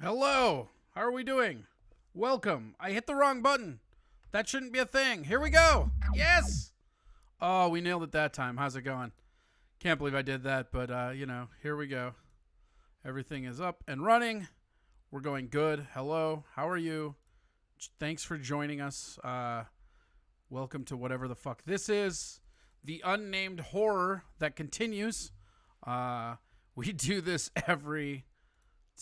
Hello. How are we doing? Welcome. I hit the wrong button. That shouldn't be a thing. Here we go. Yes. Oh, we nailed it that time. How's it going? Can't believe I did that, but here we go. Everything is up and running. We're going good. Hello. How are you? Thanks for joining us. Welcome to whatever the fuck this is. The unnamed horror that continues. We do this every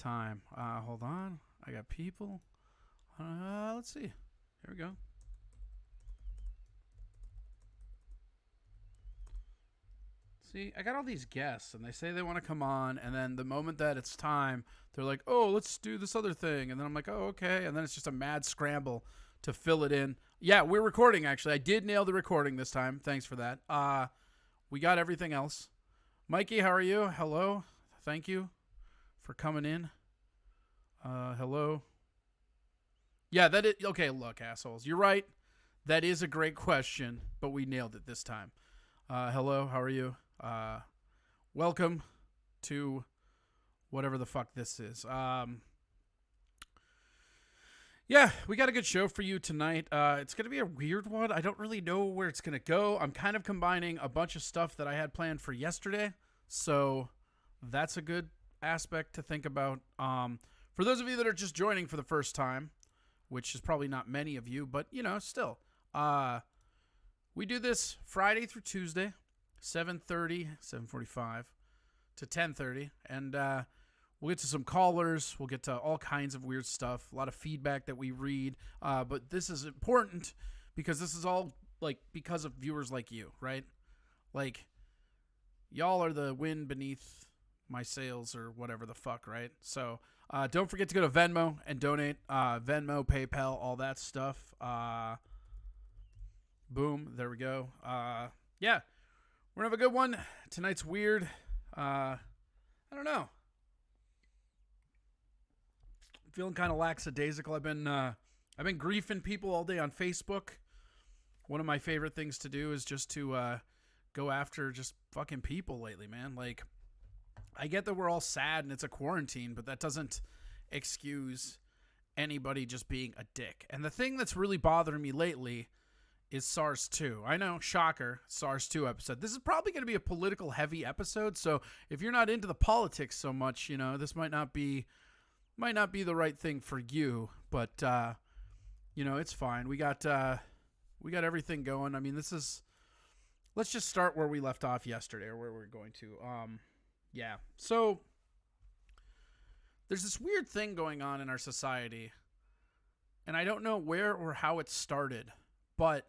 time. Hold on. I got people. Let's see. Here we go. See, I got all these guests, and they say they want to come on, and then the moment that it's time, they're like, oh, let's do this other thing. And then I'm like, oh, okay. And then it's just a mad scramble to fill it in. Yeah, we're recording, actually. I did nail the recording this time. Thanks for that. We got everything else. Mikey, how are you? Hello. Thank you for coming in. Hello. Yeah, that is... Okay, look, assholes. You're right. That is a great question, but we nailed it this time. Hello, how are you? Welcome to whatever the fuck this is. Yeah, we got a good show for you tonight. It's going to be a weird one. I don't really know where it's going to go. I'm kind of combining a bunch of stuff that I had planned for yesterday, so that's a good aspect to think about. For those of you that are just joining for the first time, which is probably not many of you, but, still. We do this Friday through Tuesday, 7:30, 7:45 to 10:30, and we'll get to some callers. We'll get to all kinds of weird stuff, a lot of feedback that we read, but this is important because this is all, because of viewers like you, right? Y'all are the wind beneath my sails or whatever the fuck, right? So don't forget to go to Venmo and donate. Venmo, PayPal, all that stuff. Boom. There we go. Yeah. We're going to have a good one. Tonight's weird. I don't know. I'm feeling kind of lackadaisical. I've been griefing people all day on Facebook. One of my favorite things to do is just to go after just fucking people lately, man. I get that we're all sad and it's a quarantine, but that doesn't excuse anybody just being a dick. And the thing that's really bothering me lately is SARS-2. I know, shocker, SARS-2 episode. This is probably going to be a political heavy episode, so if you're not into the politics so much, this might not be the right thing for you, but it's fine. We got everything going. I mean, let's just start where we left off yesterday, or where we're going to. Yeah. So there's this weird thing going on in our society, and I don't know where or how it started, but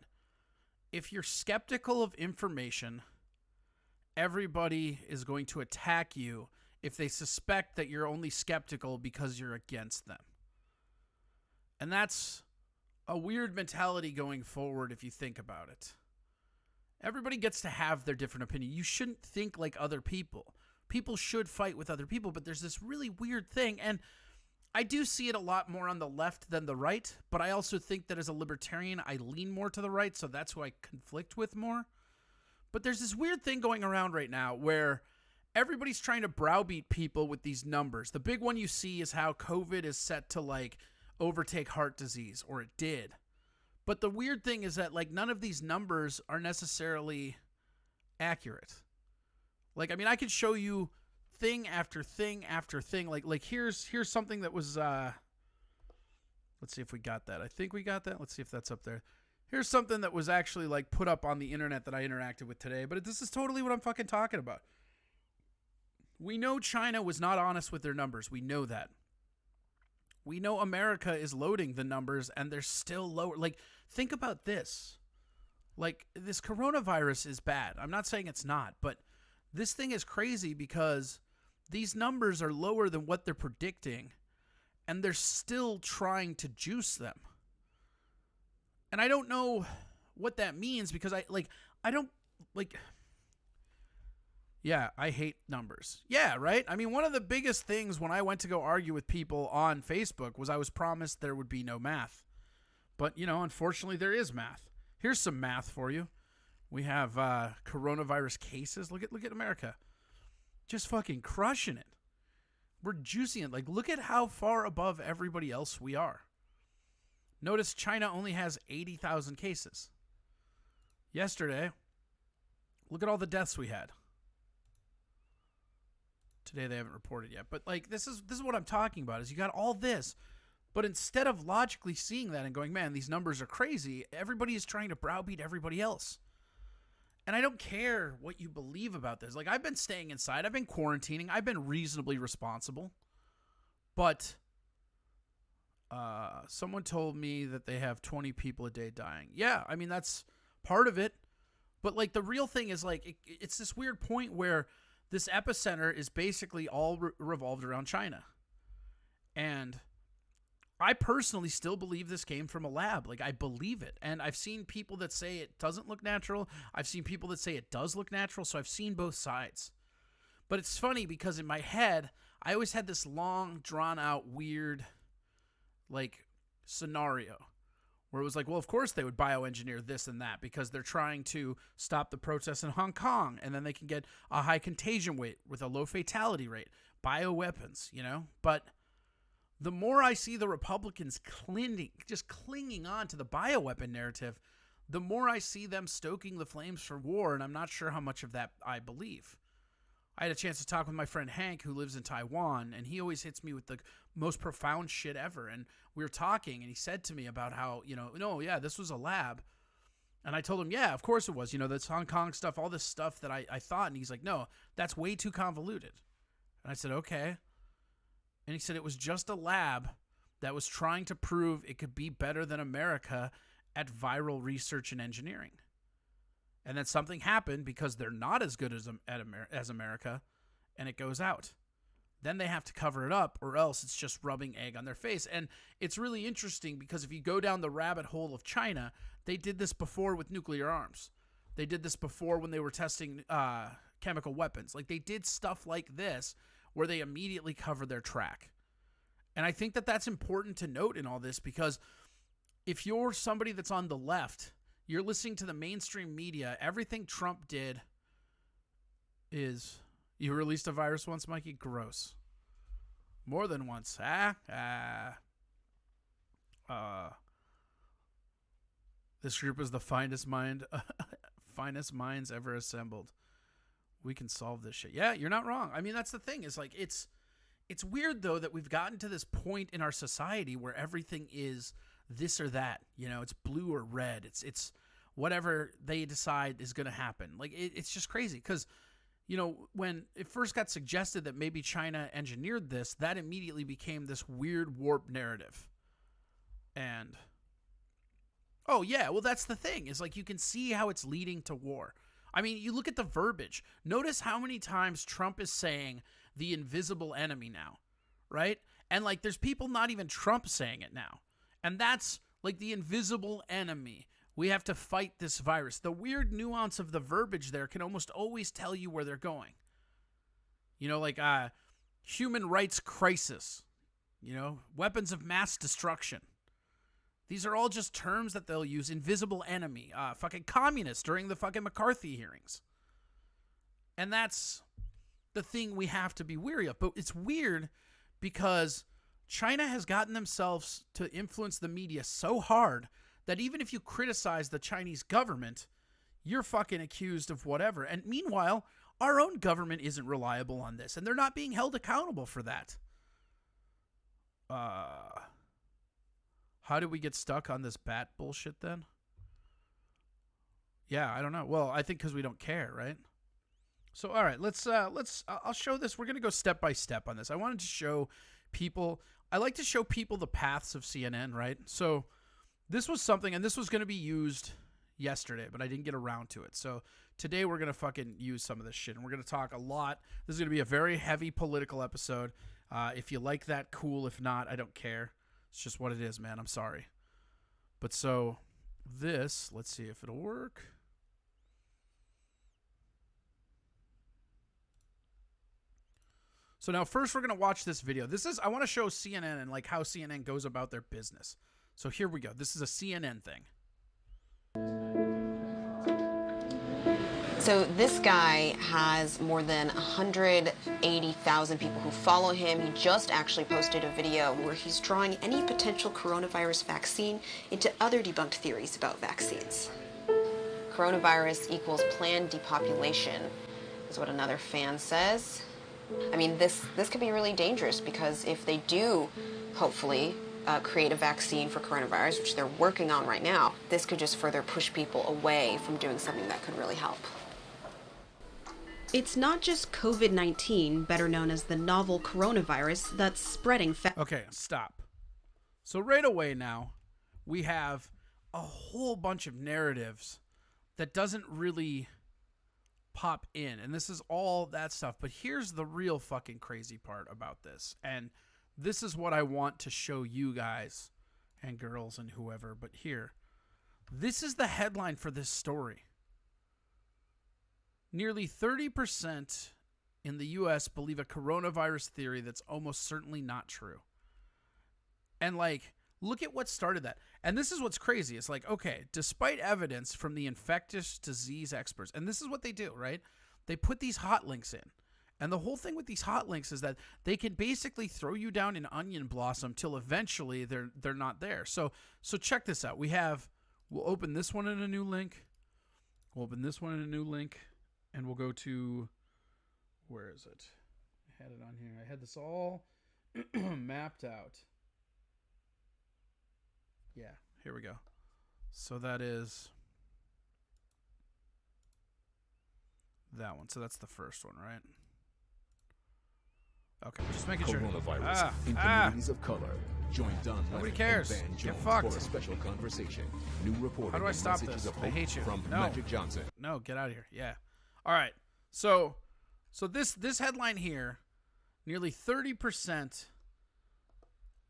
if you're skeptical of information, everybody is going to attack you if they suspect that you're only skeptical because you're against them. And that's a weird mentality going forward if you think about it. Everybody gets to have their different opinion. You shouldn't think like other people. People should fight with other people, but there's this really weird thing, and I do see it a lot more on the left than the right, but I also think that as a libertarian, I lean more to the right, so that's who I conflict with more. But there's this weird thing going around right now where everybody's trying to browbeat people with these numbers. The big one you see is how COVID is set to, overtake heart disease, or it did. But the weird thing is that, none of these numbers are necessarily accurate. I could show you thing after thing after thing. Here's something that was, let's see if we got that. I think we got that. Let's see if that's up there. Here's something that was actually, put up on the internet that I interacted with today. But this is totally what I'm fucking talking about. We know China was not honest with their numbers. We know that. We know America is loading the numbers, and they're still lower. Think about this. This coronavirus is bad. I'm not saying it's not, but this thing is crazy because these numbers are lower than what they're predicting, and they're still trying to juice them. And I don't know what that means because yeah, I hate numbers. Yeah, right? I mean, one of the biggest things when I went to go argue with people on Facebook was I was promised there would be no math. But, unfortunately there is math. Here's some math for you. We have coronavirus cases. Look at America. Just fucking crushing it. We're juicing it. Like, look at how far above everybody else we are. Notice China only has 80,000 cases. Yesterday, look at all the deaths we had. Today they haven't reported yet. But like this is what I'm talking about is you got all this. But instead of logically seeing that and going, man, these numbers are crazy, everybody is trying to browbeat everybody else. And I don't care what you believe about this. Like, I've been staying inside. I've been quarantining. I've been reasonably responsible. But someone told me that they have 20 people a day dying. Yeah, I mean, that's part of it. But, like, the real thing is, like, it's this weird point where this epicenter is basically all revolved around China. And I personally still believe this came from a lab. Like, I believe it. And I've seen people that say it doesn't look natural. I've seen people that say it does look natural. So I've seen both sides. But it's funny because in my head, I always had this long, drawn-out, weird, like, scenario where it was like, well, of course they would bioengineer this and that because they're trying to stop the protests in Hong Kong, and then they can get a high contagion rate with a low fatality rate. Bioweapons, you know? But the more I see the Republicans clinging on to the bioweapon narrative, the more I see them stoking the flames for war, and I'm not sure how much of that I believe. I had a chance to talk with my friend Hank, who lives in Taiwan, and he always hits me with the most profound shit ever. And we were talking, and he said to me about how, no, yeah, this was a lab. And I told him, yeah, of course it was. This Hong Kong stuff, all this stuff that I thought. And he's like, no, that's way too convoluted. And I said, okay. And he said it was just a lab that was trying to prove it could be better than America at viral research and engineering. And then something happened because they're not as good as America, and it goes out. Then they have to cover it up, or else it's just rubbing egg on their face. And it's really interesting because if you go down the rabbit hole of China, they did this before with nuclear arms. They did this before when they were testing chemical weapons. Like, they did stuff like this where they immediately cover their track. And I think that that's important to note in all this because if you're somebody that's on the left, you're listening to the mainstream media, everything Trump did is... You released a virus once, Mikey? Gross. More than once. This group is the finest minds ever assembled. We can solve this shit. Yeah, you're not wrong. I mean, that's the thing. It's like it's weird though that we've gotten to this point in our society where everything is this or that. It's blue or red. It's whatever they decide is going to happen. Like it's just crazy because when it first got suggested that maybe China engineered this, that immediately became this weird warped narrative. And oh yeah, well that's the thing. Is like you can see how it's leading to war. I mean, you look at the verbiage. Notice how many times Trump is saying the invisible enemy now, right? And like there's people not even Trump saying it now. And that's like the invisible enemy. We have to fight this virus. The weird nuance of the verbiage there can almost always tell you where they're going. Like human rights crisis, weapons of mass destruction. These are all just terms that they'll use. Invisible enemy, fucking communists during the fucking McCarthy hearings. And that's the thing we have to be wary of. But it's weird because China has gotten themselves to influence the media so hard that even if you criticize the Chinese government, you're fucking accused of whatever. And meanwhile, our own government isn't reliable on this, and they're not being held accountable for that. How did we get stuck on this bat bullshit then? Yeah, I don't know. Well, I think because we don't care, right? So, all right, I'll show this. We're going to go step by step on this. I wanted to show people, I like to show people the paths of CNN, right? So, this was something, and this was going to be used yesterday, but I didn't get around to it. So today we're going to fucking use some of this shit, and we're going to talk a lot. This is going to be a very heavy political episode. If you like that, cool. If not, I don't care. It's just what it is, man. I'm sorry. But so this, let's see if it'll work. So now first we're going to watch this video. I want to show CNN and like how CNN goes about their business. So here we go. This is a CNN thing. So this guy has more than 180,000 people who follow him. He just actually posted a video where he's drawing any potential coronavirus vaccine into other debunked theories about vaccines. Coronavirus equals planned depopulation is what another fan says. I mean, this could be really dangerous, because if they do, hopefully, create a vaccine for coronavirus, which they're working on right now, this could just further push people away from doing something that could really help. It's not just COVID-19, better known as the novel coronavirus, that's spreading fast. Okay, stop. So right away now, we have a whole bunch of narratives that doesn't really pop in. And this is all that stuff. But here's the real fucking crazy part about this. And this is what I want to show you guys and girls and whoever. But here, this is the headline for this story. Nearly 30% in the U.S. believe a coronavirus theory that's almost certainly not true. And, like, look at what started that. And this is what's crazy. It's like, okay, despite evidence from the infectious disease experts, and this is what they do, right? They put these hot links in. And the whole thing with these hot links is that they can basically throw you down an onion blossom till eventually they're not there. So check this out. We'll open this one in a new link. We'll open this one in a new link. And we'll go to, where is it? I had it on here. I had this all mapped out. Yeah, here we go. So that is that one. So that's the first one, right? Okay, just making sure. Coronavirus in communities of color. Join Don Nobody Lemon cares. and Van Get Jones fucked. for a special conversation. New reporting. How do I and stop messages this? of I hope hate you. From No. Magic Johnson. No, get out of here. Yeah. All right. So this headline here, nearly 30%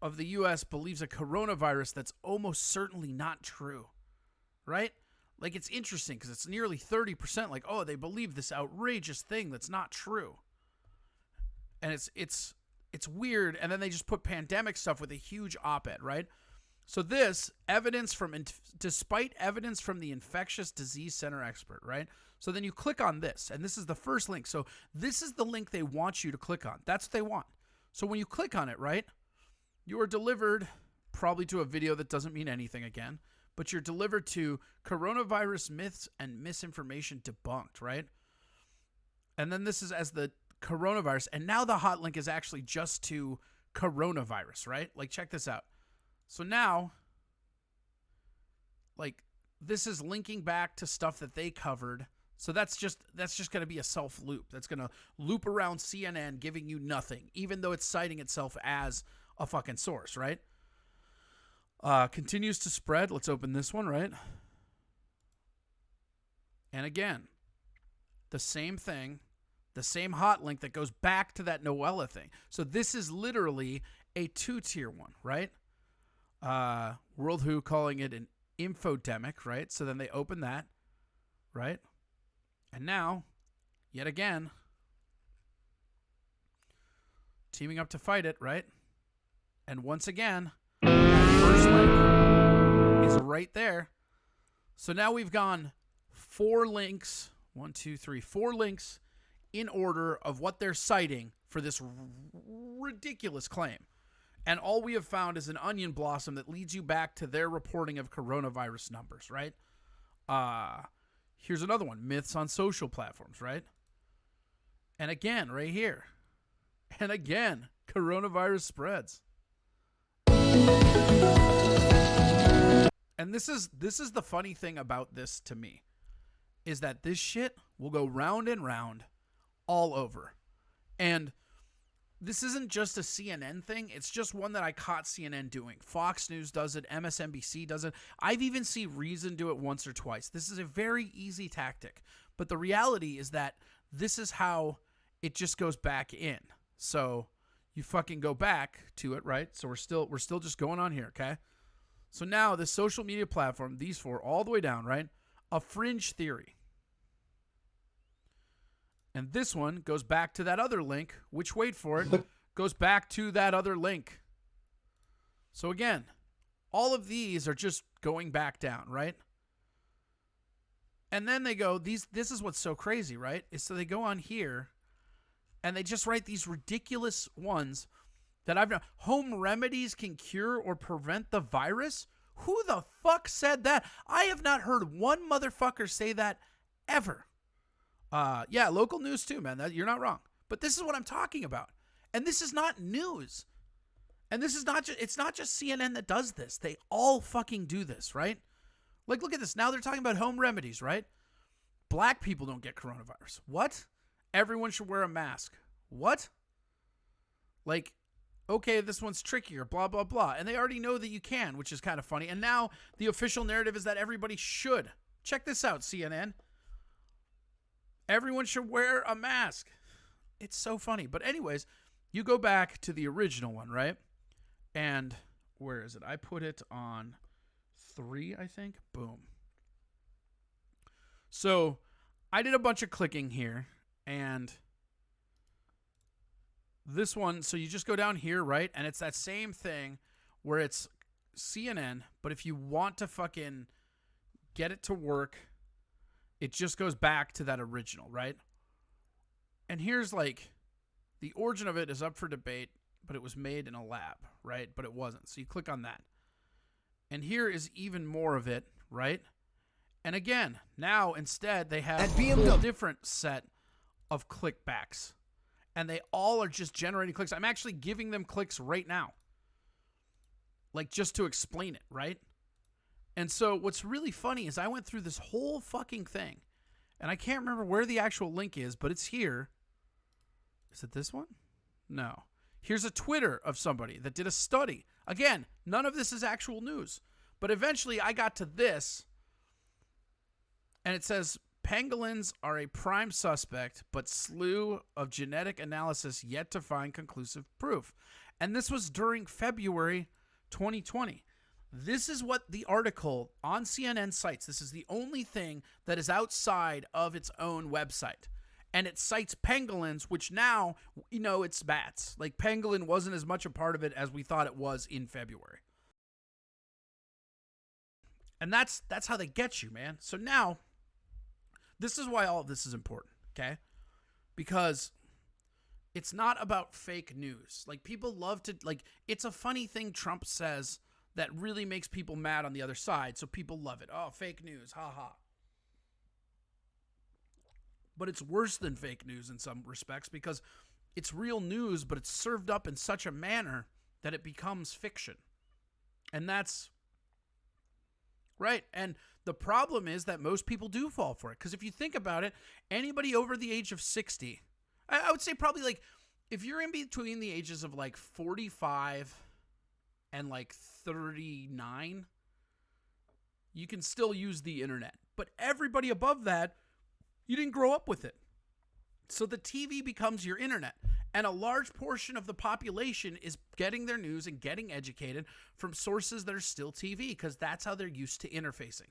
of the U.S. believes a coronavirus that's almost certainly not true, right? Like, it's interesting because it's nearly 30%. Like, oh, they believe this outrageous thing that's not true, and it's weird. And then they just put pandemic stuff with a huge op-ed, right? So this evidence despite evidence from the infectious disease center expert, right? So then you click on this, and this is the first link. So this is the link they want you to click on. That's what they want. So when you click on it, right, you are delivered probably to a video that doesn't mean anything again, but you're delivered to coronavirus myths and misinformation debunked, right? And then this is as the coronavirus, and now the hot link is actually just to coronavirus, right? Like, check this out. So now, like, this is linking back to stuff that they covered. So that's just going to be a self loop. That's going to loop around CNN, giving you nothing, even though it's citing itself as a fucking source, right? Continues to spread. Let's open this one, right? And again, the same thing, the same hot link that goes back to that Noella thing. So this is literally a 2-tier one, right? World Who calling it an infodemic, right? So then they open that, right? And now, yet again, teaming up to fight it, right? And once again, that first link is right there. So now we've gone 4 links, 4 links in order of what they're citing for this ridiculous claim. And all we have found is an onion blossom that leads you back to their reporting of coronavirus numbers, right? Here's another one, myths on social platforms, right? And again, right here. And again, coronavirus spreads. And this is the funny thing about this to me, is that this shit will go round and round all over. And this isn't just a CNN thing. It's just one that I caught CNN doing. Fox News does it. MSNBC does it. I've even seen Reason do it once or twice. This is a very easy tactic. But the reality is that this is how it just goes back in. So you fucking go back to it, right? So we're still just going on here, okay? So now the social media platform, these 4 all the way down, right? A fringe theory. And this one goes back to that other link, which, wait for it, goes back to that other link. So again, all of these are just going back down, right? And then they go, this is what's so crazy, right? Is so they go on here and they just write these ridiculous ones that I've known. Home remedies can cure or prevent the virus? Who the fuck said that? I have not heard one motherfucker say that ever. Yeah, local news too, man. You're not wrong. But this is what I'm talking about. And this is not news. And this is not just, it's not just CNN that does this. They all fucking do this, right? Like, look at this. Now they're talking about home remedies, right? Black people don't get coronavirus. What? Everyone should wear a mask. What? Like, okay, this one's trickier, blah, blah, blah. And they already know that you can, which is kind of funny. And now the official narrative is that everybody should. Check this out, CNN. Everyone should wear a mask. It's so funny. But anyways, you go back to the original one, right? And where is it? I put it on 3, I think. Boom. So I did a bunch of clicking here, and this one, so you just go down here, right? And it's that same thing where it's CNN, but if you want to fucking get it to work, it just goes back to that original, right? And here's like, the origin of it is up for debate, but it was made in a lab, right? But it wasn't. So you click on that. And here is even more of it, right? And again, now instead they have a whole different set of clickbacks. And they all are just generating clicks. I'm actually giving them clicks right now. Like, just to explain it, right? And so what's really funny is I went through this whole fucking thing. And I can't remember where the actual link is, but it's here. Is it this one? No. Here's a Twitter of somebody that did a study. Again, none of this is actual news. But eventually I got to this. And it says, pangolins are a prime suspect, but slew of genetic analysis yet to find conclusive proof. And this was during February 2020. This is what the article on CNN cites. This is the only thing that is outside of its own website. And it cites pangolins, which now, you know, it's bats. Like, pangolin wasn't as much a part of it as we thought it was in February. And that's how they get you, man. So now, this is why all of this is important, okay? Because it's not about fake news. Like, people love to, like, it's a funny thing Trump says that really makes people mad on the other side, so people love it. Oh, fake news, ha. But it's worse than fake news in some respects because it's real news, but it's served up in such a manner that it becomes fiction. And that's right. And the problem is that most people do fall for it. Because if you think about it, anybody over the age of 60, I would say probably like, if you're in between the ages of like 45 and like 39, you can still use the internet. But everybody above that, you didn't grow up with it. So the TV becomes your internet. And a large portion of the population is getting their news and getting educated from sources that are still TV because that's how they're used to interfacing.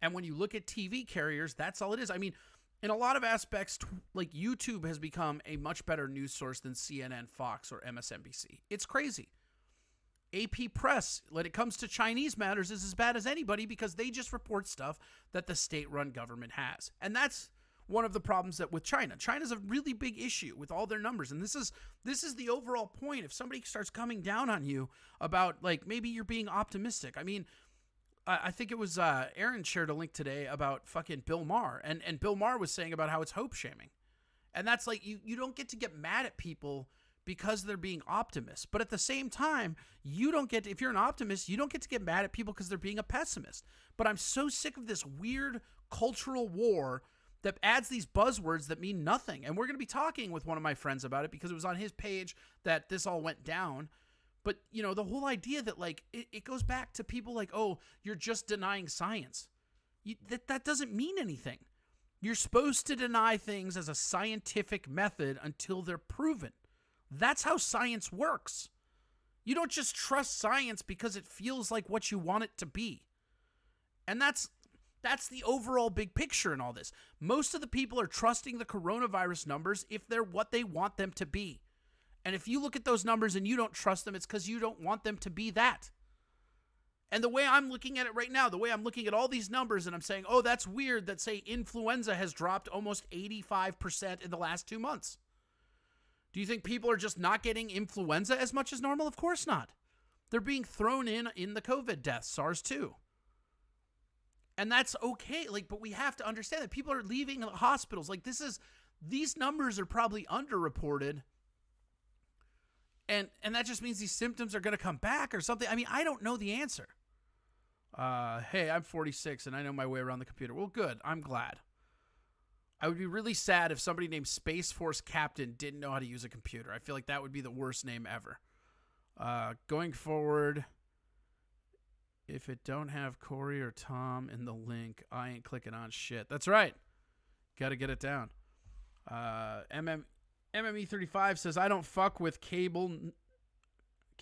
And when you look at TV carriers, that's all it is. I mean, in a lot of aspects, like YouTube has become a much better news source than CNN, Fox, or MSNBC. It's crazy. AP Press, when it comes to Chinese matters, is as bad as anybody because they just report stuff that the state-run government has. And that's one of the problems that with China. China's a really big issue with all their numbers. And this is the overall point. If somebody starts coming down on you about, like, maybe you're being optimistic. I mean, I think it was Aaron shared a link today about fucking Bill Maher. And Bill Maher was saying about how it's hope shaming. And that's like, you don't get to get mad at people because they're being optimists. But at the same time, you don't get to, if you're an optimist, you don't get to get mad at people because they're being a pessimist. But I'm so sick of this weird cultural war that adds these buzzwords that mean nothing. And we're going to be talking with one of my friends about it because it was on his page that this all went down. But, you know, the whole idea that, like, it goes back to people like, oh, you're just denying science. That doesn't mean anything. You're supposed to deny things as a scientific method until they're proven. That's how science works. You don't just trust science because it feels like what you want it to be. And that's the overall big picture in all this. Most of the people are trusting the coronavirus numbers if they're what they want them to be. And if you look at those numbers and you don't trust them, it's because you don't want them to be that. And the way I'm looking at it right now, the way I'm looking at all these numbers and I'm saying, oh, that's weird that, say, influenza has dropped almost 85% in the last 2 months. Do you think people are just not getting influenza as much as normal? Of course not. They're being thrown in the COVID deaths, SARS-2. And that's okay. Like, but we have to understand that people are leaving hospitals. Like, these numbers are probably underreported. And that just means these symptoms are going to come back or something. I mean, I don't know the answer. Hey, I'm 46 and I know my way around the computer. Well, good. I'm glad. I would be really sad if somebody named Space Force Captain didn't know how to use a computer. I feel like that would be the worst name ever. Going forward, if it don't have Corey or Tom in the link, I ain't clicking on shit. That's right. Got to get it down. MME35 says, I don't fuck with cable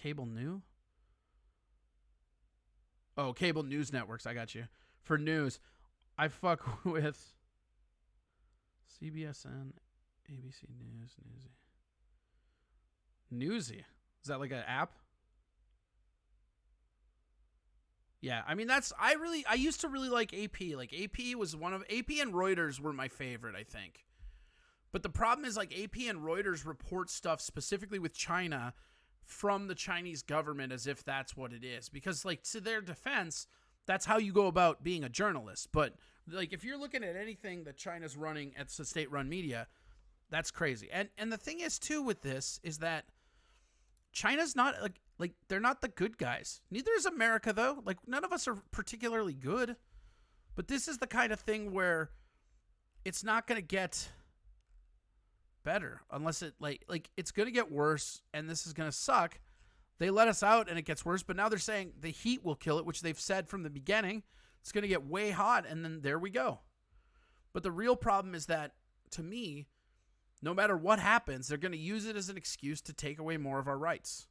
new? Oh, cable news networks. I got you. For news, I fuck with CBSN, ABC News, Newsy. Is that like an app? Yeah, I mean, I used to really like AP. Like, AP was AP and Reuters were my favorite, I think. But the problem is, like, AP and Reuters report stuff specifically with China from the Chinese government as if that's what it is. Because, like, to their defense, that's how you go about being a journalist. But, like, if you're looking at anything that China's running at the state-run media, that's crazy. And the thing is, too, with this is that China's not, like they're not the good guys. Neither is America, though. Like, none of us are particularly good. But this is the kind of thing where it's not going to get better unless it like it's going to get worse and this is going to suck. They let us out and it gets worse, but now they're saying the heat will kill it, which they've said from the beginning. It's going to get way hot and then there we go. But the real problem is that, to me, no matter what happens, they're going to use it as an excuse to take away more of our rights.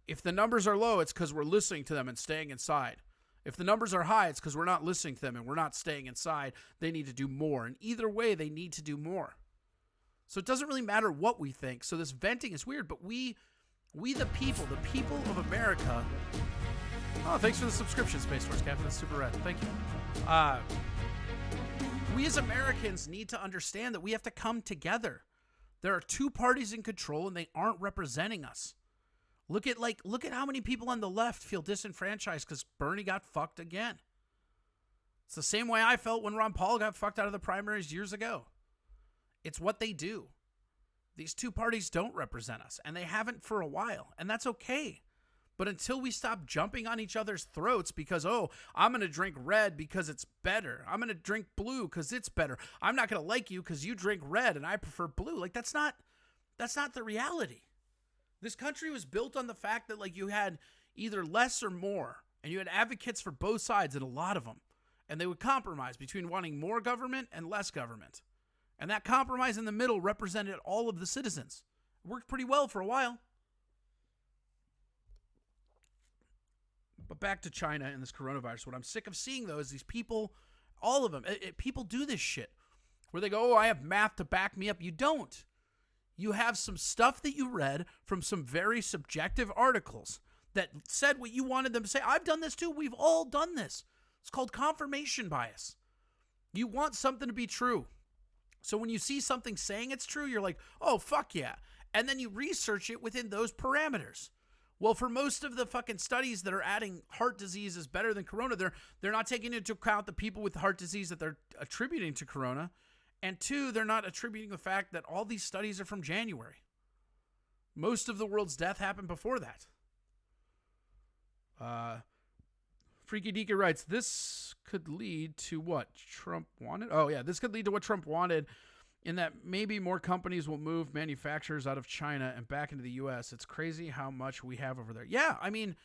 If the numbers are low, it's because we're listening to them and staying inside. If the numbers are high, it's because we're not listening to them and we're not staying inside. They need to do more. And either way, they need to do more. So it doesn't really matter what we think. So this venting is weird, but we the people of America. Oh, thanks for the subscription, Space Force Captain. That's super rad. Thank you. We as Americans need to understand that we have to come together. There are two parties in control and they aren't representing us. Look at how many people on the left feel disenfranchised because Bernie got fucked again. It's the same way I felt when Ron Paul got fucked out of the primaries years ago. It's what they do. These two parties don't represent us, and they haven't for a while, and that's okay. But until we stop jumping on each other's throats because, oh, I'm going to drink red because it's better. I'm going to drink blue because it's better. I'm not going to like you because you drink red and I prefer blue. Like, that's not the reality. This country was built on the fact that, like, you had either less or more, and you had advocates for both sides, and a lot of them. And they would compromise between wanting more government and less government. And that compromise in the middle represented all of the citizens. It worked pretty well for a while. But back to China and this coronavirus. What I'm sick of seeing, though, is these people, all of them, people do this shit. Where they go, oh, I have math to back me up. You don't. You have some stuff that you read from some very subjective articles that said what you wanted them to say. I've done this too. We've all done this. It's called confirmation bias. You want something to be true. So when you see something saying it's true, you're like, oh, fuck yeah. And then you research it within those parameters. Well, for most of the fucking studies that are adding heart disease is better than corona, they're not taking into account the people with heart disease that they're attributing to corona. And two, they're not attributing the fact that all these studies are from January. Most of the world's death happened before that. Freaky Deaker writes, this could lead to what Trump wanted? Oh, yeah, this could lead to what Trump wanted in that maybe more companies will move manufacturers out of China and back into the U.S. It's crazy how much we have over there. Yeah, I mean,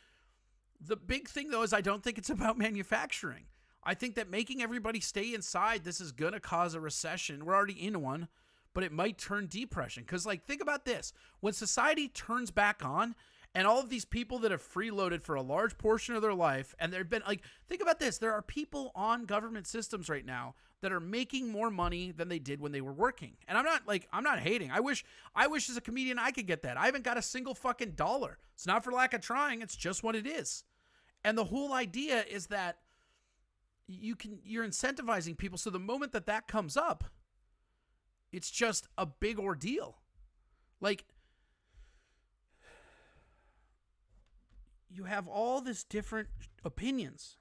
the big thing, though, is I don't think it's about manufacturing. I think that making everybody stay inside, this is going to cause a recession. We're already in one, but it might turn depression. Because, like, think about this. When society turns back on, and all of these people that have freeloaded for a large portion of their life, and they've been, like, think about this. There are people on government systems right now that are making more money than they did when they were working. And I'm not hating. I wish as a comedian I could get that. I haven't got a single fucking dollar. It's not for lack of trying. It's just what it is. And the whole idea is that you're incentivizing people. So the moment that comes up, it's just a big ordeal. Like, you have all this different opinions,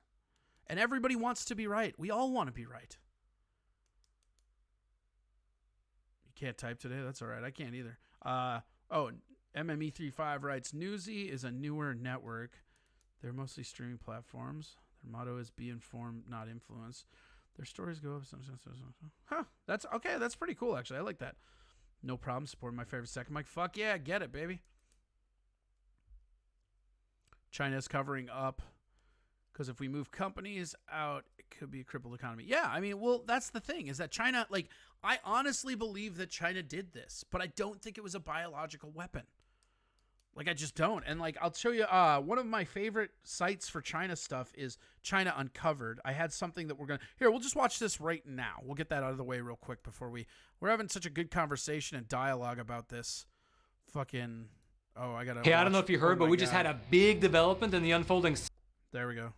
and everybody wants to be right. We all want to be right. You can't type today? That's all right. I can't either. MME35 writes, Newsy is a newer network. They're mostly streaming platforms. Their motto is be informed, not influenced. Their stories go up. Huh. That's okay. That's pretty cool, actually. I like that. No problem. Supporting my favorite second mic. Fuck yeah. Get it, baby. China's covering up because if we move companies out, it could be a crippled economy. Yeah, I mean, well, that's the thing is that China, like, I honestly believe that China did this, but I don't think it was a biological weapon. Like, I just don't. And, like, I'll show you one of my favorite sites for China stuff is China Uncovered. I had something that we're going to... Here, we'll just watch this right now. We'll get that out of the way real quick before we're having such a good conversation and dialogue about this fucking... Oh, I gotta... Hey, I don't know if you heard, but we just had a big development in the unfolding... There we go.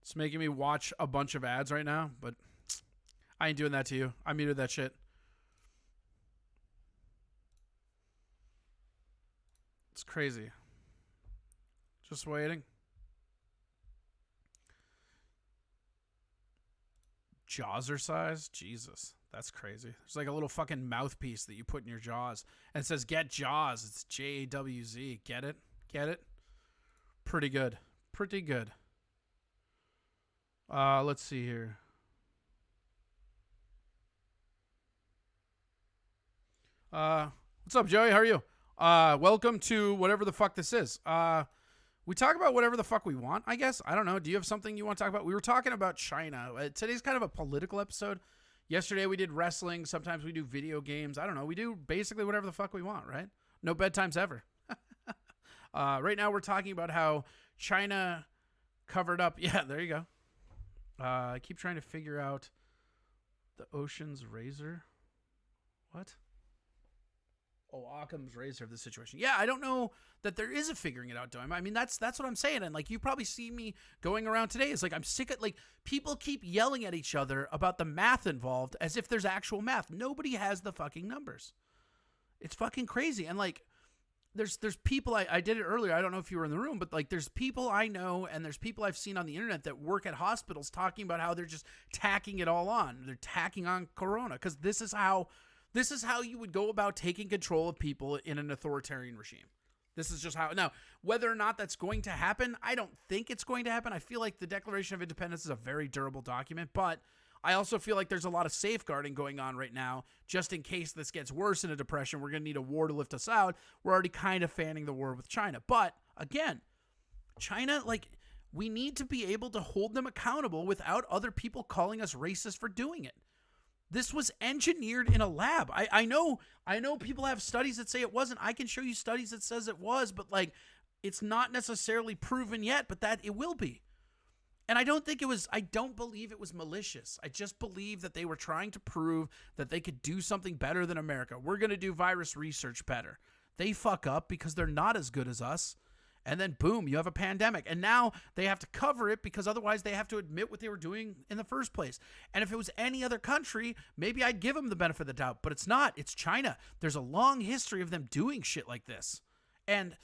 It's making me watch a bunch of ads right now, but I ain't doing that to you. I muted that shit. It's crazy. Just waiting. Jawser size? Jesus. That's crazy. There's like a little fucking mouthpiece that you put in your jaws. And it says, get Jaws. It's Jawz. Get it? Get it? Pretty good. Pretty good. Let's see here. What's up, Joey? How are you? Welcome to whatever the fuck this is. We talk about whatever the fuck we want, I guess. I don't know. Do you have something you want to talk about? We were talking about China. Today's kind of a political episode. Yesterday we did wrestling. Sometimes we do video games. I don't know. We do basically whatever the fuck we want, right? No bedtimes ever. Right now we're talking about how China covered up. Yeah, there you go. I keep trying to figure out the Ocean's Razor. What? Oh, Occam's razor of the situation. Yeah, I don't know that there is a figuring it out to him. I mean, that's what I'm saying. And like, you probably see me going around today. It's like, I'm sick of, like, people keep yelling at each other about the math involved as if there's actual math. Nobody has the fucking numbers. It's fucking crazy. And like, there's people, I did it earlier. I don't know if you were in the room, but like, there's people I know and there's people I've seen on the internet that work at hospitals talking about how they're just tacking it all on. They're tacking on Corona because this is how you would go about taking control of people in an authoritarian regime. This is just how. Now, whether or not that's going to happen, I don't think it's going to happen. I feel like the Declaration of Independence is a very durable document, but I also feel like there's a lot of safeguarding going on right now, just in case this gets worse in a depression. We're going to need a war to lift us out. We're already kind of fanning the war with China. But again, China, like, we need to be able to hold them accountable without other people calling us racist for doing it. This was engineered in a lab. I know people have studies that say it wasn't. I can show you studies that says it was, but like, it's not necessarily proven yet, but that it will be. And I don't believe it was malicious. I just believe that they were trying to prove that they could do something better than America. We're going to do virus research better. They fuck up because they're not as good as us. And then boom, you have a pandemic. And now they have to cover it because otherwise they have to admit what they were doing in the first place. And if it was any other country, maybe I'd give them the benefit of the doubt. But it's not. It's China. There's a long history of them doing shit like this. And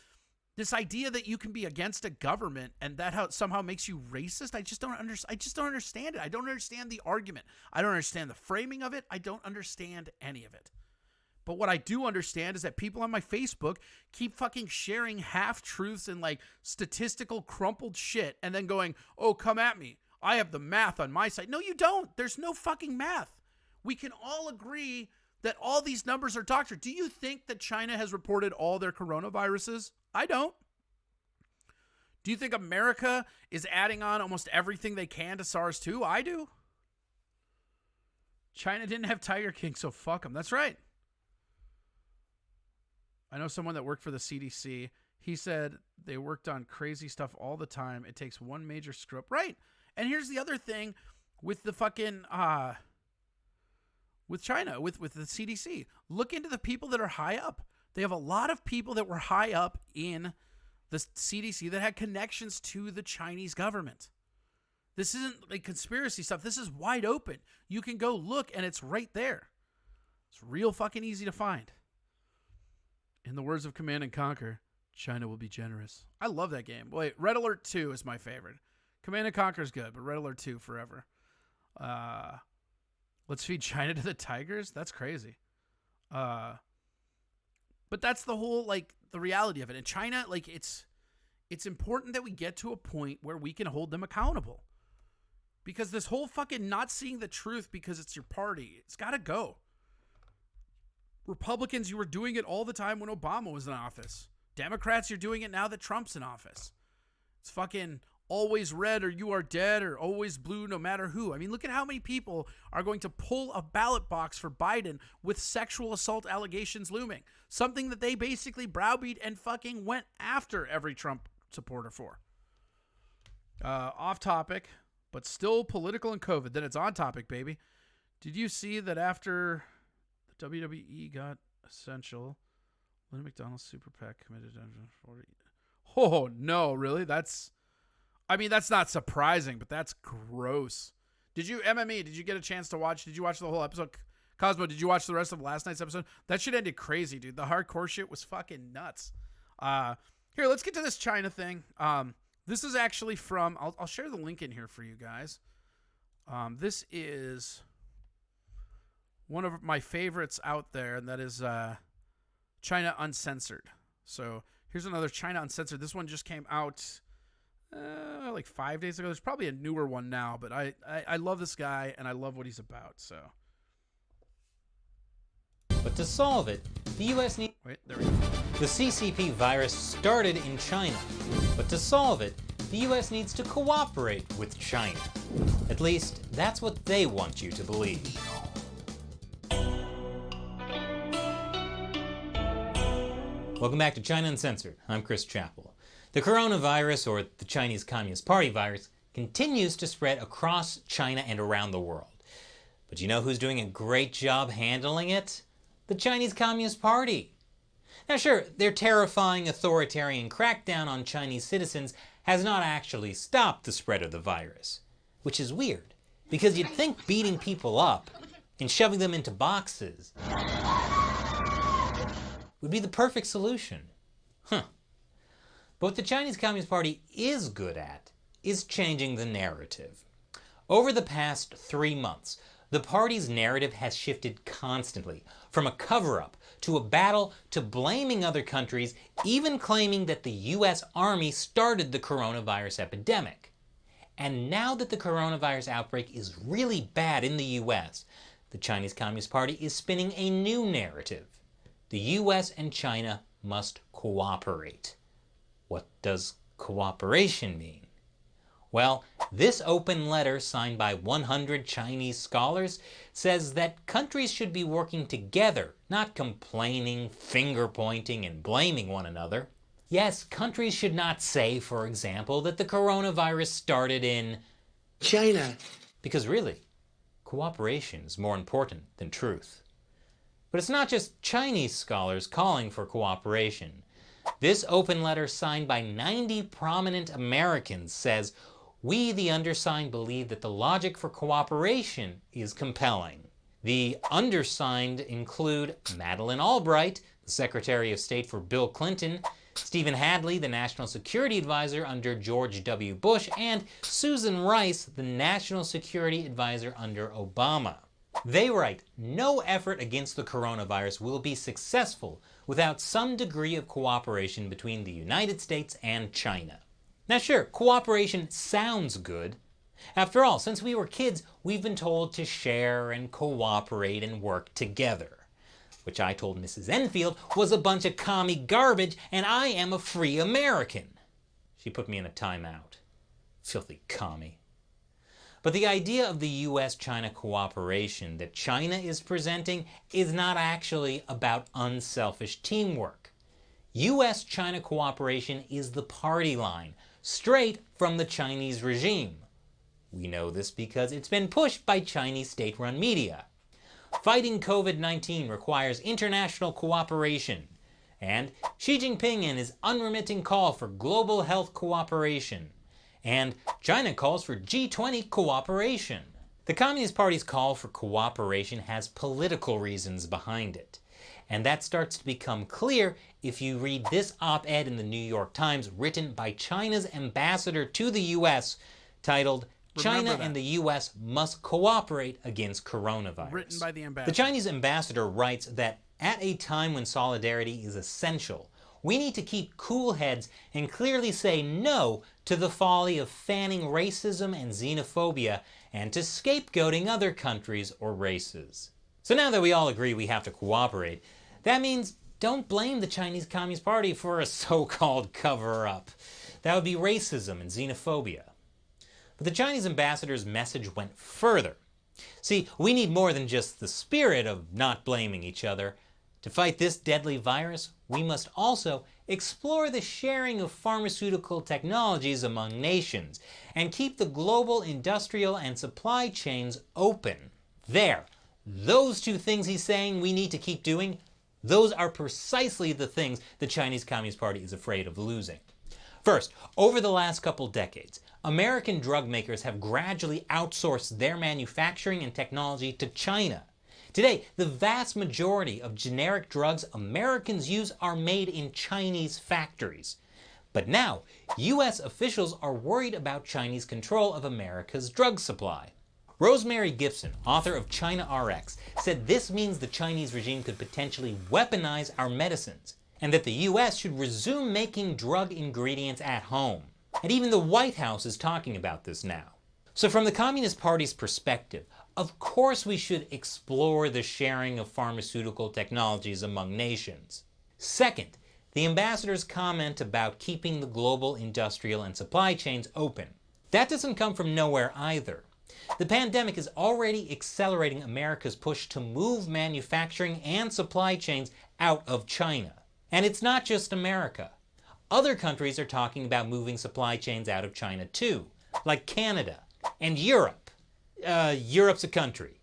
this idea that you can be against a government and that somehow makes you racist, I just don't understand it. I don't understand the argument. I don't understand the framing of it. I don't understand any of it. But what I do understand is that people on my Facebook keep fucking sharing half-truths and like statistical crumpled shit and then going, oh, come at me. I have the math on my side. No, you don't. There's no fucking math. We can all agree that all these numbers are doctored. Do you think that China has reported all their coronaviruses? I don't. Do you think America is adding on almost everything they can to SARS-2? I do. China didn't have Tiger King, so fuck them. That's right. I know someone that worked for the CDC. He said they worked on crazy stuff all the time. It takes one major screw up. Right. And here's the other thing with the fucking, with China, with the CDC. Look into the people that are high up. They have a lot of people that were high up in the CDC that had connections to the Chinese government. This isn't like conspiracy stuff. This is wide open. You can go look and it's right there. It's real fucking easy to find. In the words of Command and Conquer, China will be generous. I love that game. Wait, Red Alert 2 is my favorite. Command and Conquer is good, but Red Alert 2 forever. Let's feed China to the tigers? That's crazy. But that's the whole, like, the reality of it. In China, like, it's important that we get to a point where we can hold them accountable. Because this whole fucking not seeing the truth because it's your party, it's got to go. Republicans, you were doing it all the time when Obama was in office. Democrats, you're doing it now that Trump's in office. It's fucking always red or you are dead or always blue no matter who. I mean, look at how many people are going to pull a ballot box for Biden with sexual assault allegations looming. Something that they basically browbeat and fucking went after every Trump supporter for. Off topic, but still political and COVID. Then it's on topic, baby. Did you see that after the WWE got Essential, Lynn McDonald's super PAC committed to 40? Oh, no, really? That's not surprising, but that's gross. Did you get a chance to watch? Did you watch the whole episode? Cosmo, did you watch the rest of last night's episode? That shit ended crazy, dude. The hardcore shit was fucking nuts. Here, let's get to this China thing. This is actually from, I'll share the link in here for you guys. This is one of my favorites out there, and that is China Uncensored. So here's another China Uncensored. This one just came out like 5 days ago. There's probably a newer one now, but I love this guy, and I love what he's about, so. But to solve it, the U.S. needs... Wait, there we go. The CCP virus started in China, but to solve it, the U.S. needs to cooperate with China. At least, that's what they want you to believe. Welcome back to China Uncensored. I'm Chris Chappell. The coronavirus, or the Chinese Communist Party virus, continues to spread across China and around the world. But you know who's doing a great job handling it? The Chinese Communist Party. Now sure, their terrifying authoritarian crackdown on Chinese citizens has not actually stopped the spread of the virus. Which is weird, because you'd think beating people up and shoving them into boxes would be the perfect solution. But what the Chinese Communist Party is good at is changing the narrative. Over the past 3 months, the party's narrative has shifted constantly, from a cover-up to a battle to blaming other countries, even claiming that the US Army started the coronavirus epidemic. And now that the coronavirus outbreak is really bad in the US, the Chinese Communist Party is spinning a new narrative. The US and China must cooperate. What does cooperation mean? Well, this open letter signed by 100 Chinese scholars says that countries should be working together, not complaining, finger-pointing, and blaming one another. Yes, countries should not say, for example, that the coronavirus started in China. Because really, cooperation is more important than truth. But it's not just Chinese scholars calling for cooperation. This open letter signed by 90 prominent Americans says, "We, the undersigned, believe that the logic for cooperation is compelling." The undersigned include Madeleine Albright, the Secretary of State for Bill Clinton, Stephen Hadley, the National Security Advisor under George W. Bush, and Susan Rice, the National Security Advisor under Obama. They write, "No effort against the coronavirus will be successful without some degree of cooperation between the United States and China." Now sure, cooperation sounds good. After all, since we were kids, we've been told to share and cooperate and work together. Which I told Mrs. Enfield was a bunch of commie garbage, and I am a free American. She put me in a timeout. Filthy commie. But the idea of the US-China cooperation that China is presenting is not actually about unselfish teamwork. US-China cooperation is the party line, straight from the Chinese regime. We know this because it's been pushed by Chinese state-run media. Fighting COVID-19 requires international cooperation. and Xi Jinping and his unremitting call for global health cooperation, and China calls for G20 cooperation. The Communist Party's call for cooperation has political reasons behind it, and that starts to become clear if you read this op-ed in the New York Times written by China's ambassador to the U.S. titled China and the U.S. Must Cooperate Against Coronavirus. Written by the ambassador. The Chinese ambassador writes that at a time when solidarity is essential, we need to keep cool heads and clearly say no to the folly of fanning racism and xenophobia and to scapegoating other countries or races. So now that we all agree we have to cooperate, that means don't blame the Chinese Communist Party for a so-called cover-up. That would be racism and xenophobia. But the Chinese ambassador's message went further. See, we need more than just the spirit of not blaming each other. To fight this deadly virus, we must also explore the sharing of pharmaceutical technologies among nations and keep the global industrial and supply chains open. There, those two things he's saying we need to keep doing, those are precisely the things the Chinese Communist Party is afraid of losing. First, over the last couple decades, American drug makers have gradually outsourced their manufacturing and technology to China. Today, the vast majority of generic drugs Americans use are made in Chinese factories. But now, U.S. officials are worried about Chinese control of America's drug supply. Rosemary Gibson, author of China RX, said this means the Chinese regime could potentially weaponize our medicines, and that the U.S. should resume making drug ingredients at home. And even the White House is talking about this now. So from the Communist Party's perspective, of course we should explore the sharing of pharmaceutical technologies among nations. Second, the ambassador's comment about keeping the global industrial and supply chains open. That doesn't come from nowhere either. The pandemic is already accelerating America's push to move manufacturing and supply chains out of China. And it's not just America. Other countries are talking about moving supply chains out of China too, like Canada and Europe. Europe's a country.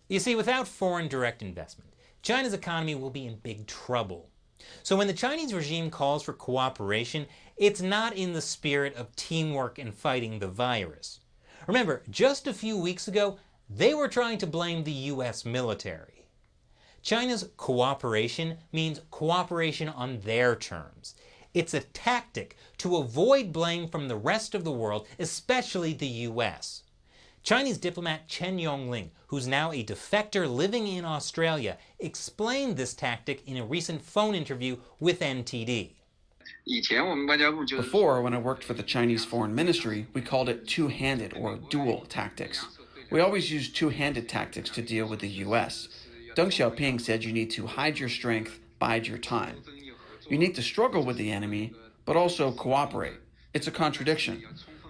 You see, without foreign direct investment, China's economy will be in big trouble. So when the Chinese regime calls for cooperation, it's not in the spirit of teamwork and fighting the virus. Remember, just a few weeks ago, they were trying to blame the U.S. military. China's cooperation means cooperation on their terms. It's a tactic to avoid blame from the rest of the world, especially the U.S. Chinese diplomat Chen Yongling, who's now a defector living in Australia, explained this tactic in a recent phone interview with NTD. Before, when I worked for the Chinese Foreign Ministry, we called it two-handed or dual tactics. We always used two-handed tactics to deal with the U.S. Deng Xiaoping said you need to hide your strength, bide your time. You need to struggle with the enemy, but also cooperate. It's a contradiction.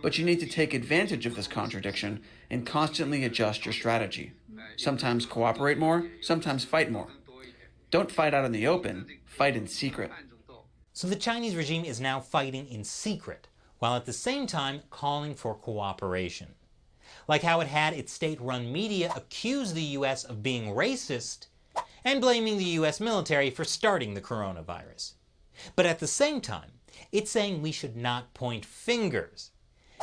But you need to take advantage of this contradiction and constantly adjust your strategy. Sometimes cooperate more, sometimes fight more. Don't fight out in the open, fight in secret. So the Chinese regime is now fighting in secret, while at the same time calling for cooperation. Like how it had its state-run media accuse the U.S. of being racist and blaming the U.S. military for starting the coronavirus. But at the same time, it's saying we should not point fingers.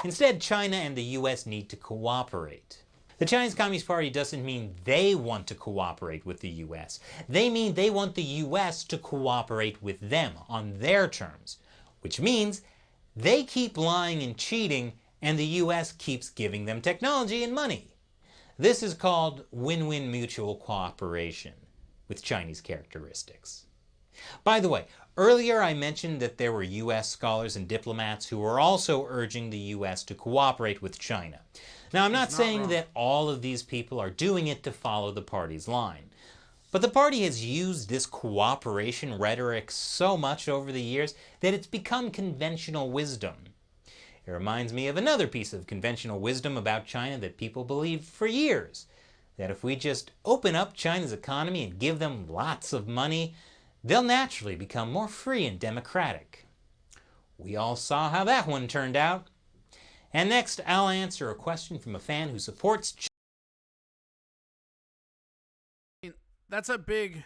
Instead, China and the U.S. need to cooperate. The Chinese Communist Party doesn't mean they want to cooperate with the U.S. They mean they want the U.S. to cooperate with them on their terms, which means they keep lying and cheating and the U.S. keeps giving them technology and money. This is called win-win mutual cooperation with Chinese characteristics. By the way, earlier I mentioned that there were U.S. scholars and diplomats who were also urging the U.S. to cooperate with China. Now, I'm not saying that all of these people are doing it to follow the party's line, but the party has used this cooperation rhetoric so much over the years that it's become conventional wisdom. It reminds me of another piece of conventional wisdom about China that people believed for years, that if we just open up China's economy and give them lots of money, they'll naturally become more free and democratic. We all saw how that one turned out. And next, I'll answer a question from a fan who supports That's a big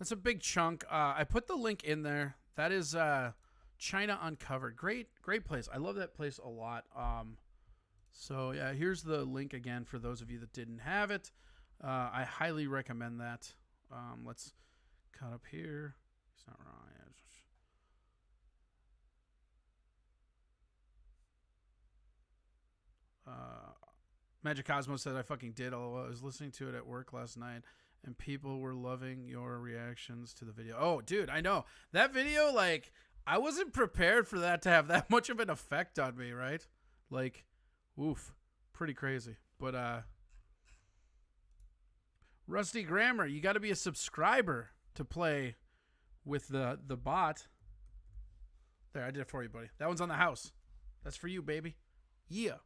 That's a big chunk. I put the link in there. That is China Uncovered. Great place. I love that place a lot. So yeah, here's the link again for those of you that didn't have it. I highly recommend that. Let's cut up here. It's not wrong. Magic Cosmos said I fucking did. Although I was listening to it at work last night, and people were loving your reactions to the video. Oh, dude, I know that video. Like, I wasn't prepared for that to have that much of an effect on me, right? Like, oof, pretty crazy. But Rusty Grammar, you got to be a subscriber to play with the bot. There, I did it for you, buddy. That one's on the house. That's for you, baby. Yeah.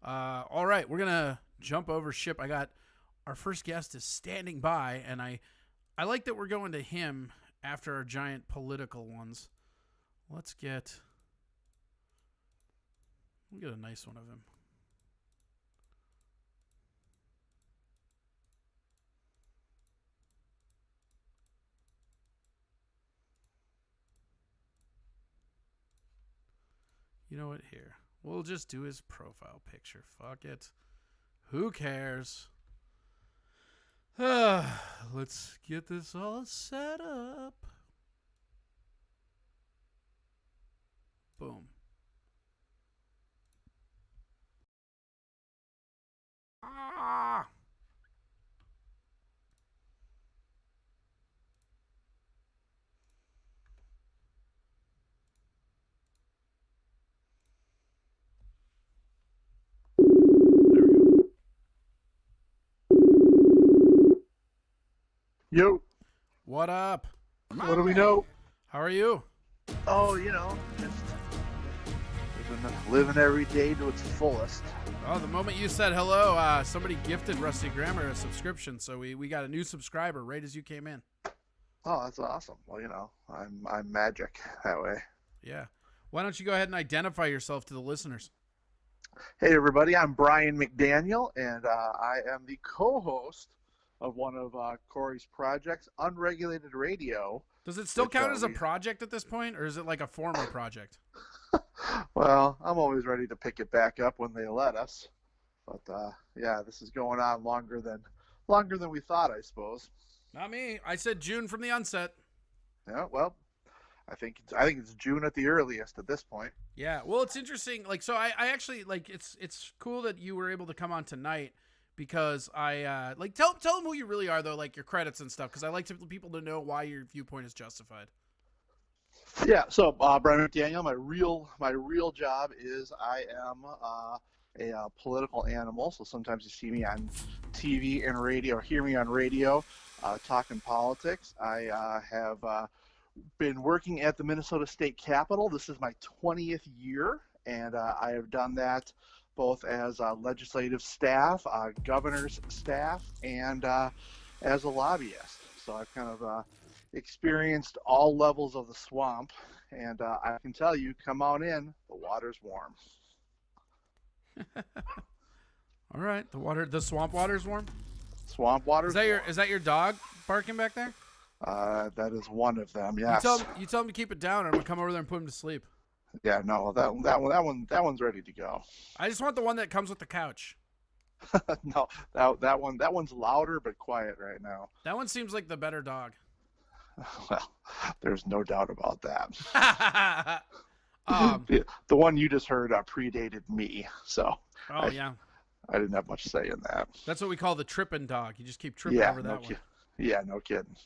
All right, we're gonna jump over ship. I got our first guest is standing by, and I like that we're going to him after our giant political ones. We'll get a nice one of him. You know what? Here. We'll just do his profile picture. Fuck it. Who cares? Let's get this all set up. Boom. Ah! Yo, What up? what do we know? How are you? Oh, just living every day to its fullest. Oh, the moment you said hello, somebody gifted Rusty Grammar a subscription, so we got a new subscriber right as you came in. Oh, that's awesome. Well, I'm magic that way. Yeah. Why don't you go ahead and identify yourself to the listeners? Hey, everybody, I'm Brian McDaniel, and I am the co-host of one of Corey's projects, Unregulated Radio. Does it still count as a project at this point, or is it like a former project? Well, I'm always ready to pick it back up when they let us. But yeah, this is going on longer than we thought, I suppose. Not me. I said June from the onset. Yeah, well, I think it's June at the earliest at this point. Yeah. Well, it's interesting. Like, so I actually like it's cool that you were able to come on tonight because I like tell them who you really are though, like your credits and stuff, because I like people to know why your viewpoint is justified. Yeah, so Brian McDaniel, my real job is I am a political animal. So sometimes you see me on TV and radio, or hear me on radio talking politics. I have been working at the Minnesota State Capitol. This is my 20th year, and I have done that both as legislative staff, governor's staff, and as a lobbyist. So I've kind of experienced all levels of the swamp, and I can tell you, come on in, the water's warm. All right, the swamp water's warm. Swamp water's warm. Is that your dog barking back there? That is one of them. Yes. You tell him to keep it down, or I'm gonna come over there and put him to sleep. Yeah, no, that one's ready to go. I just want the one that comes with the couch. No, that one's louder but quiet right now. That one seems like the better dog. Well, there's no doubt about that. The one you just heard predated me, so. Oh, yeah. I didn't have much say in that. That's what we call the tripping dog. You just keep tripping over that one. Yeah, no kidding.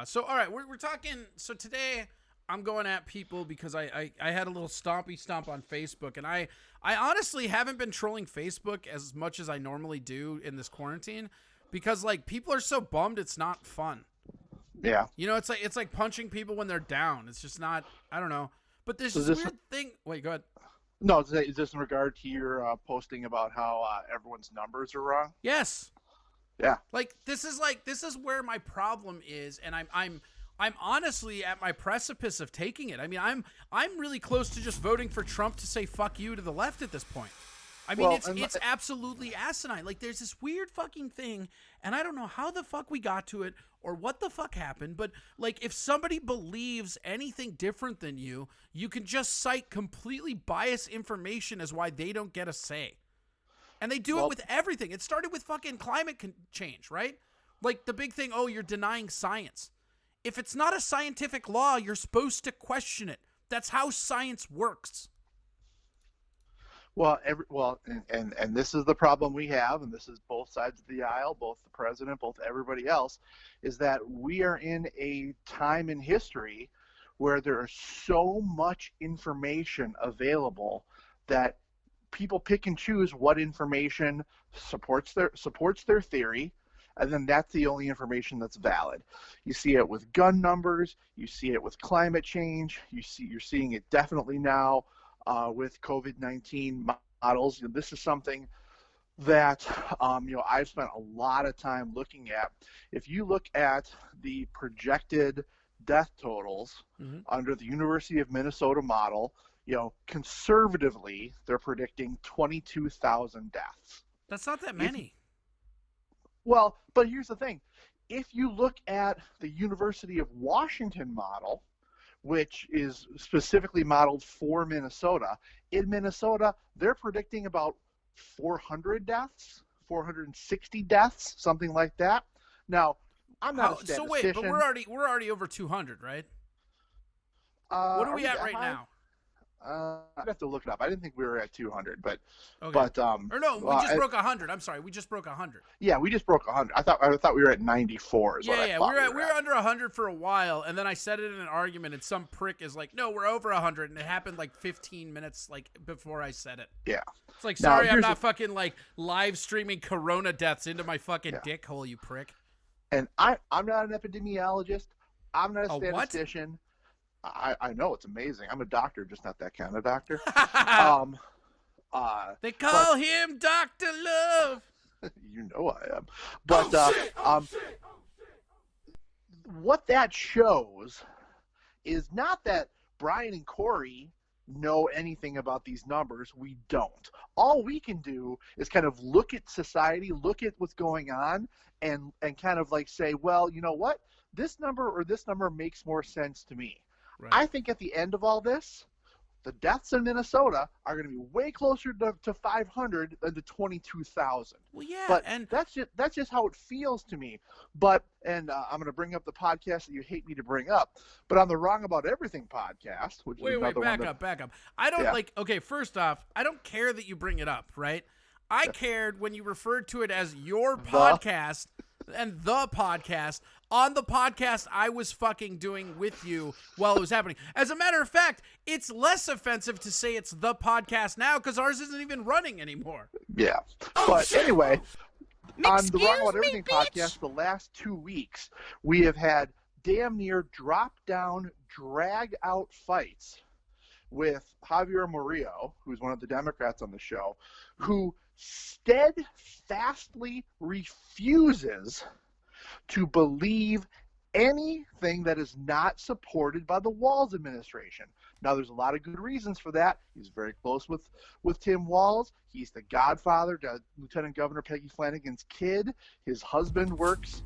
So, all right, we're talking. So today I'm going at people because I had a little stompy stomp on Facebook, and I honestly haven't been trolling Facebook as much as I normally do in this quarantine because like people are so bummed it's not fun. Yeah. It's like punching people when they're down. It's just not, I don't know. But there's this weird thing. Wait, go ahead. No, is this in regard to your posting about how everyone's numbers are wrong? Yes. Yeah. Like this is where my problem is, and I'm honestly at my precipice of taking it. I mean, I'm really close to just voting for Trump to say fuck you to the left at this point. I mean, it's absolutely asinine. Like, there's this weird fucking thing, and I don't know how the fuck we got to it or what the fuck happened, but, like, if somebody believes anything different than you, you can just cite completely biased information as why they don't get a say. And they do it with everything. It started with fucking climate change, right? Like, the big thing, oh, you're denying science. If it's not a scientific law, you're supposed to question it. That's how science works. Well, and this is the problem we have, and this is both sides of the aisle, both the president, both everybody else, is that we are in a time in history where there is so much information available that people pick and choose what information supports their theory, and then that's the only information that's valid. You see it with gun numbers, you see it with climate change, you're seeing it definitely now with COVID-19 models. This is something that I've spent a lot of time looking at. If you look at the projected death totals under the University of Minnesota model, conservatively they're predicting 22,000 deaths. That's not that many. Well, but here's the thing. If you look at the University of Washington model, which is specifically modeled for Minnesota, in Minnesota, they're predicting about 400 deaths, 460 deaths, something like that. Now, I'm not a statistician. So wait, but we're already over 200, right? What are we at right now? I'd have to look it up. I didn't think we were at 200, but okay. Or no, we just broke 100. I'm sorry, we just broke 100. Yeah, we just broke 100. I thought we were at 94. Yeah, we were under 100 for a while, and then I said it in an argument, and some prick is like, "No, we're over 100," and it happened like 15 minutes before I said it. Yeah, it's like, sorry, I'm not fucking like live streaming corona deaths into my fucking dick hole, you prick. And I'm not an epidemiologist. I'm not a statistician. What? I know, it's amazing. I'm a doctor, just not that kind of doctor. They call him Dr. Love. You know I am. But what that shows is not that Brian and Corey know anything about these numbers. We don't. All we can do is kind of look at society, look at what's going on, and kind of like say, well, you know what? This number or this number makes more sense to me. Right. I think at the end of all this, the deaths in Minnesota are going to be way closer to 500 than to 22,000. Well, yeah, but and that's just how it feels to me. But I'm going to bring up the podcast that you hate me to bring up. But on the Wrong About Everything podcast, which is another one. Back up. I don't Okay, first off, I don't care that you bring it up, right? I cared when you referred to it as your podcast. And the podcast on the podcast I was fucking doing with you while it was happening. As a matter of fact, it's less offensive to say it's the podcast now because ours isn't even running anymore. Yeah. But anyway, on the Wrong About Everything podcast, the last 2 weeks, we have had damn near drop-down, drag-out fights with Javier Murillo, who's one of the Democrats on the show, who steadfastly refuses to believe anything that is not supported by the Walz administration. Now, there's a lot of good reasons for that. He's very close with Tim Walz. He's the godfather to Lieutenant Governor Peggy Flanagan's kid. His husband works,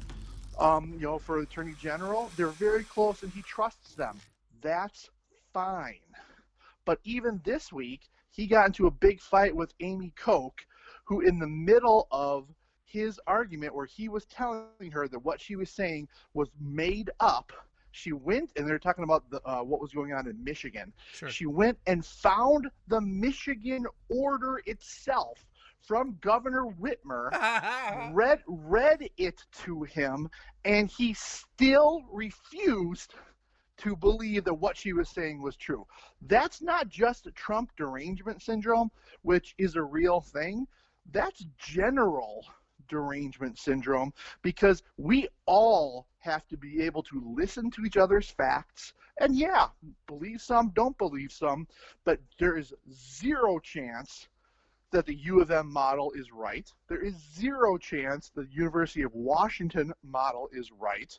for Attorney General. They're very close, and he trusts them. That's fine. But even this week, he got into a big fight with Amy Koch, who in the middle of his argument where he was telling her that what she was saying was made up, she went, and they're talking about what was going on in Michigan. Sure. She went and found the Michigan order itself from Governor Whitmer, read it to him, and he still refused to believe that what she was saying was true. That's not just Trump derangement syndrome, which is a real thing. That's general derangement syndrome, because we all have to be able to listen to each other's facts, and believe some, don't believe some, but there is zero chance that the U of M model is right. There is zero chance the University of Washington model is right.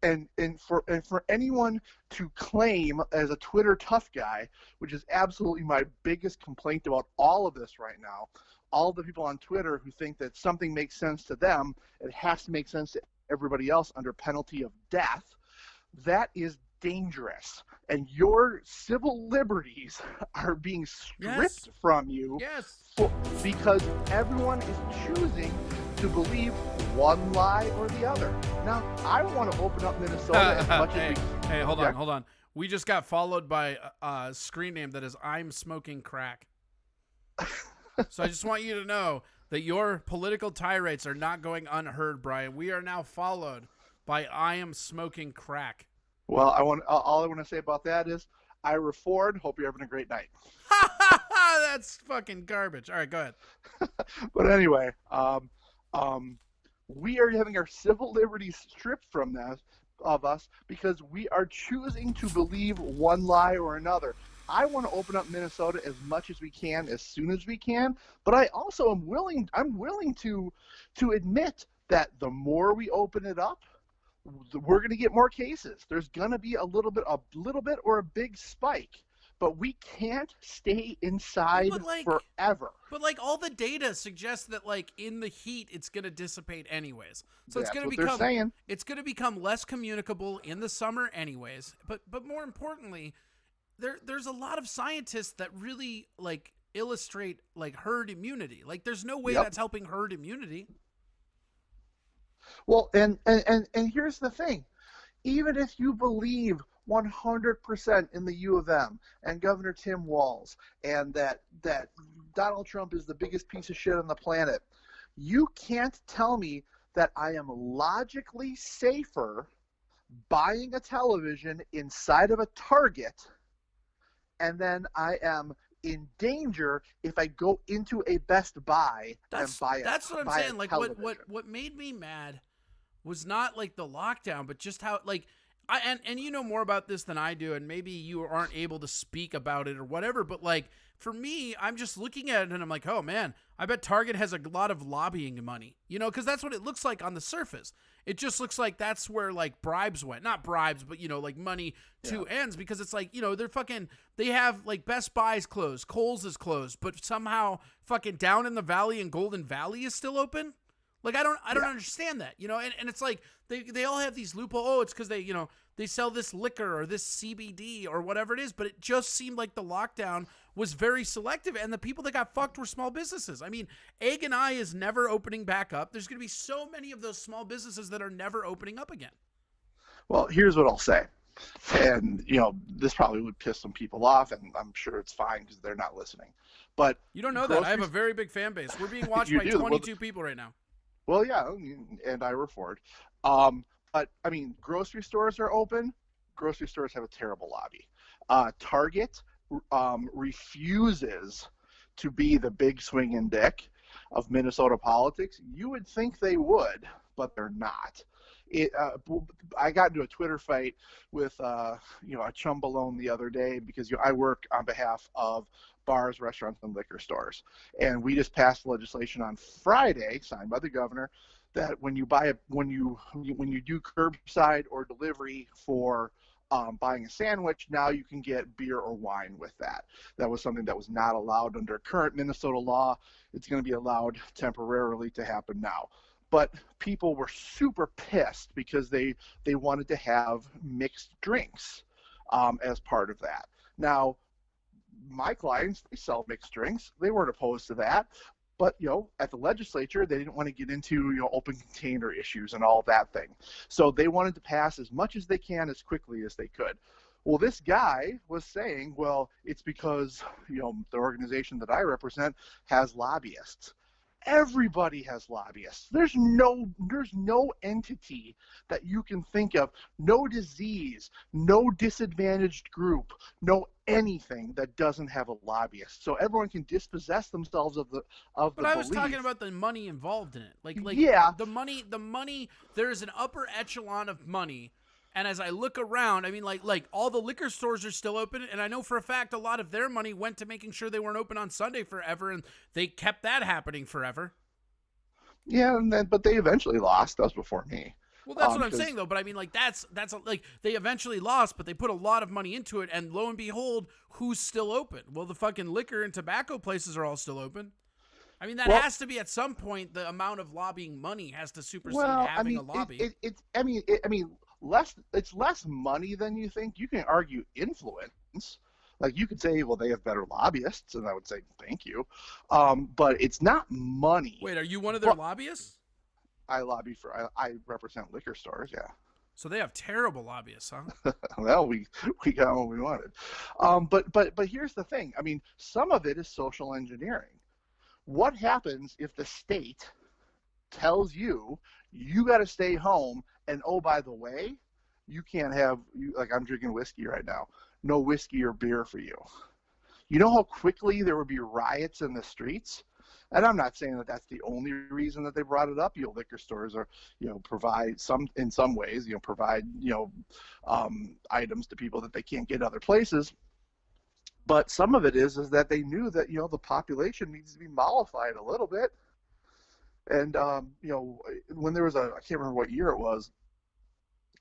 for anyone to claim as a Twitter tough guy, which is absolutely my biggest complaint about all of this right now, all the people on Twitter who think that something makes sense to them, it has to make sense to everybody else under penalty of death, that is dangerous. And your civil liberties are being stripped from you because everyone is choosing to believe one lie or the other. Now, I want to open up Minnesota as much as we... Hey, hold on. We just got followed by a screen name that is I'm smoking crack. So I just want you to know that your political tirades are not going unheard, Brian. We are now followed by I am smoking crack. Well, all I want to say about that is Ira Ford, hope you're having a great night. That's fucking garbage. All right, go ahead. But anyway, we are having our civil liberties stripped from us because we are choosing to believe one lie or another. I want to open up Minnesota as much as we can, as soon as we can, but I also am willing to admit that the more we open it up, we're going to get more cases. There's going to be a little bit or a big spike, but we can't stay inside forever. But like all the data suggests that like in the heat, it's going to dissipate anyways. So it's going to become less communicable in the summer anyways. But more importantly, there's a lot of scientists that really like illustrate like herd immunity. Like there's no way that's helping herd immunity. Well, and here's the thing. Even if you believe 100% in the U of M and Governor Tim Walz and that Donald Trump is the biggest piece of shit on the planet, you can't tell me that I am logically safer buying a television inside of a Target and then I am in danger if I go into a Best Buy and buy a television. That's what I'm saying. Like what made me mad was not like the lockdown, but just how like and you know more about this than I do, and maybe you aren't able to speak about it or whatever, but like for me, I'm just looking at it and I'm like, oh man, I bet Target has a lot of lobbying money, you know, because that's what it looks like on the surface. It just looks like that's where like bribes went, not bribes, but you know, like money to ends, because it's like, you know, they have like Best Buy's closed, Kohl's is closed, but somehow fucking Down in the Valley and Golden Valley is still open. Like I don't understand that, you know, and it's like they all have these loopholes. Oh, it's because they sell this liquor or this CBD or whatever it is, but it just seemed like the lockdown was very selective, and the people that got fucked were small businesses. I mean, Egg and I is never opening back up. There's going to be so many of those small businesses that are never opening up again. Well, here's what I'll say, and you know, this probably would piss some people off, and I'm sure it's fine because they're not listening. But you don't know that I have a very big fan base. We're being watched by 22 people right now. Well, yeah, and Ira Ford. But, I mean, grocery stores are open. Grocery stores have a terrible lobby. Target refuses to be the big swinging dick of Minnesota politics. You would think they would, but they're not. I got into a Twitter fight with a chumbalone the other day because I work on behalf of bars, restaurants, and liquor stores, and we just passed legislation on Friday, signed by the governor, that when you do curbside or delivery for buying a sandwich, now you can get beer or wine with that. That was something that was not allowed under current Minnesota law. It's going to be allowed temporarily to happen now. But people were super pissed because they wanted to have mixed drinks as part of that. Now, my clients, they sell mixed drinks. They weren't opposed to that. But, you know, at the legislature, they didn't want to get into, you know, open container issues and all that thing. So they wanted to pass as much as they can as quickly as they could. Well, this guy was saying, well, it's because, you know, the organization that I represent has lobbyists. Everybody has lobbyists. There's no entity that you can think of, no disease, no disadvantaged group, no anything that doesn't have a lobbyist. So everyone can dispossess themselves of the But I was belief. talking about the money involved in it. Like yeah. the money, there's an upper echelon of money. And as I look around, I mean, like all the liquor stores are still open, and I know for a fact a lot of their money went to making sure they weren't open on Sunday forever, and they kept that happening forever. Yeah, but they eventually lost. That was before me. Well, that's what I'm 'cause- saying though. But I mean, like like they eventually lost, but they put a lot of money into it, and lo and behold, who's still open? Well, the fucking liquor and tobacco places are all still open. I mean, that has to be at some point. The amount of lobbying money has to supersede having a lobby. It's less money than you think. You can argue influence. Like you could say, well, they have better lobbyists, and I would say thank you. But it's not money. Wait, are you one of their lobbyists? I lobby for. I represent liquor stores. Yeah. So they have terrible lobbyists, huh? Well, we got what we wanted. But here's the thing. I mean, some of it is social engineering. What happens if the state tells you got to stay home, and oh, by the way, you can't have like I'm drinking whiskey right now. No whiskey or beer for you. You know how quickly there would be riots in the streets? And I'm not saying that that's the only reason that they brought it up. Liquor stores are, provide in some ways, provide, items to people that they can't get other places. But some of it is that they knew that, the population needs to be mollified a little bit. And, when there was I can't remember what year it was,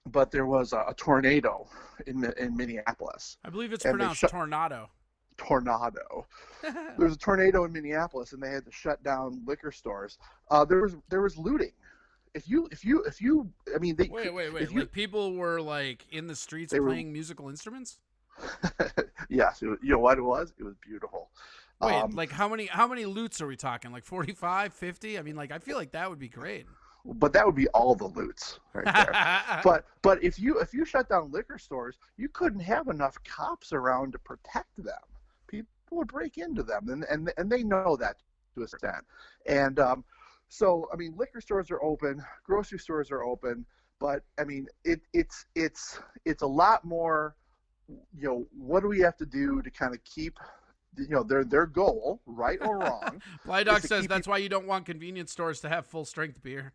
but there was a tornado in Minneapolis. I believe it's pronounced tornado. Tornado. There was a tornado in Minneapolis, and they had to shut down liquor stores. There was looting. If you, I mean, they wait. Like people were like in the streets playing musical instruments. Yes, you know what it was? It was beautiful. Wait, like how many loots are we talking? Like 45, 50? I mean, like I feel like that would be great. But that would be all the loots right there. but if you shut down liquor stores, you couldn't have enough cops around to protect them. People would break into them, and they know that to a extent. And so I mean, liquor stores are open, grocery stores are open, but I mean, it's a lot more. What do we have to do to kind of keep their goal, right or wrong? Blydock says that's why you don't want convenience stores to have full strength beer.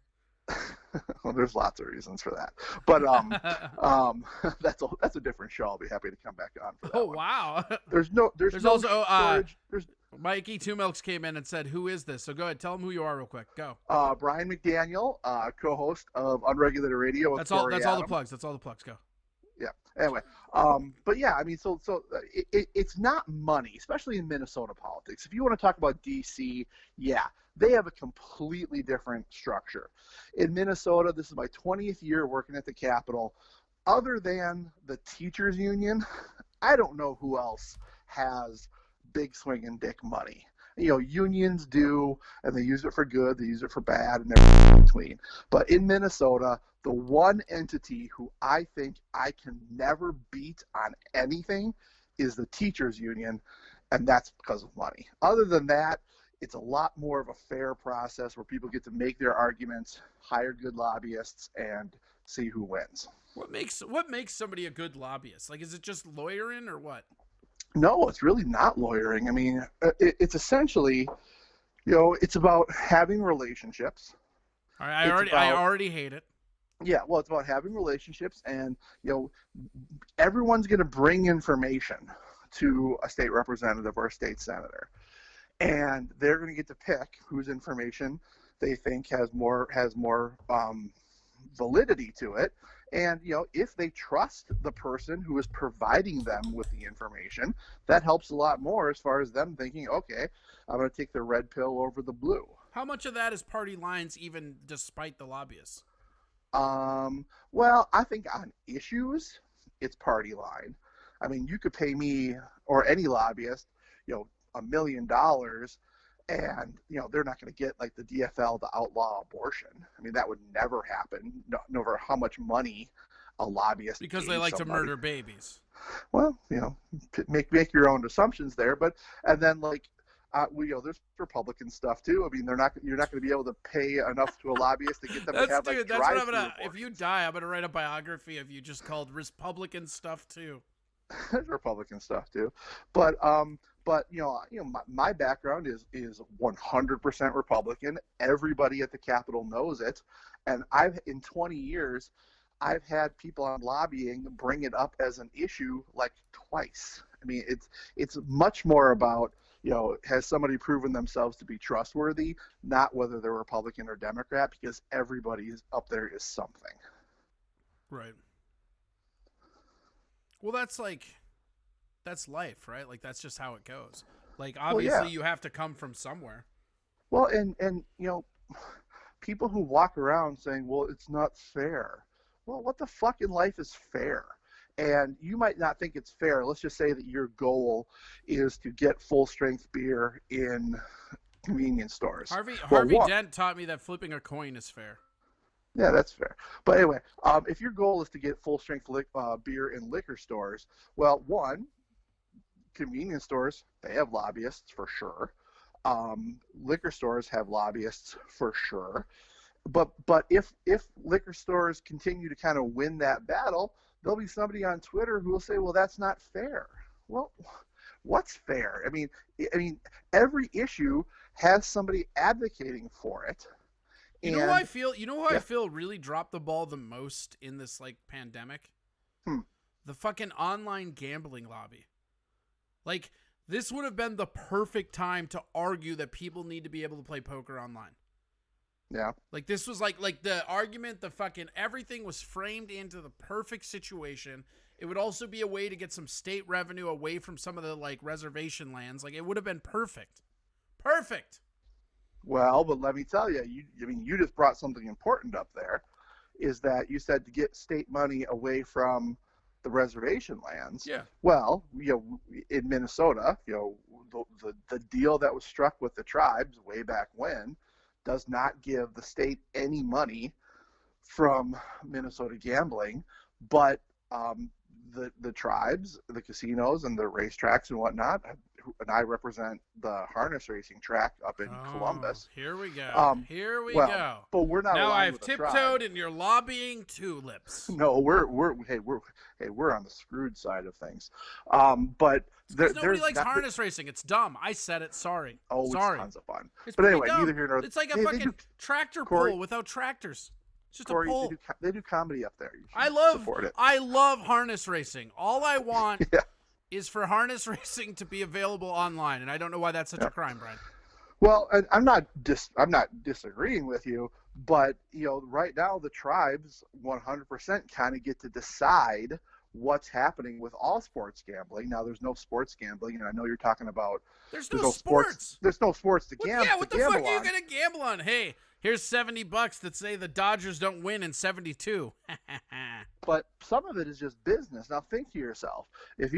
Well, there's lots of reasons for that, but that's a different show. I'll be happy to come back on for that. Oh one. wow! There's no also storage. There's Mikey Two Milks came in and said, "Who is this?" So go ahead, tell him who you are real quick. Go. Brian McDaniel, co-host of Unregulated Radio. That's all the plugs. That's all the plugs. Go. Yeah. Anyway, but yeah, I mean, so it's not money, especially in Minnesota politics. If you want to talk about DC, yeah, they have a completely different structure. In Minnesota, this is my 20th year working at the Capitol. Other than the teachers union, I don't know who else has big swinging dick money. Unions do, and they use it for good, they use it for bad, and everything in between. But in Minnesota, the one entity who I think I can never beat on anything is the teachers union, and that's because of money. Other than that, it's a lot more of a fair process where people get to make their arguments, hire good lobbyists, and see who wins. What makes somebody a good lobbyist? Like, is it just lawyering or what? No, it's really not lawyering. I mean, it's essentially, it's about having relationships. All right, I already hate it. Yeah, well, it's about having relationships, and everyone's going to bring information to a state representative or a state senator, and they're going to get to pick whose information they think has more validity to it. And if they trust the person who is providing them with the information, that helps a lot more as far as them thinking, okay, I'm going to take the red pill over the blue. How much of that is party lines, even despite the lobbyists? Well, I think on issues, it's party line. I mean, you could pay me or any lobbyist, $1 million, and they're not going to get like the DFL to outlaw abortion. I mean, that would never happen, no matter how much money a lobbyist because gave they like somebody. to murder babies. Well, make your own assumptions there, but and then like. There's Republican stuff too. I mean, you're not going to be able to pay enough to a lobbyist to get them to have like that's what I'm gonna. abortions. If you die, I'm gonna write a biography of you just called Republican stuff too. There's Republican stuff too, but my background is 100% Republican. Everybody at the Capitol knows it, and in 20 years, I've had people on lobbying bring it up as an issue like twice. I mean, it's much more about. Has somebody proven themselves to be trustworthy, not whether they're Republican or Democrat, because everybody up there is something. Right. Well, that's life, right? Like, that's just how it goes. Like, obviously, you have to come from somewhere. Well, and people who walk around saying, well, it's not fair. Well, what the fuck in life is fair? And you might not think it's fair. Let's just say that your goal is to get full-strength beer in convenience stores. Harvey Well, Dent taught me that flipping a coin is fair. Yeah, that's fair. But anyway, if your goal is to get full-strength beer in liquor stores, well, one, convenience stores, they have lobbyists for sure. Liquor stores have lobbyists for sure. But if liquor stores continue to kind of win that battle, there'll be somebody on Twitter who will say, well, that's not fair. Well, what's fair? I mean, every issue has somebody advocating for it. You know who I feel? You know who I feel really dropped the ball the most in this like pandemic? The fucking online gambling lobby. Like, this would have been the perfect time to argue that people need to be able to play poker online. Yeah. Like, this was like the argument, the fucking everything was framed into the perfect situation. It would also be a way to get some state revenue away from some of the like reservation lands. Like, it would have been perfect. Perfect. Well, but let me tell you, you just brought something important up there, is that you said to get state money away from the reservation lands. Yeah. Well, in Minnesota, the deal that was struck with the tribes way back when does not give the state any money from Minnesota gambling, but the tribes, the casinos, and the racetracks and whatnot. And I represent the harness racing track up in Columbus. Here we go. Here we go. But we're not. Now I've with the tiptoed, tribe. and you're lobbying tulips. No, we're on the screwed side of things. But nobody likes harness racing. It's dumb. I said it. Sorry. Oh, sorry. It's tons of fun. It's but anyway, dumb. neither here nor it's like a Hey, fucking tractor Corey, pull without tractors. It's just Corey, a pull. they do comedy up there. You should I love support it. I love harness racing. All I want Yeah. is for harness racing to be available online, and I don't know why that's such a crime, Brian. Well, and I'm not disagreeing with you, but right now the tribes 100% kind of get to decide what's happening with all sports gambling. Now, there's no sports gambling, and I know you're talking about there's no sports. There's no sports to gamble. Yeah, what the fuck are you on. gonna gamble on? Hey, here's $70 that say the Dodgers don't win in 72. But some of it is just business. Now think to yourself, don't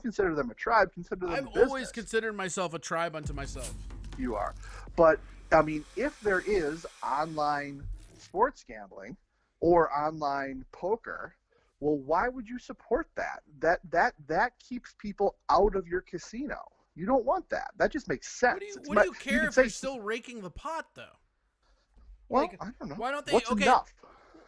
consider them a tribe, consider them a business. I've always considered myself a tribe unto myself. You are. But I mean, if there is online sports gambling or online poker, well, why would you support that? That keeps people out of your casino. You don't want that. That just makes sense. What do you care if you're still raking the pot, though? Well, like, I don't know. Why don't they? What's okay. enough?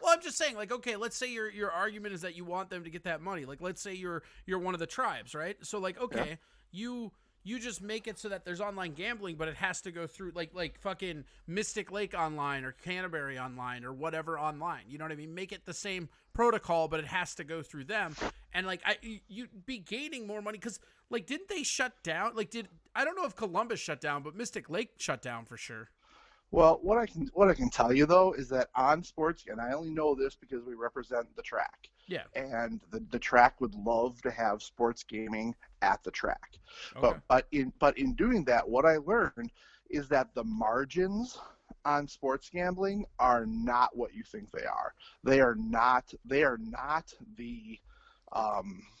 Well, I'm just saying, like, okay, let's say your argument is that you want them to get that money. Like, let's say you're one of the tribes, right? So, like, okay, you just make it so that there's online gambling, but it has to go through like fucking Mystic Lake online or Canterbury online or whatever online. You know what I mean? Make it the same protocol, but it has to go through them. And like, you'd be gaining more money because, like, didn't they shut down? Like, I don't know if Columbus shut down, but Mystic Lake shut down for sure. Well, what I can tell you though is that on sports, and I only know this because we represent the track. Yeah. And the track would love to have sports gaming at the track. Okay. But in doing that, what I learned is that the margins on sports gambling are not what you think they are. They are not the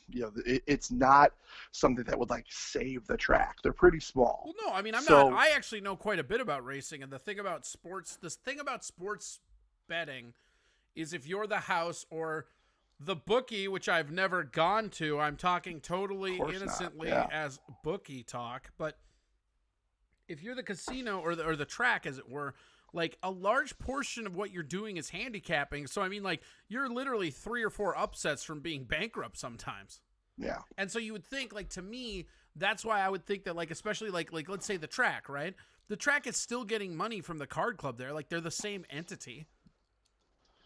it's not something that would like save the track. They're pretty small. Well, no, I mean, I actually know quite a bit about racing, and the thing about sports betting is if you're the house or the bookie, which I've never gone to, I'm talking totally innocently as bookie talk, but if you're the casino or the track, as it were, like a large portion of what you're doing is handicapping. So, I mean, like, you're literally 3 or 4 upsets from being bankrupt sometimes. Yeah. And so you would think, like, to me, that's why I would think that, like, especially like let's say the track, right? The track is still getting money from the card club there. Like, they're the same entity.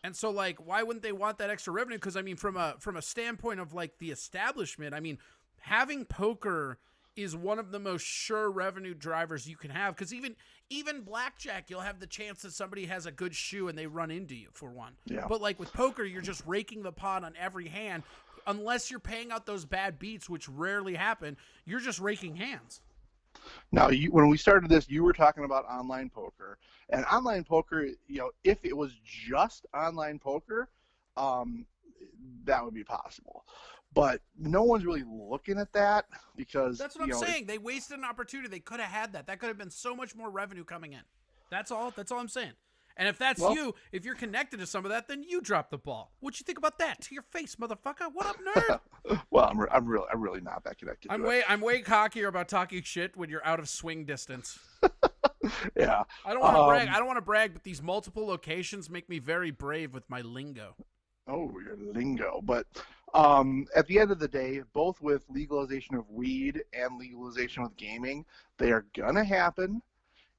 And so, like, why wouldn't they want that extra revenue? Because, I mean, from a standpoint of, like, the establishment, I mean, having poker is one of the most sure revenue drivers you can have, because even blackjack, you'll have the chance that somebody has a good shoe and they run into you for one. Yeah. But like with poker, you're just raking the pot on every hand. Unless you're paying out those bad beats, which rarely happen, you're just raking hands. Now, when we started this, you were talking about online poker, and online poker, if it was just online poker, that would be possible. But no one's really looking at that because that's what I'm saying. They wasted an opportunity. They could have had that. That could have been so much more revenue coming in. That's all I'm saying. And if that's you, if you're connected to some of that, then you drop the ball. What you think about that? To your face, motherfucker. What up, nerd? Well, I'm really not that connected. I'm way cockier about talking shit when you're out of swing distance. Yeah. I don't want to brag. I don't want to brag, but these multiple locations make me very brave with my lingo. Oh, your lingo. But at the end of the day, both with legalization of weed and legalization with gaming, they are going to happen.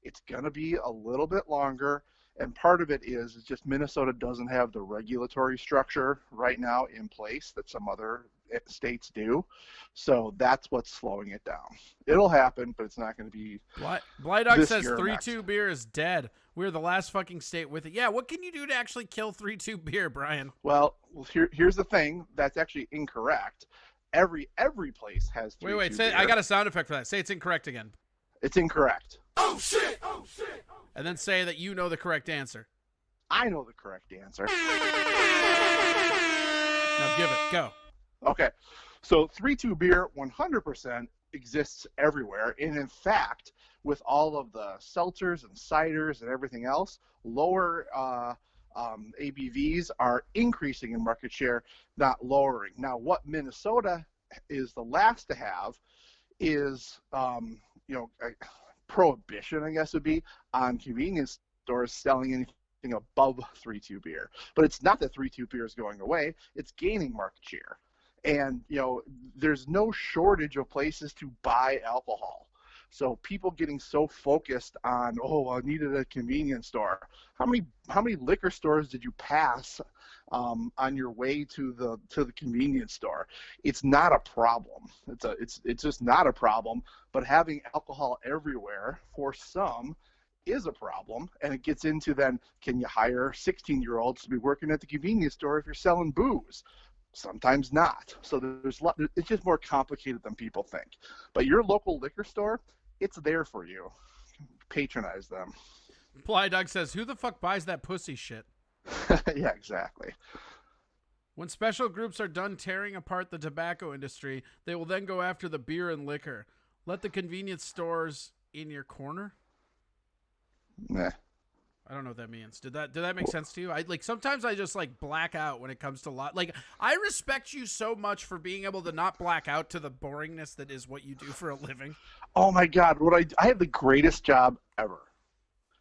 It's going to be a little bit longer. And part of it is just Minnesota doesn't have the regulatory structure right now in place that some other states do. So that's what's slowing it down. It'll happen, but it's not going to be. Blydog says 3-2 beer is dead. We're the last fucking state with it. Yeah, what can you do to actually kill 3-2 beer, Brian? Well, here's the thing. That's actually incorrect. Every place has 3-2 Wait, beer. I got a sound effect for that. Say it's incorrect again. It's incorrect. Oh shit! Oh shit! And then say that you know the correct answer. I know the correct answer. Now give it. Go. Okay. So 3-2 beer 100% exists everywhere. And in fact, with all of the seltzers and ciders and everything else, lower ABVs are increasing in market share, not lowering. Now, what Minnesota is the last to have is, prohibition, I guess would be, on convenience stores selling anything above 3-2 beer. But it's not that 3-2 beer is going away, it's gaining market share. And, there's no shortage of places to buy alcohol. So people getting so focused on, I needed a convenience store. How many liquor stores did you pass on your way to the convenience store? It's not a problem. It's just not a problem. But having alcohol everywhere for some is a problem, and it gets into then, can you hire 16-year-olds to be working at the convenience store if you're selling booze? Sometimes not. So it's just more complicated than people think. But your local liquor store, it's there for you. Patronize them. Blydog says, who the fuck buys that pussy shit? Yeah, exactly. When special groups are done tearing apart the tobacco industry, they will then go after the beer and liquor. Let the convenience stores in your corner? Nah. I don't know what that means. Did that make sense to you? Sometimes I just black out when it comes to I respect you so much for being able to not black out to the boringness that is what you do for a living. Oh my God, I have the greatest job ever.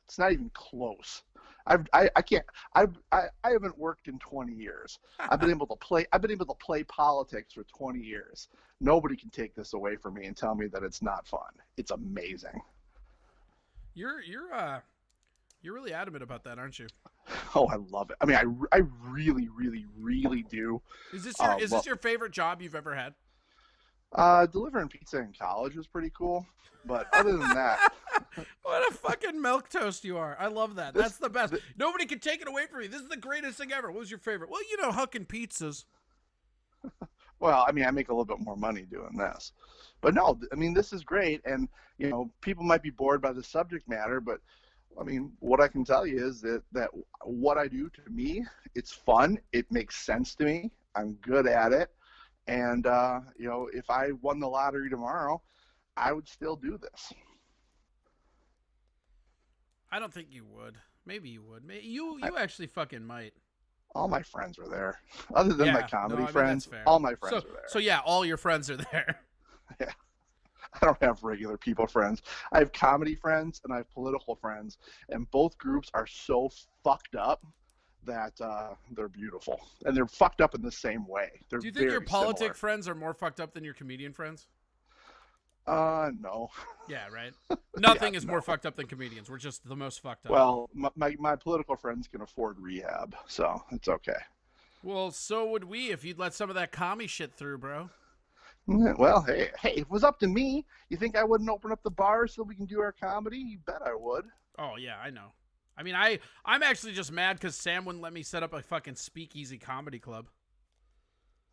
It's not even close. I haven't worked in 20 years. I've been able to play politics for 20 years. Nobody can take this away from me and tell me that it's not fun. It's amazing. You're really adamant about that, aren't you? Oh, I love it. I mean, I really, really, really do. Is this your favorite job you've ever had? Delivering pizza in college was pretty cool, but other than that, what a fucking milquetoast you are! I love that. That's the best. Nobody can take it away from you. This is the greatest thing ever. What was your favorite? Well, hucking pizzas. Well, I mean, I make a little bit more money doing this, but no, I mean, this is great, and people might be bored by the subject matter, but I mean, what I can tell you is that what I do, to me, it's fun. It makes sense to me. I'm good at it. And, if I won the lottery tomorrow, I would still do this. I don't think you would. Maybe you would. You actually fucking might. All my friends are there. Other than my comedy friends, all my friends are there. So, yeah, all your friends are there. Yeah. I don't have regular people friends. I have comedy friends and I have political friends, and both groups are so fucked up that they're beautiful, and they're fucked up in the same way. Do you think your politic friends are more fucked up than your comedian friends? No. Yeah, right. Nothing is more fucked up than comedians. We're just the most fucked up. Well, my political friends can afford rehab, so it's okay. Well, so would we if you'd let some of that commie shit through, bro. Well, hey, if it was up to me, you think I wouldn't open up the bar so we can do our comedy? You bet I would. Oh yeah, I know. I mean, I'm actually just mad because Sam wouldn't let me set up a fucking speakeasy comedy club.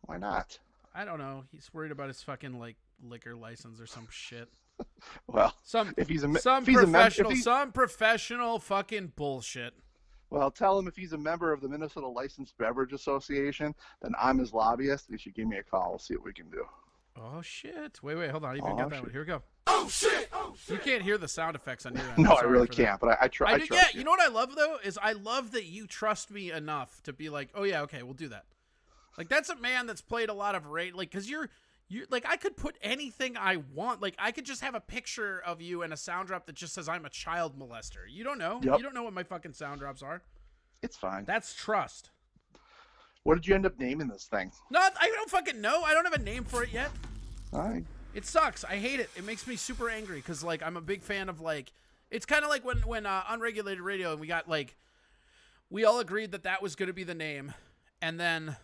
Why not? I don't know. He's worried about his fucking like liquor license or some shit. Well, Some some professional fucking bullshit. Well, tell him if he's a member of the Minnesota Licensed Beverage Association, then I'm his lobbyist. He should give me a call. We'll see what we can do. Oh shit! Wait, hold on. I even got that shit. one. Here we go. Oh shit! Oh shit! You can't hear the sound effects on your end. No, I Sorry really for can't, but I try. that. Yeah, you know what I love though is I love that you trust me enough to be like, oh yeah, okay, we'll do that. Like that's a man that's played a lot of like, cause you're like I could put anything I want. Like I could just have a picture of you and a sound drop that just says I'm a child molester. You don't know. Yep. You don't know what my fucking sound drops are. It's fine. That's trust. What did you end up naming this thing? No, I don't fucking know. I don't have a name for it yet. All right. It sucks. I hate it. It makes me super angry because like I'm a big fan of like it's kind of like when unregulated radio and we got like we all agreed that was going to be the name, and then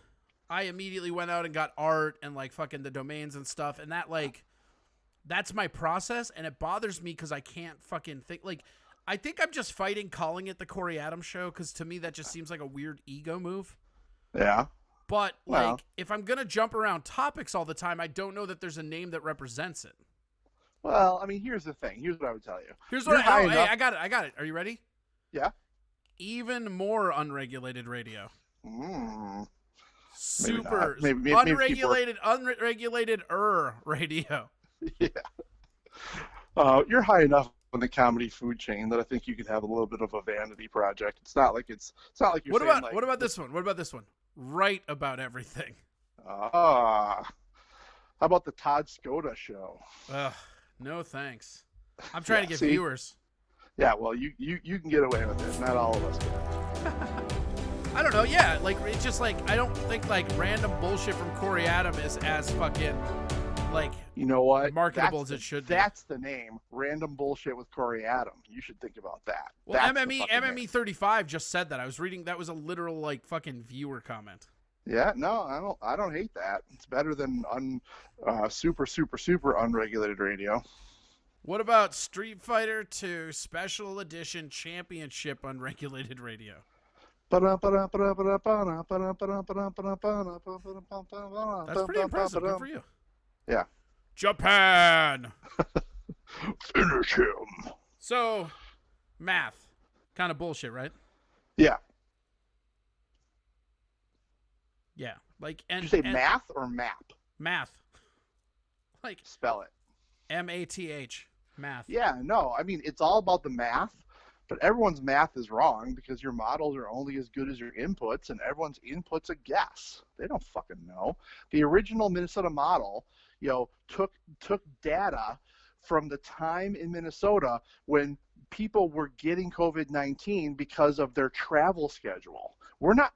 I immediately went out and got art and like fucking the domains and stuff, and that like that's my process, and it bothers me because I can't fucking think like. I think I'm just fighting calling it the Corey Adams Show because to me that just seems like a weird ego move. Yeah. But like, Well. if I'm gonna jump around topics all the time, I don't know that there's a name that represents it. Well, I mean, here's the thing. Here's what I would tell you. Here's what hey, I got it. Are you ready? Yeah. Even more unregulated radio. Mm. Super Maybe unregulated radio. Yeah. You're high enough in the comedy food chain that I think you could have a little bit of a vanity project. It's not like you're What saying, about this one? What about this one? Write about everything. How about the Todd Skoda show? No thanks. I'm trying to get viewers. Yeah, well, you can get away with it. Not all of us can. I don't know. Yeah, like it's just like I don't think like random bullshit from Corey Adams is as fucking like you know what marketable as it should be. That's the name. Random bullshit with Corey Adams. You should think about that. Well, MME 35 just said that. I was reading that was a literal like fucking viewer comment. Yeah, no, I don't hate that. It's better than super unregulated radio. What about Street Fighter 2 Special Edition Championship Unregulated Radio? That's pretty impressive. Good for you. Yeah. Japan. Finish him. So, math. Kind of bullshit, right? Yeah. Yeah. Like, and did you say math or map? Math. Like spell it. MATH. Math. Yeah, no. I mean, it's all about the math, but everyone's math is wrong because your models are only as good as your inputs, and everyone's input's a guess. They don't fucking know. The original Minnesota model, took data from the time in Minnesota when people were getting COVID-19 because of their travel schedule.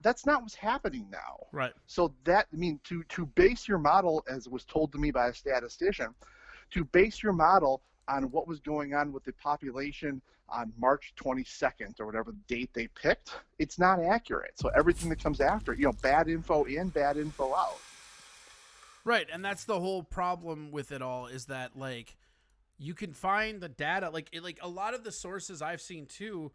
That's not what's happening now. Right. So to base your model, as was told to me by a statistician, to base your model on what was going on with the population on March 22nd or whatever date they picked, it's not accurate. So everything that comes after, bad info in, bad info out. Right, and that's the whole problem with it all is that like you can find the data like a lot of the sources I've seen too,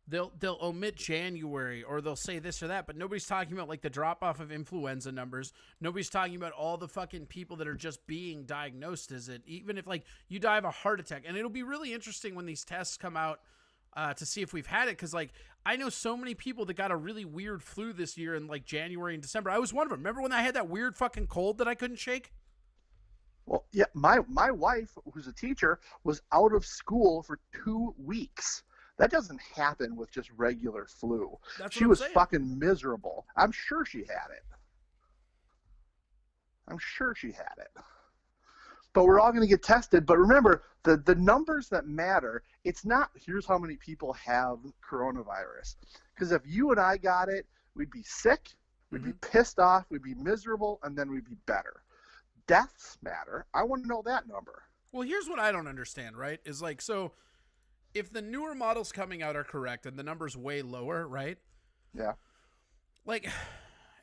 they'll omit January or they'll say this or that, but nobody's talking about like the drop off of influenza numbers. Nobody's talking about all the fucking people that are just being diagnosed as it, even if like you die of a heart attack. And it'll be really interesting when these tests come out to see if we've had it, because like I know so many people that got a really weird flu this year in like January and December. I was one of them. Remember when I had that weird fucking cold that I couldn't shake? Well, yeah, my wife, who's a teacher, was out of school for 2 weeks. That doesn't happen with just regular flu. She was fucking miserable. I'm sure she had it. But we're all going to get tested. But remember, the numbers that matter, it's not here's how many people have coronavirus. Because if you and I got it, we'd be sick, we'd be pissed off, we'd be miserable, and then we'd be better. Deaths matter. I want to know that number. Well, here's what I don't understand, right? Is like, so if the newer models coming out are correct and the number's way lower, right? Yeah. Like,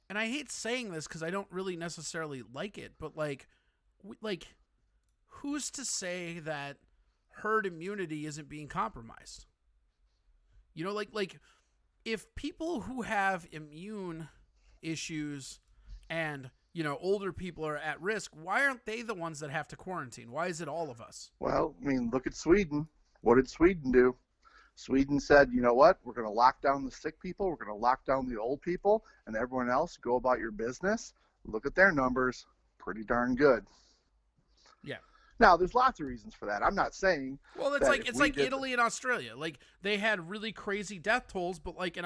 and I hate saying this because I don't really necessarily like it, but like, like, who's to say that herd immunity isn't being compromised? You know, like if people who have immune issues and, you know, older people are at risk, why aren't they the ones that have to quarantine? Why is it all of us? Well, I mean, look at Sweden. What did Sweden do? Sweden said, you know what? We're going to lock down the sick people. We're going to lock down the old people, and everyone else go about your business. Look at their numbers. Pretty darn good. Yeah. Now, there's lots of reasons for that. I'm not saying. Well, that it's we like did Italy and Australia. Like, they had really crazy death tolls, but like in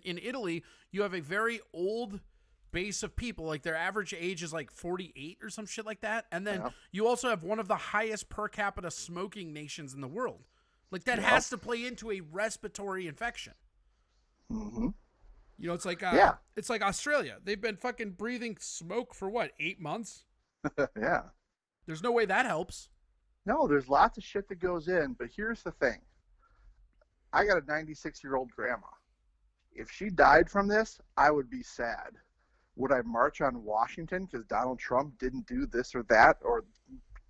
Italy, you have a very old base of people. Like, their average age is like 48 or some shit like that. And then you also have one of the highest per capita smoking nations in the world. Like, that has to play into a respiratory infection. Mm-hmm. You know, it's like it's like Australia. They've been fucking breathing smoke for what, 8 months? Yeah. There's no way that helps. No, there's lots of shit that goes in, but here's the thing. I got a 96-year-old grandma. If she died from this, I would be sad. Would I march on Washington because Donald Trump didn't do this or that, or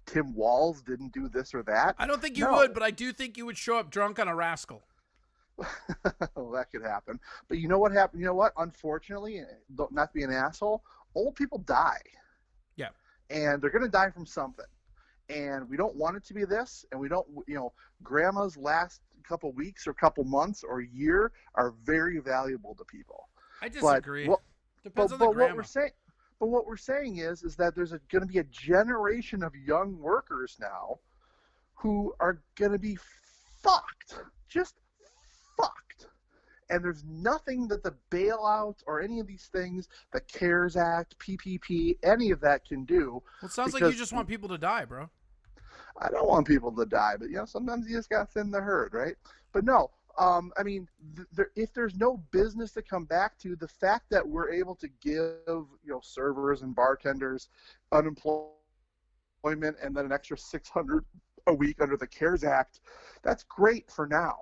Tim Walz didn't do this or that? I don't think you would, but I do think you would show up drunk on a rascal. Well, that could happen. But you know what happened? You know what? Unfortunately, not to be an asshole, old people die. Yeah. And they're going to die from something. And we don't want it to be this. And we don't, you know, grandma's last couple weeks or couple months or year are very valuable to people. I disagree. Depends on the but grandma. what we're saying is that there's going to be a generation of young workers now who are going to be fucked. Just fucked. And there's nothing that the bailout or any of these things, the CARES Act, PPP, any of that can do. Well, it sounds like you just want people to die, bro. I don't want people to die, but, you know, sometimes you just got to thin the herd, right? But no, I mean, if there's no business to come back to, the fact that we're able to give, you know, servers and bartenders unemployment and then an extra $600 a week under the CARES Act, that's great for now.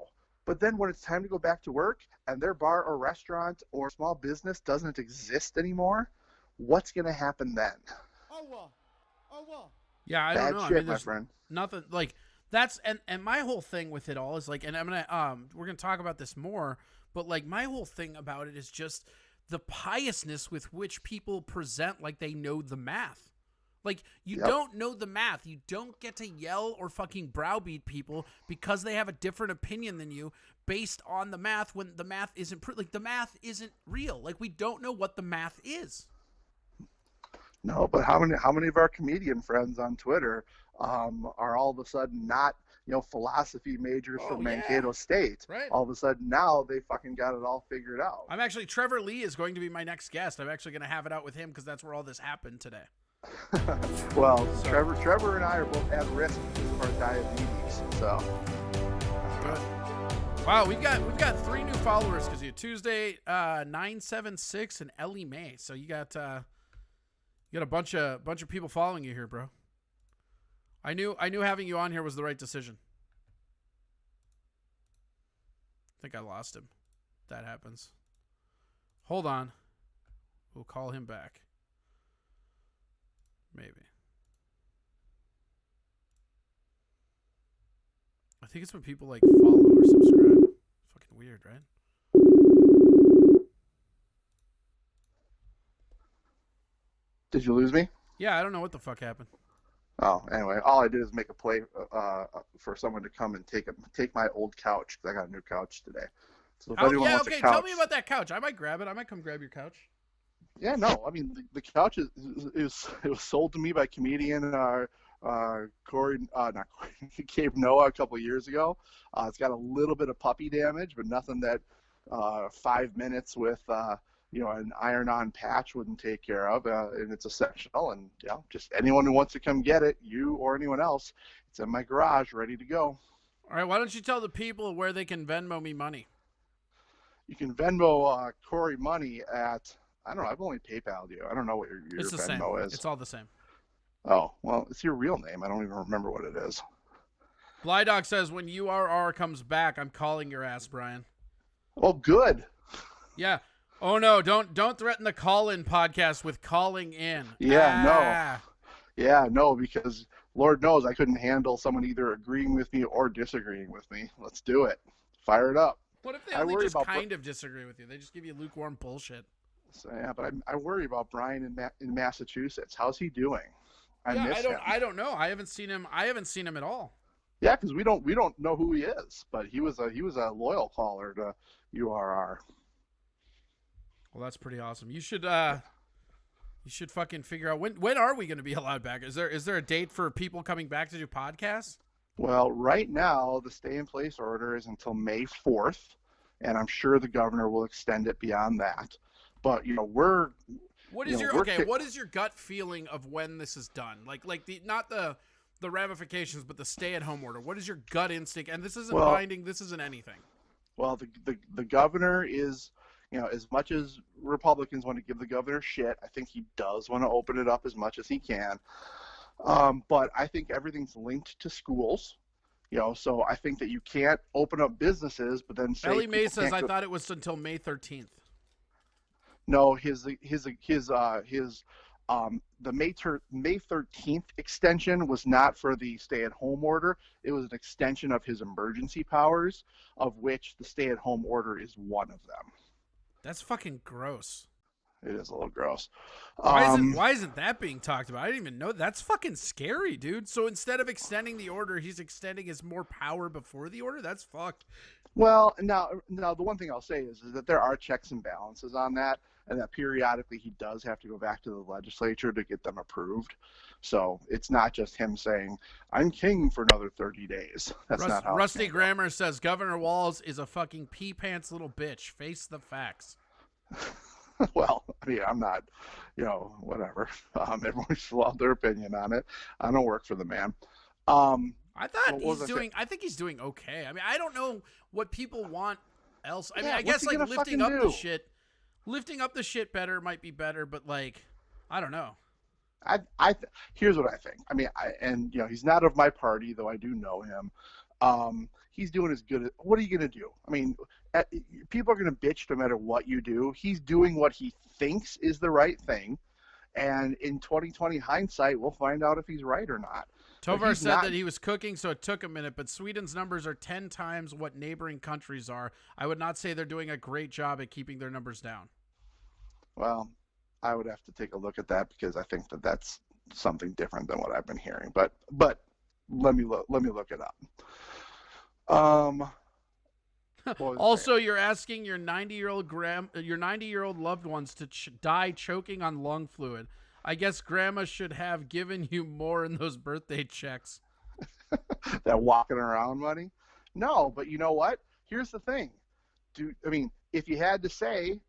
But then when it's time to go back to work and their bar or restaurant or small business doesn't exist anymore, what's going to happen then? Yeah, I don't know. Bad shit, I mean, my friend. Nothing like that's and my whole thing with it all is like, and I'm gonna we're gonna talk about this more, but like my whole thing about it is just the piousness with which people present like they know the math. Like, you don't know the math. You don't get to yell or fucking browbeat people because they have a different opinion than you based on the math when the math isn't like the math isn't real. Like, we don't know what the math is. No, but how many of our comedian friends on Twitter are all of a sudden not, you know, philosophy majors from Mankato State? Right. All of a sudden now they fucking got it all figured out. Trevor Lee is going to be my next guest. I'm actually going to have it out with him because that's where all this happened today. Well, Trevor and I are both at risk for diabetes, so. Good. Wow, we've got 3 new followers because you Tuesday 976 and Ellie Mae. So you got a bunch of people following you here, bro. I knew having you on here was the right decision. I think I lost him. That happens. Hold on. We'll call him back. Maybe. I think it's when people like follow or subscribe. Fucking weird, right? Did you lose me? Yeah, I don't know what the fuck happened. Oh, anyway, all I did is make a play for someone to come and take my old couch because I got a new couch today. So if anyone wants a couch, tell me about that couch. I might grab it. I might come grab your couch. Yeah, no, I mean the couch it was sold to me by comedian Corey, not Corey, Gabe Noah a couple years ago. It's got a little bit of puppy damage, but nothing that 5 minutes with you know, an iron-on patch wouldn't take care of, and it's a sectional, and you know, just anyone who wants to come get it, you or anyone else, it's in my garage, ready to go. All right, why don't you tell the people where they can Venmo me money? You can Venmo Corey money at, I don't know, I've only PayPal'd you. I don't know what your It's the Venmo same. is. It's all the same. Oh, well, it's your real name. I don't even remember what it is. Blydog says, when URR comes back, I'm calling your ass, Brian. Oh, good. Yeah. Oh, no, don't threaten the call-in podcast with calling in. Yeah, no. Yeah, no, because Lord knows I couldn't handle someone either agreeing with me or disagreeing with me. Let's do it. Fire it up. What if they I only worry just about kind of disagree with you? They just give you lukewarm bullshit. So, yeah, but I worry about Brian in Massachusetts. How's he doing? I Yeah, miss him. I don't know. I haven't seen him at all. Yeah, because we don't know who he is, but he was a loyal caller to URR. Well, that's pretty awesome. You should fucking figure out when are we going to be allowed back? Is there a date for people coming back to do podcasts? Well, right now the stay in place order is until May 4th, and I'm sure the governor will extend it beyond that. But what is what is your gut feeling of when this is done? Like not the ramifications, but the stay at home order. What is your gut instinct? And this isn't binding. This isn't anything. Well, the governor is, as much as Republicans want to give the governor shit, I think he does want to open it up as much as he can. But I think everything's linked to schools. So I think that you can't open up businesses, but then say Ellie Mae says I thought it was until May 13th. No, the May 13th extension was not for the stay-at-home order. It was an extension of his emergency powers, of which the stay-at-home order is one of them. That's fucking gross. It is a little gross. Why isn't that being talked about? I didn't even know. That's fucking scary, dude. So instead of extending the order, he's extending his more power before the order? That's fucked. Well, now the one thing I'll say is that there are checks and balances on that, and that periodically he does have to go back to the legislature to get them approved. So it's not just him saying, I'm king for another 30 days. That's not how Rusty Grammar says Governor Walz is a fucking pee-pants little bitch. Face the facts. Well, I mean, I'm not, whatever. Everyone's allowed their opinion on it. I don't work for the man. I think he's doing okay. I mean, I don't know what people want else. I mean, I guess like lifting up the shit better might be better, but like, I don't know. Here's what I think. I mean, he's not of my party, though I do know him. He's doing as good as, what are you going to do? I mean, people are going to bitch no matter what you do. He's doing what he thinks is the right thing. And in 2020 hindsight, we'll find out if he's right or not. Tovar said that he was cooking, so it took a minute, but Sweden's numbers are 10 times what neighboring countries are. I would not say they're doing a great job at keeping their numbers down. Well, I would have to take a look at that because I think that that's something different than what I've been hearing. But let me look it up. Also, you're asking your 90-year-old loved ones to die choking on lung fluid. I guess grandma should have given you more in those birthday checks. That walking around money? No, but you know what? Here's the thing. If you had to say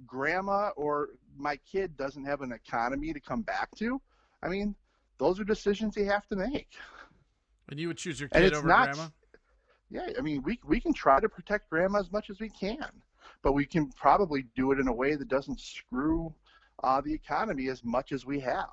grandma or my kid doesn't have an economy to come back to, I mean, those are decisions you have to make. And you would choose your kid over grandma? Yeah, I mean, we can try to protect grandma as much as we can, but we can probably do it in a way that doesn't screw the economy as much as we have.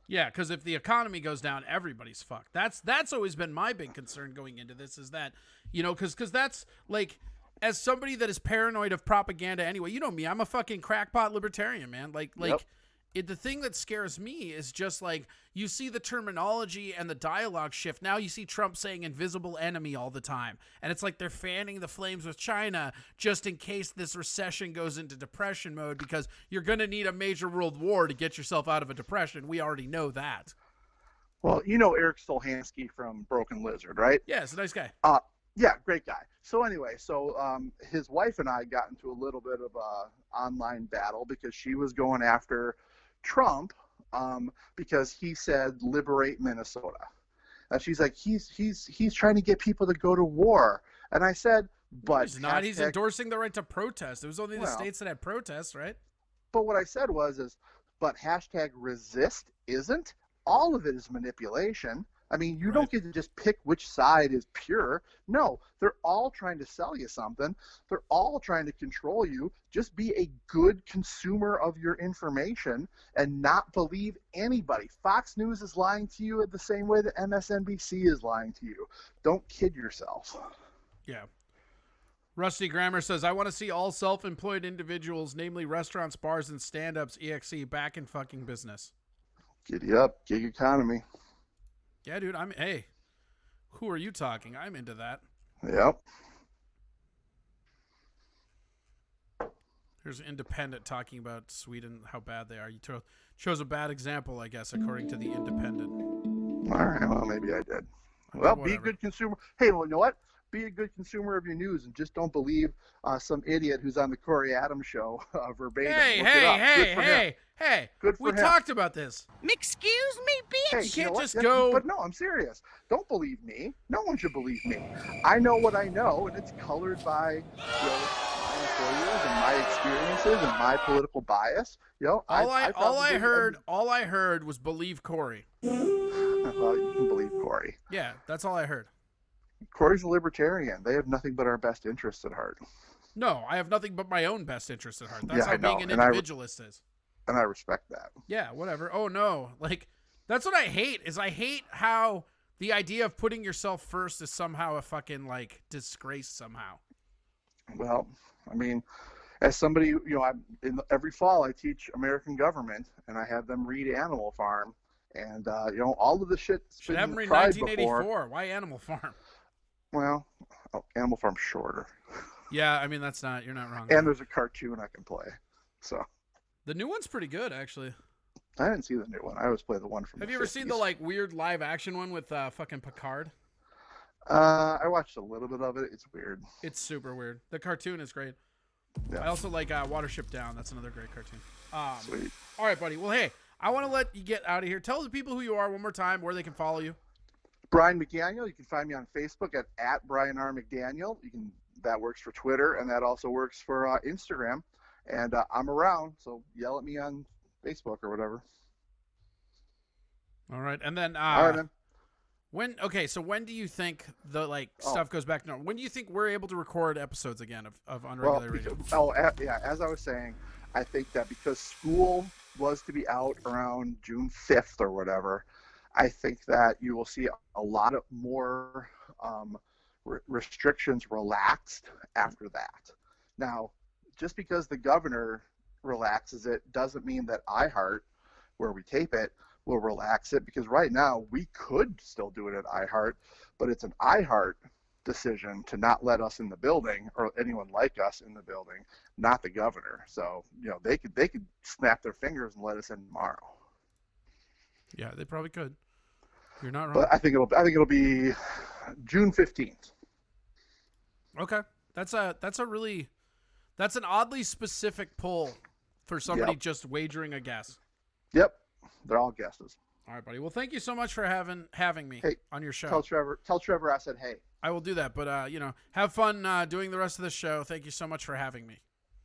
Yeah, because if the economy goes down, everybody's fucked. That's always been my big concern going into this is that, because that's like, as somebody that is paranoid of propaganda anyway, you know me, I'm a fucking crackpot libertarian, man. Yep. The thing that scares me is just like you see the terminology and the dialogue shift. Now you see Trump saying invisible enemy all the time. And it's like they're fanning the flames with China just in case this recession goes into depression mode because you're going to need a major world war to get yourself out of a depression. We already know that. Well, Eric Stolhansky from Broken Lizard, right? Yeah, it's a nice guy. Yeah, great guy. So anyway, his wife and I got into a little bit of a online battle because she was going after Trump because he said liberate Minnesota. And she's like, he's trying to get people to go to war. And I said, but he's not. He's endorsing the right to protest. It was only the states that had protests, right? But what I said but hashtag resist isn't. All of it is manipulation. I mean, you don't get to just pick which side is pure. No, they're all trying to sell you something. They're all trying to control you. Just be a good consumer of your information and not believe anybody. Fox News is lying to you the same way that MSNBC is lying to you. Don't kid yourself. Yeah. Rusty Grammar says, I want to see all self-employed individuals, namely restaurants, bars, and stand-ups, EXE, back in fucking business. Giddy up, gig economy. Yeah, dude. Hey, who are you talking? I'm into that. Yep. Here's an Independent talking about Sweden, how bad they are. You chose a bad example, I guess, according to the Independent. All right. Well, maybe I did. I mean, Well, be a whatever. good consumer. Hey, well, you know what? Be a good consumer of your news and just don't believe some idiot who's on the Corey Adams show verbatim. Hey, Look it up. Good for him. hey. Good for we him. talked about this. Excuse me, bitch. Hey, You can't know what? just go. But no, I'm serious. Don't believe me. No one should believe me. I know what I know, and it's colored by my employers and my experiences and my political bias. All I heard was believe Corey. Well, you can believe Corey. Yeah, that's all I heard. Corey's a libertarian. They have nothing but our best interests at heart. No, I have nothing but my own best interest at heart. That's Yeah, how I know. being an And individualist is. And I respect that. Yeah, whatever. Oh no, like that's what I hate. I hate how the idea of putting yourself first is somehow a fucking like disgrace somehow. Well, I mean, as somebody, every fall I teach American government, and I have them read Animal Farm, and all of the shit. Should have them read 1984. Before. Why Animal Farm? Well, Animal Farm's shorter. Yeah, I mean you're not wrong. And there's a cartoon I can play, so. The new one's pretty good, actually. I didn't see the new one. I always play the one from. Have you ever seen the like weird live action one with fucking Picard? I watched a little bit of it. It's weird. It's super weird. The cartoon is great. Yeah. I also like Watership Down. That's another great cartoon. Sweet. All right, buddy. Well, hey, I want to let you get out of here. Tell the people who you are one more time, where they can follow you. Brian McDaniel. You can find me on Facebook at Brian R. McDaniel. That works for Twitter, and that also works for Instagram. And I'm around, so yell at me on Facebook or whatever. All right, and then all right, man. When do you think the stuff goes back to normal? When do you think we're able to record episodes again of Unregulated Radio? As I was saying, I think that because school was to be out around June 5th or whatever, I think that you will see a lot of more restrictions relaxed after that. Now, just because the governor relaxes it doesn't mean that iHeart, where we tape it, will relax it, because right now we could still do it at iHeart, but it's an iHeart decision to not let us in the building or anyone like us in the building, not the governor. So, they could snap their fingers and let us in tomorrow. Yeah, they probably could. You're not wrong. But I think it'll be June 15th. Okay. That's an oddly specific poll for somebody just wagering a guess. Yep. They're all guesses. All right, buddy. Well, thank you so much for having me on your show. Tell Trevor I said hey. I will do that, but have fun doing the rest of the show. Thank you so much for having me.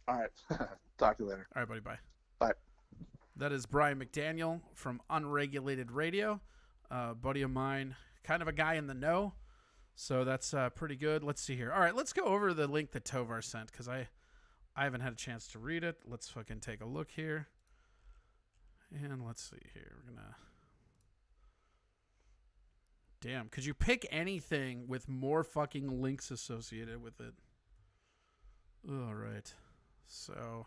All right. Talk to you later. All right, buddy. Bye. Bye. That is Brian McDaniel from Unregulated Radio. Buddy of mine, kind of a guy in the know. So that's pretty good. Let's see here. All right, let's go over the link that Tovar sent, because I haven't had a chance to read it. Let's fucking take a look here. And let's see here. We're going to... Damn, could you pick anything with more fucking links associated with it? All right. So...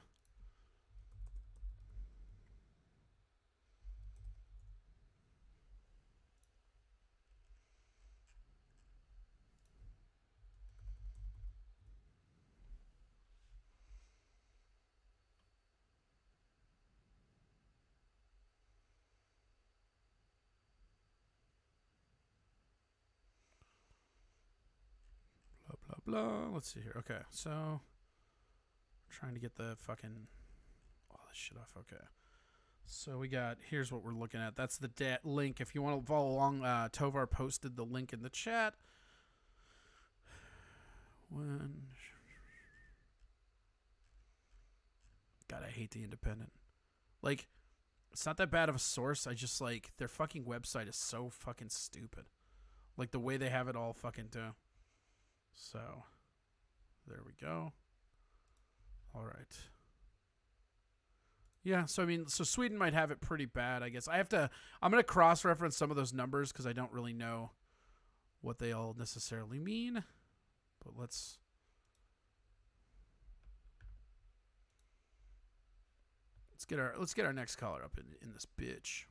blah. Let's see here. Okay, so trying to get the fucking all this shit off. Okay, so we got, here's what we're looking at. That's the link. If you want to follow along, Tovar posted the link in the chat. God, I hate the Independent. Like, it's not that bad of a source. I just their fucking website is so fucking stupid. Like the way they have it all fucking done. So, there we go. All right. Yeah, so Sweden might have it pretty bad, I guess. I'm going to cross-reference some of those numbers because I don't really know what they all necessarily mean. But let's get our next caller up in this bitch.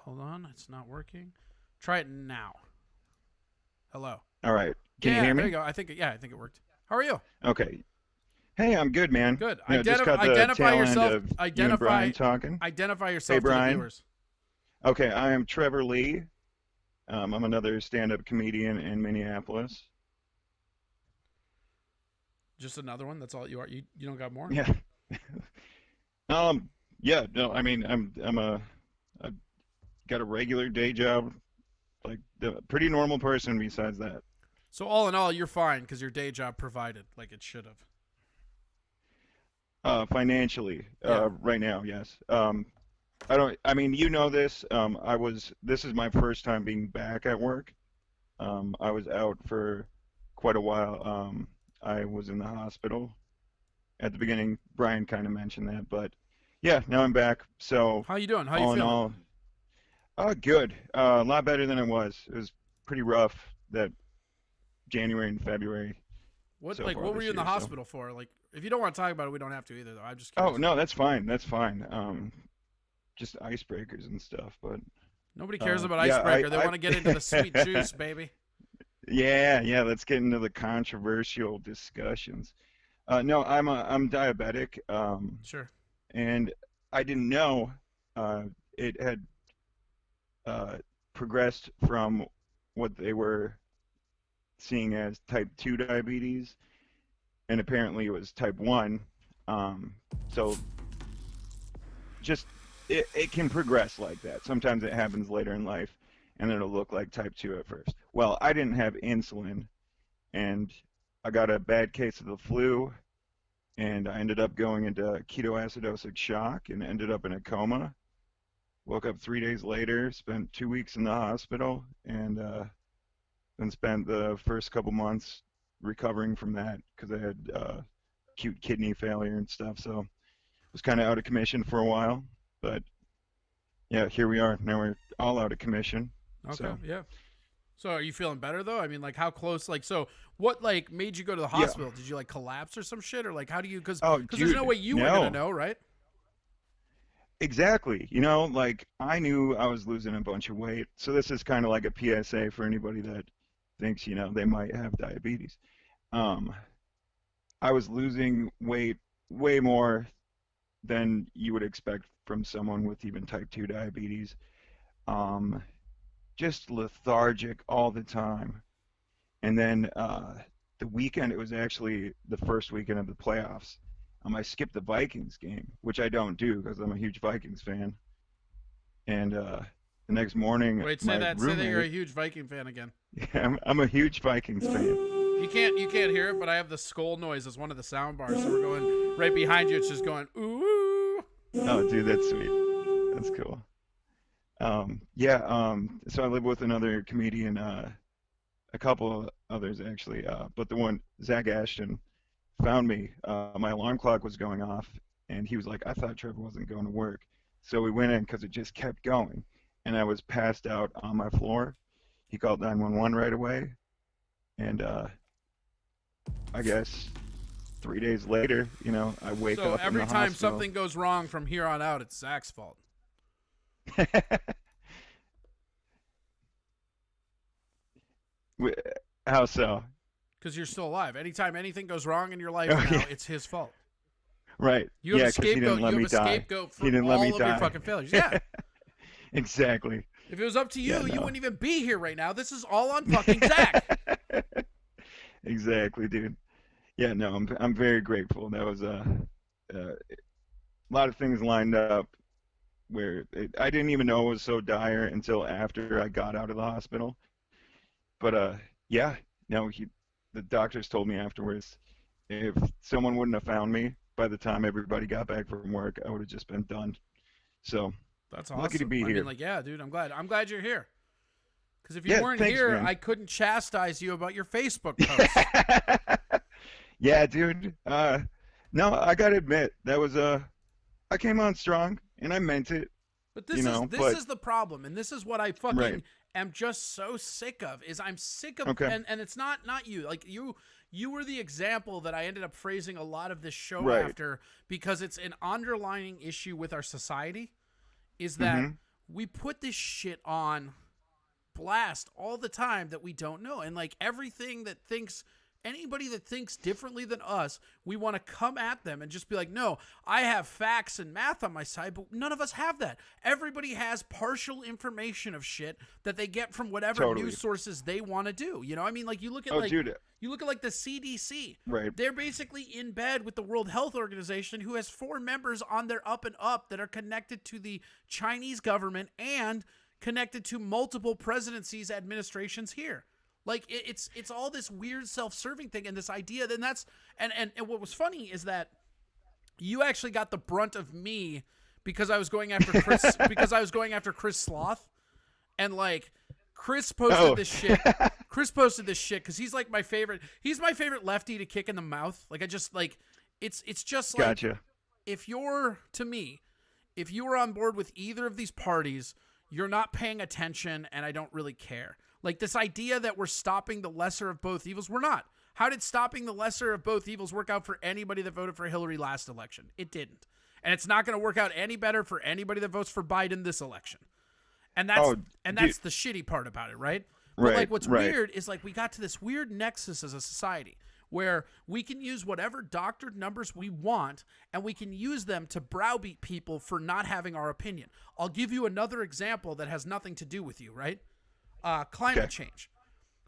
Hold on, it's not working. Try it now. Hello. All right. Can you hear me? There you go. I think it worked. How are you? Okay. Hey, I'm good, man. Good. You know, just got the Identify tail end yourself. of you and Identify Brian talking. Identify yourself Hey, to the Brian. viewers. Okay, I am Trevor Lee. I'm another stand-up comedian in Minneapolis. Just another one. That's all you are. You don't got more. Yeah. Yeah. No, I mean, I've got a regular day job, like the pretty normal person. Besides that. So all in all, you're fine because your day job provided like it should have. Financially, Yeah. right now, yes. I mean, you know this. This is my first time being back at work. I was out for quite a while. I was in the hospital at the beginning. Brian kind of mentioned that, but yeah, now I'm back. So How you doing? How you all in feeling? all, good. A lot better than it was. It was pretty rough that January and February. What so like far what were this you in the year, so- hospital for? Like if you don't want to talk about it, we don't have to either. Though I'm just Oh curious. no, that's fine. That's fine. Just icebreakers and stuff, but Nobody cares about yeah, icebreaker. They I- want to get into the sweet juice, baby. yeah. Let's get into the controversial discussions. No, I'm diabetic, Sure. and I didn't know it had progressed from what they were seeing as type 2 diabetes, and apparently it was type 1. So just it can progress like that. Sometimes it happens later in life, and it'll look like type 2 at first. Well, I didn't have insulin, and I got a bad case of the flu, and I ended up going into ketoacidosis shock and ended up in a coma. Woke up 3 days later, spent 2 weeks in the hospital, and then spent the first couple months recovering from that because I had acute kidney failure and stuff. So was kind of out of commission for a while, but yeah, here we are. Now we're all out of commission. Okay. So, Yeah. So are you feeling better though? I mean, like how close? Like so, what like made you go to the Yeah. hospital? Did you like collapse or some shit, or like how do you? Because oh, there's no dude, way you were no. gonna know, right? Exactly. You know, like I knew I was losing a bunch of weight. So this is kind of like a PSA for anybody that thinks, they might have diabetes. I was losing weight way more than you would expect from someone with even type 2 diabetes. Just lethargic all the time. And then the weekend, it was actually the first weekend of the playoffs. I skipped the Vikings game, which I don't do because I'm a huge Vikings fan. And the next morning, Wait, my say that you're a roommate, huge Viking fan again. I'm a huge Vikings fan. You can't hear it, but I have the skull noise as one of the sound bars, so we're going right behind you. It's just going ooh. Oh, dude, that's sweet. That's cool. So I live with another comedian, a couple others actually, but the one, Zach Ashton, found me. My alarm clock was going off, and he was like, I thought Trevor wasn't going to work. So we went in because it just kept going, and I was passed out on my floor. He called 911 right away, and I guess 3 days later, I wake So up in every the time hospital. something goes wrong from here on out, it's Zach's fault. How so? Because you're still alive. Anytime anything goes wrong in your life Oh, now, yeah. it's his fault. Right. You have Yeah, a 'cause he scapegoat. didn't let You me have a die. scapegoat for He didn't let all me of your die. fucking failures. Yeah. Exactly. If it was up to you, Yeah, you no. wouldn't even be here right now. This is all on fucking Zach. Exactly, dude. Yeah, no, I'm very grateful. That was a lot of things lined up where I didn't even know it was so dire until after I got out of the hospital. But yeah, no, the doctors told me afterwards if someone wouldn't have found me by the time everybody got back from work, I would have just been done. So That's awesome. lucky to be I here. mean, like, yeah, dude, I'm glad you're here. Because if you Yeah, weren't thanks, here, man. I couldn't chastise you about your Facebook posts. Yeah, dude. No, I gotta admit that was I came on strong and I meant it. But this but- is the problem, and this is what I fucking Right. am just so sick of. Is I'm sick of, Okay. and it's not you. Like you were the example that I ended up phrasing a lot of this show Right. after, because it's an underlying issue with our society. Is that Mhm. we put this shit on blast all the time that we don't know. And like anybody that thinks differently than us, we want to come at them and just be like, no, I have facts and math on my side, but none of us have that. Everybody has partial information of shit that they get from whatever news sources they want to do. You know, I mean, like you look at you look at like the CDC. Right. They're basically in bed with the World Health Organization, who has 4 members on their up and up that are connected to the Chinese government and connected to multiple presidencies, administrations here. Like it's all this weird self-serving thing and this idea. Then that's and what was funny is that you actually got the brunt of me because I was going after Chris Chris Sloth, and like Chris posted this shit. Chris posted this shit because he's like my favorite. He's my favorite lefty to kick in the mouth. Like I just like it's just like Gotcha. If you're on board with either of these parties, you're not paying attention, and I don't really care. Like this idea that we're stopping the lesser of both evils, we're not. How did stopping the lesser of both evils work out for anybody that voted for Hillary last election? It didn't. And it's not going to work out any better for anybody that votes for Biden this election. And that's the shitty part about it, right? But like what's weird is like we got to this weird nexus as a society where we can use whatever doctored numbers we want and we can use them to browbeat people for not having our opinion. I'll give you another example that has nothing to do with you, right? Climate change.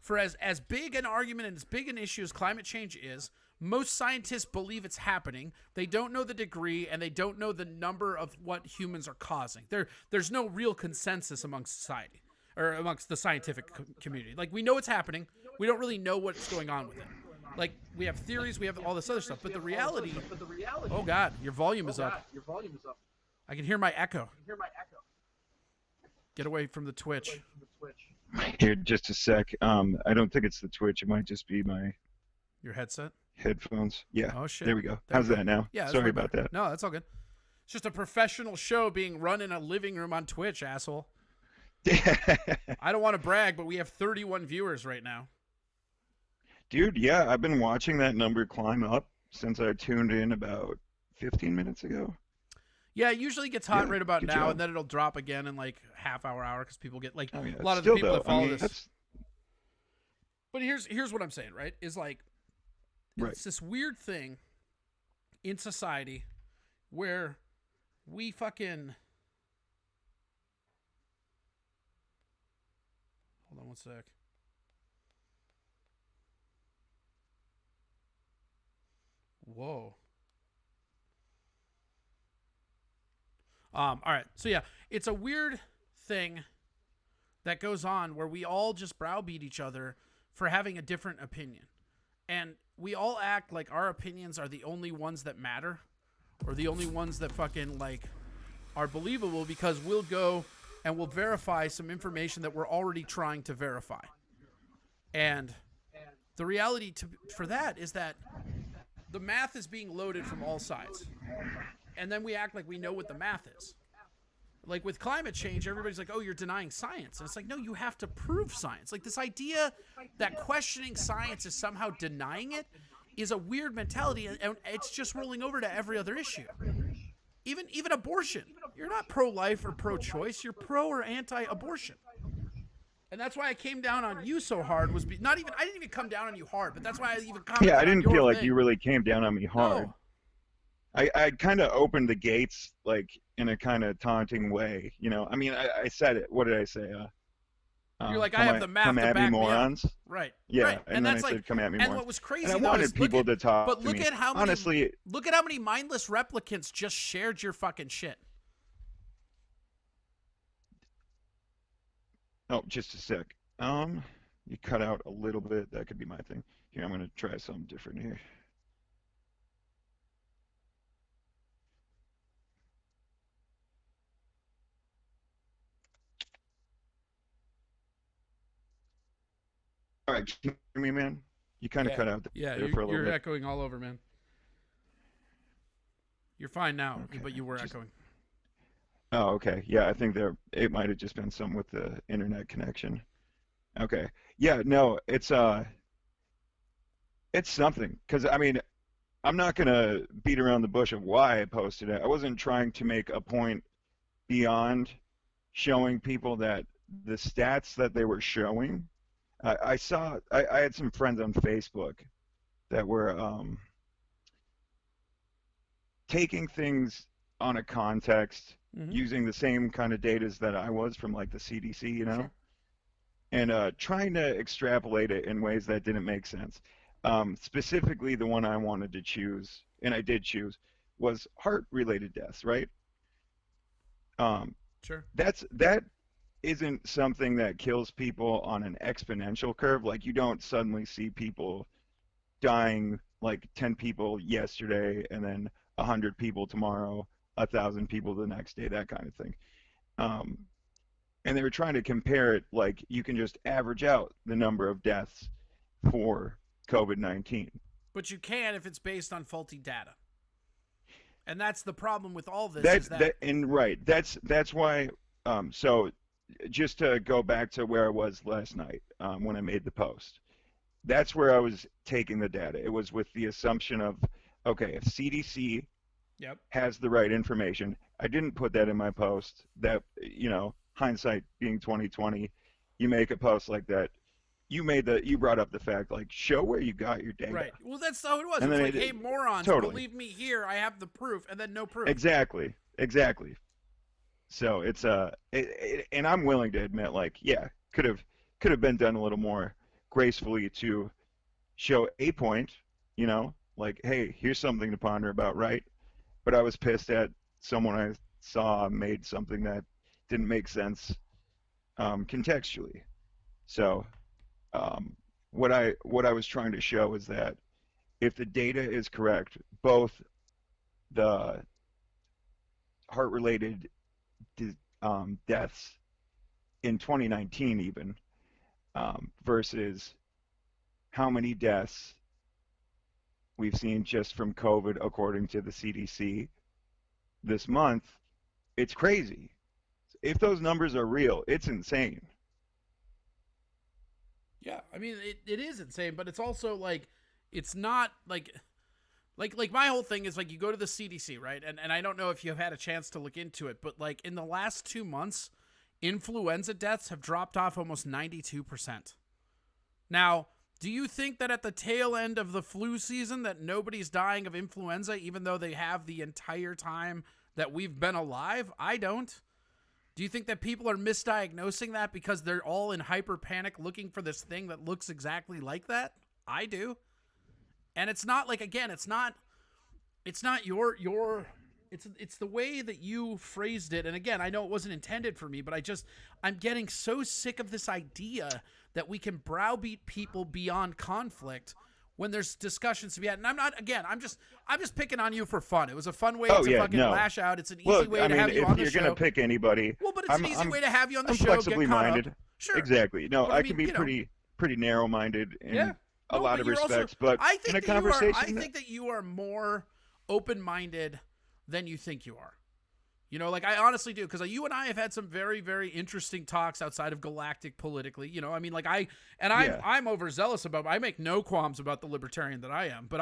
For as big an argument and as big an issue as climate change is, most scientists believe it's happening. They don't know the degree and they don't know the number of what humans are causing. There's no real consensus amongst society or amongst the scientific community. Like we know it's happening. We don't really know what's going on with it. Like we have theories, we have all this other stuff, but the reality. Oh God, your volume is up. I can hear my echo. Get away from the Twitch. Here, just a sec. I don't think it's the Twitch. It might just be Your headset? Headphones. Yeah. Oh shit. There we go. How's that now? Yeah. Sorry about that. No, that's all good. It's just a professional show being run in a living room on Twitch, asshole. I don't want to brag, but we have 31 viewers right now. Dude, yeah, I've been watching that number climb up since I tuned in about 15 minutes ago. Yeah, it usually gets hot right about now, job. and then it'll drop again in like half hour because people get like a lot of the people that follow this. But here's what I'm saying, right? Is like it's this weird thing in society where we fucking hold on one sec. Whoa. All right. So yeah, it's a weird thing that goes on where we all just browbeat each other for having a different opinion. And we all act like our opinions are the only ones that matter or the only ones that fucking like are believable because we'll go and we'll verify some information that we're already trying to verify. And the reality for that is that the math is being loaded from all sides. And then we act like we know what the math is. Like with climate change, everybody's like, oh, you're denying science. And it's like, no, you have to prove science. Like this idea that questioning science is somehow denying it is a weird mentality. And it's just rolling over to every other issue. Even abortion. You're not pro-life or pro-choice. You're pro or anti-abortion. And that's why I came down on you so hard. I didn't even come down on you hard, but that's why I even commented. Yeah, I didn't feel like thing. you really came down on me hard. No. I kind of opened the gates like in a kind of taunting way, you know. I mean, I said it. What did I say? You're like, I have the math come to at back me, morons. Me up. Right. Yeah, right. and then I said, come at me, morons. And what was crazy and I wanted people to talk but look to me. at how many, honestly, look at how many mindless replicants just shared your fucking shit. Oh, just a sec. You cut out a little bit. That could be my thing. Here, I'm gonna try something different here. All right, can you hear me, man? You kind of cut out there for a little you're bit. echoing all over, man. You're fine now, but you were echoing. Oh, okay. Yeah, I think it might have just been something with the internet connection. Okay. Yeah, no, it's something. Because, I mean, I'm not going to beat around the bush of why I posted it. I wasn't trying to make a point beyond showing people that the stats that they were showing, I had some friends on Facebook that were taking things on a context, using the same kind of data that I was from like the CDC, you know, Sure. and trying to extrapolate it in ways that didn't make sense. Specifically, the one I wanted to choose, and I did choose, was heart-related deaths, right? Sure. That isn't something that kills people on an exponential curve. Like you don't suddenly see people dying, like 10 people yesterday and then 100 people tomorrow, 1,000 people the next day, that kind of thing. And they were trying to compare it like you can just average out the number of deaths for COVID-19. But you can if it's based on faulty data. And that's the problem with all this. That's why. So, just to go back to where I was last night when I made the post, that's where I was taking the data. It was with the assumption of, okay, if CDC has the right information. I didn't put that in my post. That, you know, hindsight being 2020, you make a post like that. You brought up the fact, like, show where you got your data. Right. Well, that's how it was. And It's then like, hey, morons, totally. believe me here. I have the proof, and then no proof. Exactly. So it's and I'm willing to admit, like, yeah, could have been done a little more gracefully to show a point, you know, like, hey, here's something to ponder about, right? But I was pissed at someone I saw made something that didn't make sense contextually. So what I was trying to show is that if the data is correct, both the heart-related deaths in 2019 even versus how many deaths we've seen just from COVID according to the CDC this month, it's crazy. If those numbers are real, it's insane. Yeah, I mean, it is insane, but it's also like, it's not like my whole thing is like, you go to the CDC, right? And I don't know if you've had a chance to look into it, but like in the last 2 months, influenza deaths have dropped off almost 92%. Now, do you think that at the tail end of the flu season that nobody's dying of influenza, even though they have the entire time that we've been alive? I don't. Do you think that people are misdiagnosing that because they're all in hyper panic looking for this thing that looks exactly like that? I do. And it's not like, again, it's not it's the way that you phrased it. And again, I know it wasn't intended for me, but I'm getting so sick of this idea that we can browbeat people beyond conflict when there's discussions to be had. And I'm just picking on you for fun. It was a fun way to fucking lash out. It's an easy way to have you on the show. If you're going to pick anybody. Well, but it's an easy way to have you on the show. Flexibly minded. Up. Sure. Exactly. No, but I can be pretty narrow-minded in a lot of respects, but in a conversation. I think that you are more open-minded than you think you are. You know, like, I honestly do, because you and I have had some very, very interesting talks outside of galactic politically. You know, I mean, like, I'm overzealous about. I make no qualms about the libertarian that I am, but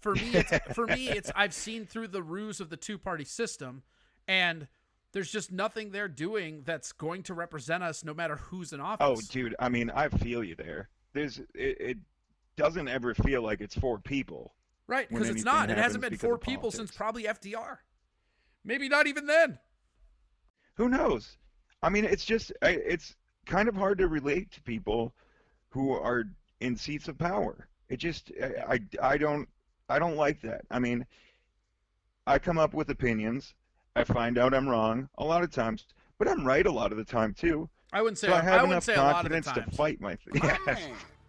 for me, it's I've seen through the ruse of the two-party system, and there's just nothing they're doing that's going to represent us, no matter who's in office. Oh, dude, I mean, I feel you there. It doesn't ever feel like it's for people. Right, because it's not. It hasn't been for people since probably FDR. Maybe not even then. Who knows? I mean, it's kind of hard to relate to people who are in seats of power. It just, I don't like that. I mean, I come up with opinions. I find out I'm wrong a lot of times, but I'm right a lot of the time too. I wouldn't say. So I have enough confidence to fight my thing. Yes.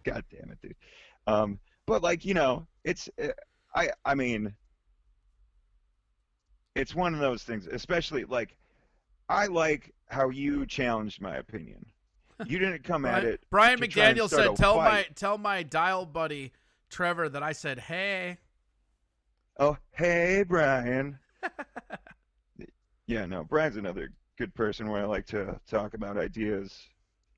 God damn it, dude. But like, you know, it's I mean, it's one of those things. Especially like, I like how you challenged my opinion. You didn't come at it. Brian to try and McDaniel start said, "Tell my dial buddy Trevor that I said hey." Oh, hey, Brian. Yeah, no, Brian's another good person where I like to talk about ideas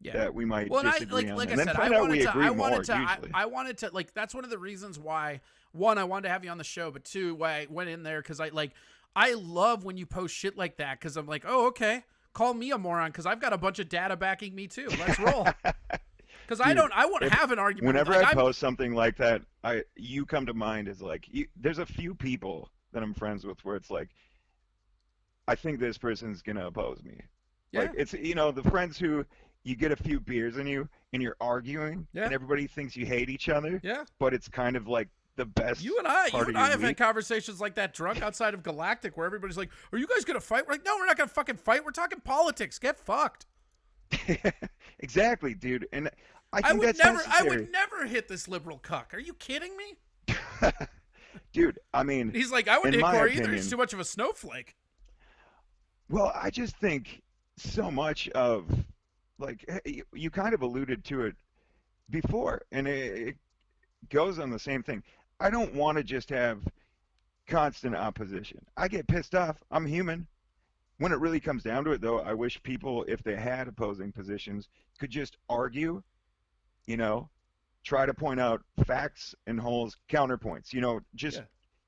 that we might disagree on. Like and I then said, find out we agree more, usually. I wanted to, like, that's one of the reasons why, one, I wanted to have you on the show, but two, why I went in there, because I love when you post shit like that, because I'm like, oh, okay, call me a moron because I've got a bunch of data backing me too. Let's roll. Because I won't have an argument. Whenever like, I post something like that, you come to mind as like, there's a few people that I'm friends with where it's like, I think this person's gonna oppose me. Yeah. Like it's the friends who you get a few beers in you and you're arguing and everybody thinks you hate each other. Yeah. But it's kind of like the best. You and I have week. had conversations like that drunk outside of Galactic where everybody's like, "Are you guys gonna fight?" We're like, "No, we're not gonna fucking fight. We're talking politics. Get fucked." Exactly, dude. And I think that's necessary. I would never hit this liberal cuck. Are you kidding me? Dude, I mean, he's like, I wouldn't hit Corey either. He's too much of a snowflake. Well, I just think so much of, like, you kind of alluded to it before, and it goes on the same thing. I don't want to just have constant opposition. I get pissed off. I'm human. When it really comes down to it, though, I wish people, if they had opposing positions, could just argue, try to point out facts and holes, counterpoints, just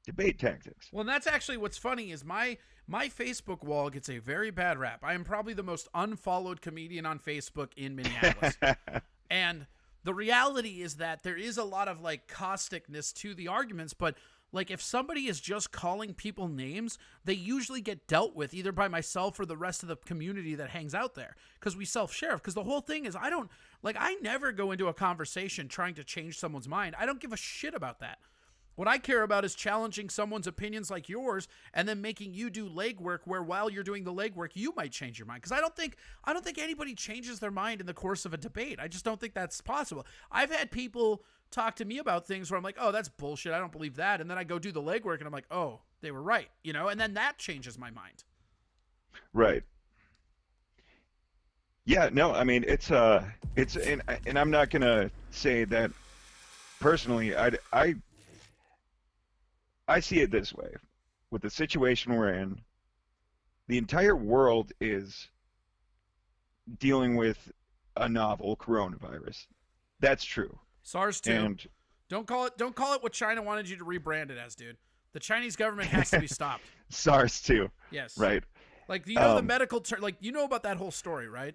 debate tactics. Well, and that's actually what's funny is my Facebook wall gets a very bad rap. I am probably the most unfollowed comedian on Facebook in Minneapolis. And the reality is that there is a lot of like causticness to the arguments, but like if somebody is just calling people names, they usually get dealt with either by myself or the rest of the community that hangs out there because we self-share. Because the whole thing is I never go into a conversation trying to change someone's mind. I don't give a shit about that. What I care about is challenging someone's opinions like yours and then making you do legwork where while you're doing the legwork, you might change your mind. Because I don't think anybody changes their mind in the course of a debate. I just don't think that's possible. I've had people talk to me about things where I'm like, oh, that's bullshit. I don't believe that. And then I go do the legwork and I'm like, oh, they were right. And then that changes my mind. Right. Yeah, no, I mean, it's and I'm not going to say that personally, I see it this way. With the situation we're in, the entire world is dealing with a novel coronavirus. That's true. SARS 2. And don't call it what China wanted you to rebrand it as, dude. The Chinese government has to be stopped. SARS 2. Yes. Right. Like the medical term, like you know about that whole story, right?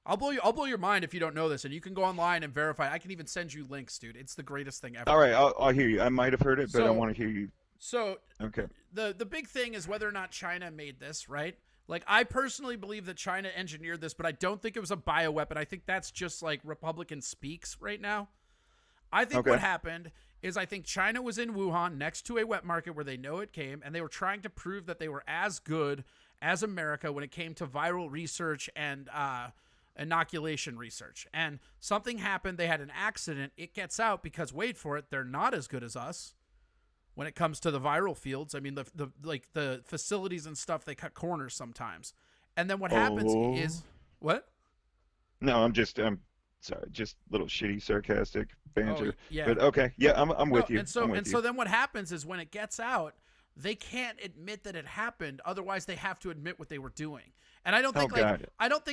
I'll blow your mind if you don't know this, and you can go online and verify. I can even send you links, dude. It's the greatest thing ever. All right, I'll hear you. I might have heard it, but I want to hear you. So okay. The big thing is whether or not China made this, right? Like I personally believe that China engineered this, but I don't think it was a bioweapon. I think that's just like Republican speaks right now. I think what happened is I think China was in Wuhan next to a wet market where they know it came, and they were trying to prove that they were as good as America when it came to viral research and inoculation research. And something happened. They had an accident. It gets out because, wait for it, they're not as good as us when it comes to the viral fields. I mean, the facilities and stuff, they cut corners sometimes. And then what happens is what? No, I'm sorry, just a little shitty sarcastic banter. Oh, yeah. But okay, yeah, I'm with you. And so then what happens is when it gets out, they can't admit that it happened. Otherwise, they have to admit what they were doing. And I don't think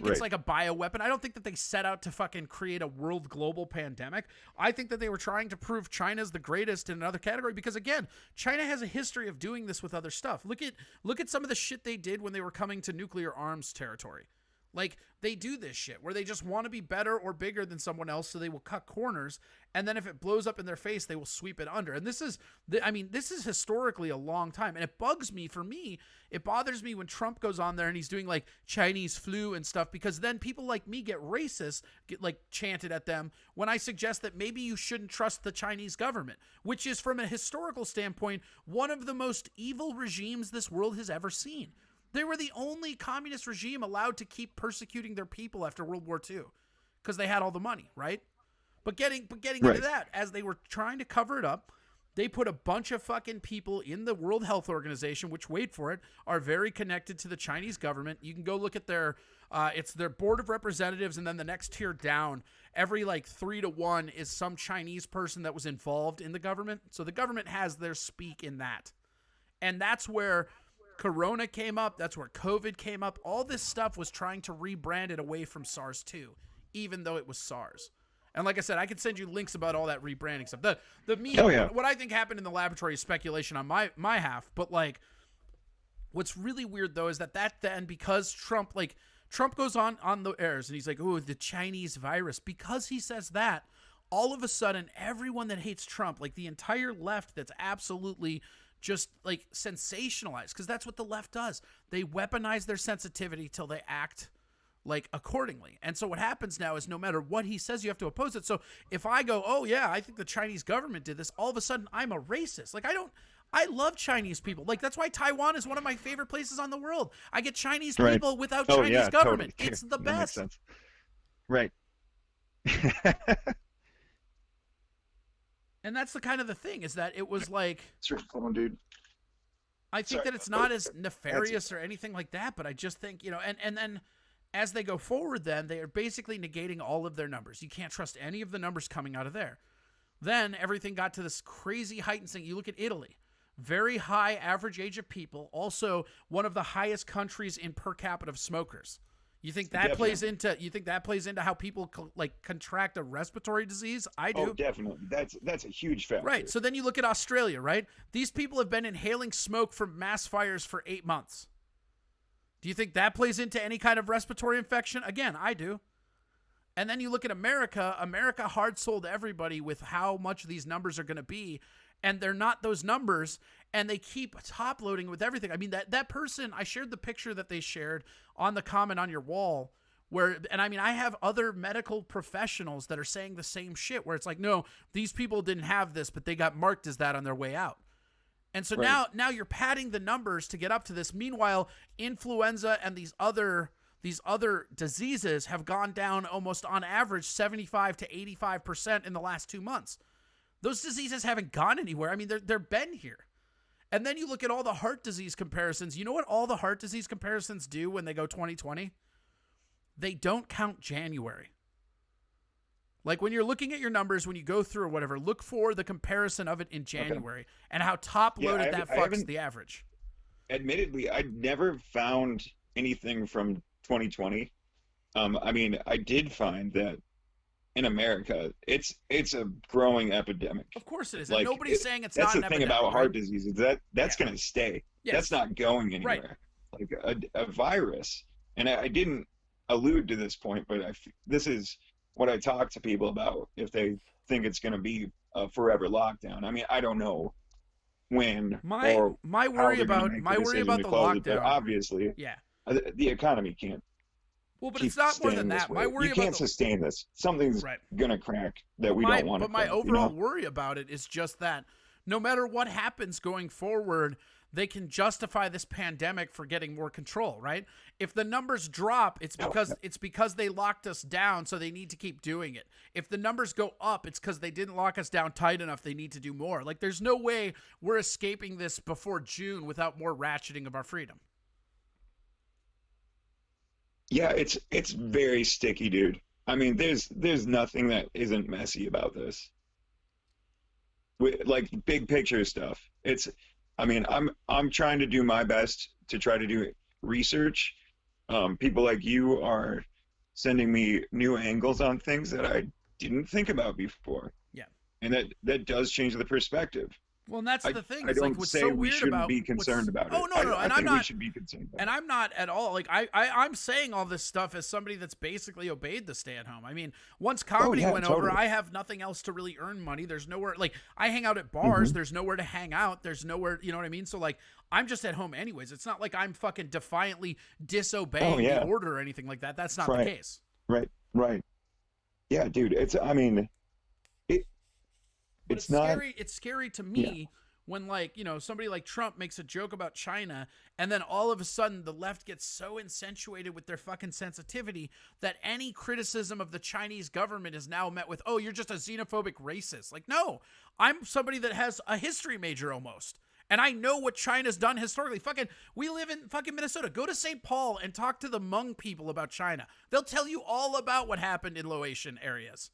it's like a bioweapon. I don't think that they set out to fucking create a world global pandemic. I think that they were trying to prove China's the greatest in another category because again, China has a history of doing this with other stuff. Look at some of the shit they did when they were coming to nuclear arms territory. Like, they do this shit where they just want to be better or bigger than someone else, so they will cut corners, and then if it blows up in their face, they will sweep it under. And this is historically a long time, and it bugs me. For me, it bothers me when Trump goes on there and he's doing, like, Chinese flu and stuff, because then people like me get racist, get, like, chanted at them when I suggest that maybe you shouldn't trust the Chinese government, which is, from a historical standpoint, one of the most evil regimes this world has ever seen. They were the only communist regime allowed to keep persecuting their people after World War II because they had all the money, right? But getting into that, as they were trying to cover it up, they put a bunch of fucking people in the World Health Organization, which, wait for it, are very connected to the Chinese government. You can go look at it's their board of representatives, and then the next tier down, every like 3 to 1 is some Chinese person that was involved in the government. So the government has their speak in that. And that's where Corona came up. That's where COVID came up. All this stuff was trying to rebrand it away from SARS-2, even though it was SARS. And like I said, I can send you links about all that rebranding stuff. What I think happened in the laboratory is speculation on my half. But like, what's really weird though is that then because Trump Trump goes on the airs and he's like, "Oh, the Chinese virus." Because he says that, all of a sudden, everyone that hates Trump, like the entire left, that's absolutely just like sensationalized, because that's what the left does. They weaponize their sensitivity till they act like accordingly. And so what happens now is no matter what he says, you have to oppose it. So if I go, "Oh yeah, I think the Chinese government did this," all of a sudden I'm a racist. Like I love Chinese people. Like that's why Taiwan is one of my favorite places on the world. I get Chinese people without Chinese government. Totally. It's the That best. makes sense. Right. And that's the kind of the thing, is that it was like, Hold on, dude. I think that it's not as nefarious or anything like that, but I just think, and then as they go forward, then they are basically negating all of their numbers. You can't trust any of the numbers coming out of there. Then everything got to this crazy heightened thing. You look at Italy, very high average age of people, also one of the highest countries in per capita of smokers. You think that plays into how people contract a respiratory disease? I do. Oh, definitely. That's a huge factor. Right. So then you look at Australia, right? These people have been inhaling smoke from mass fires for 8 months. Do you think that plays into any kind of respiratory infection? Again, I do. And then you look at America. America hard sold everybody with how much these numbers are going to be, and they're not those numbers, and they keep top loading with everything. I mean, that person, I shared the picture that they shared on the comment on your wall, and I mean, I have other medical professionals that are saying the same shit, where it's like, no, these people didn't have this, but they got marked as that on their way out. And so now you're padding the numbers to get up to this. Meanwhile, influenza and these other diseases have gone down almost on average 75 to 85% in the last 2 months. Those diseases haven't gone anywhere. I mean, they're been here. And then you look at all the heart disease comparisons. You know what all the heart disease comparisons do when they go 2020? They don't count January. Like when you're looking at your numbers, when you go through or whatever, look for the comparison of it in January and how top-loaded that fucks the average. Admittedly, I never found anything from 2020. I mean, I did find that in America, it's a growing epidemic. Of course it is. Like, and nobody's saying it's not an epidemic. That's the thing about heart disease, is that's going to stay. Yes. That's not going anywhere. Right. Like a virus, and I didn't allude to this point, but this is what I talk to people about if they think it's going to be a forever lockdown. I mean, I don't know when my worry about the lockdown. But obviously, the economy can't. Well, but it's not more than that. My worry you can't sustain this. Something's gonna crack that we don't want to. But my overall worry about it is just that no matter what happens going forward, they can justify this pandemic for getting more control, right? If the numbers drop, it's because they locked us down, so they need to keep doing it. If the numbers go up, it's because they didn't lock us down tight enough. They need to do more. Like, there's no way we're escaping this before June without more ratcheting of our freedom. Yeah, it's very sticky, dude. I mean, there's nothing that isn't messy about this. Like big picture stuff. I mean, I'm trying to do my best to try to do research. People like you are sending me new angles on things that I didn't think about before. Yeah. And that does change the perspective. Well, and that's the thing. I don't say we shouldn't be concerned about it. Oh, no. I think we should be concerned about it. And I'm not at all. Like, I'm saying all this stuff as somebody that's basically obeyed the stay at home. I mean, once comedy went over, I have nothing else to really earn money. There's nowhere, like, I hang out at bars. Mm-hmm. There's nowhere to hang out. There's nowhere, you know what I mean? So, like, I'm just at home anyways. It's not like I'm fucking defiantly disobeying the order or anything like that. That's not the case. Right. Yeah, dude. It's not scary. It's scary to me when, like, you know, somebody like Trump makes a joke about China, and then all of a sudden the left gets so incentuated with their fucking sensitivity that any criticism of the Chinese government is now met with, "Oh, you're just a xenophobic racist." Like, no, I'm somebody that has a history major almost. And I know what China's done historically. We live in fucking Minnesota. Go to St. Paul and talk to the Hmong people about China. They'll tell you all about what happened in Laotian areas.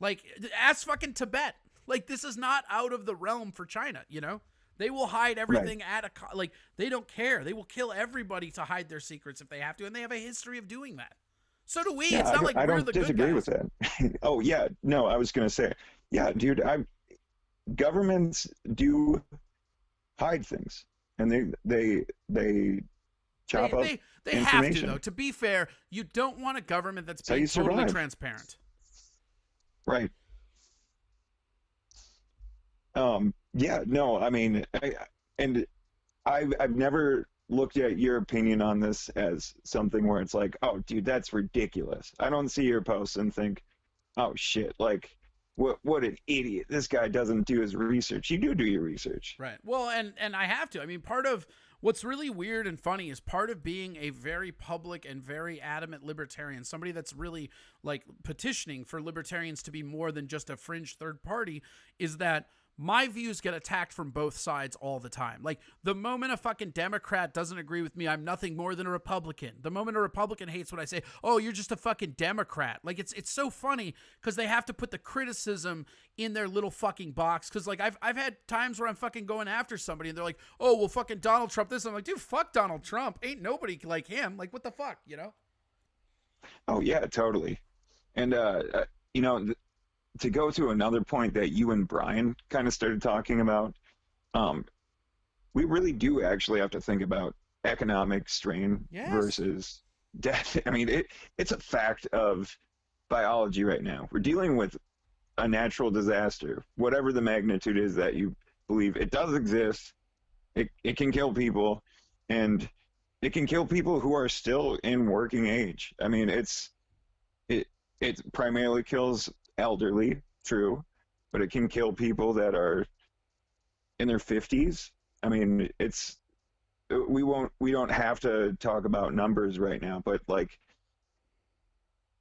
Like, ask fucking Tibet. Like, this is not out of the realm for China, you know? They will hide everything like, they don't care. They will kill everybody to hide their secrets if they have to, and they have a history of doing that. So do we. Yeah, it's not like we're the good guys. I don't disagree with that. Oh, yeah. No, I was going to say, yeah, dude, governments do hide things, and they chop up They have to, information. though. To be fair, you don't want a government that's how being you totally survive. transparent. Right. Yeah, no, I mean, I've never looked at your opinion on this as something where it's like, oh, dude, that's ridiculous. I don't see your posts and think, oh shit, like what an idiot. This guy doesn't do his research. You do your research. Right. Well, and I have to. I mean, part of what's really weird and funny is part of being a very public and very adamant libertarian, somebody that's really like petitioning for libertarians to be more than just a fringe third party, is that my views get attacked from both sides all the time. Like, the moment a fucking Democrat doesn't agree with me, I'm nothing more than a Republican. The moment a Republican hates what I say, oh, you're just a fucking Democrat. Like, it's so funny because they have to put the criticism in their little fucking box. Because, like, I've had times where I'm fucking going after somebody and they're like, oh, well, fucking Donald Trump this. I'm like, dude, fuck Donald Trump. Ain't nobody like him. Like, what the fuck, you know? Oh yeah, totally. And you know, to go to another point that you and Brian kind of started talking about, we really do actually have to think about economic strain versus death. I mean, it's a fact of biology right now. We're dealing with a natural disaster, whatever the magnitude is that you believe. It does exist. It can kill people, and it can kill people who are still in working age. I mean, it primarily kills elderly, true, but it can kill people that are in their 50s. I mean, we don't have to talk about numbers right now, but like,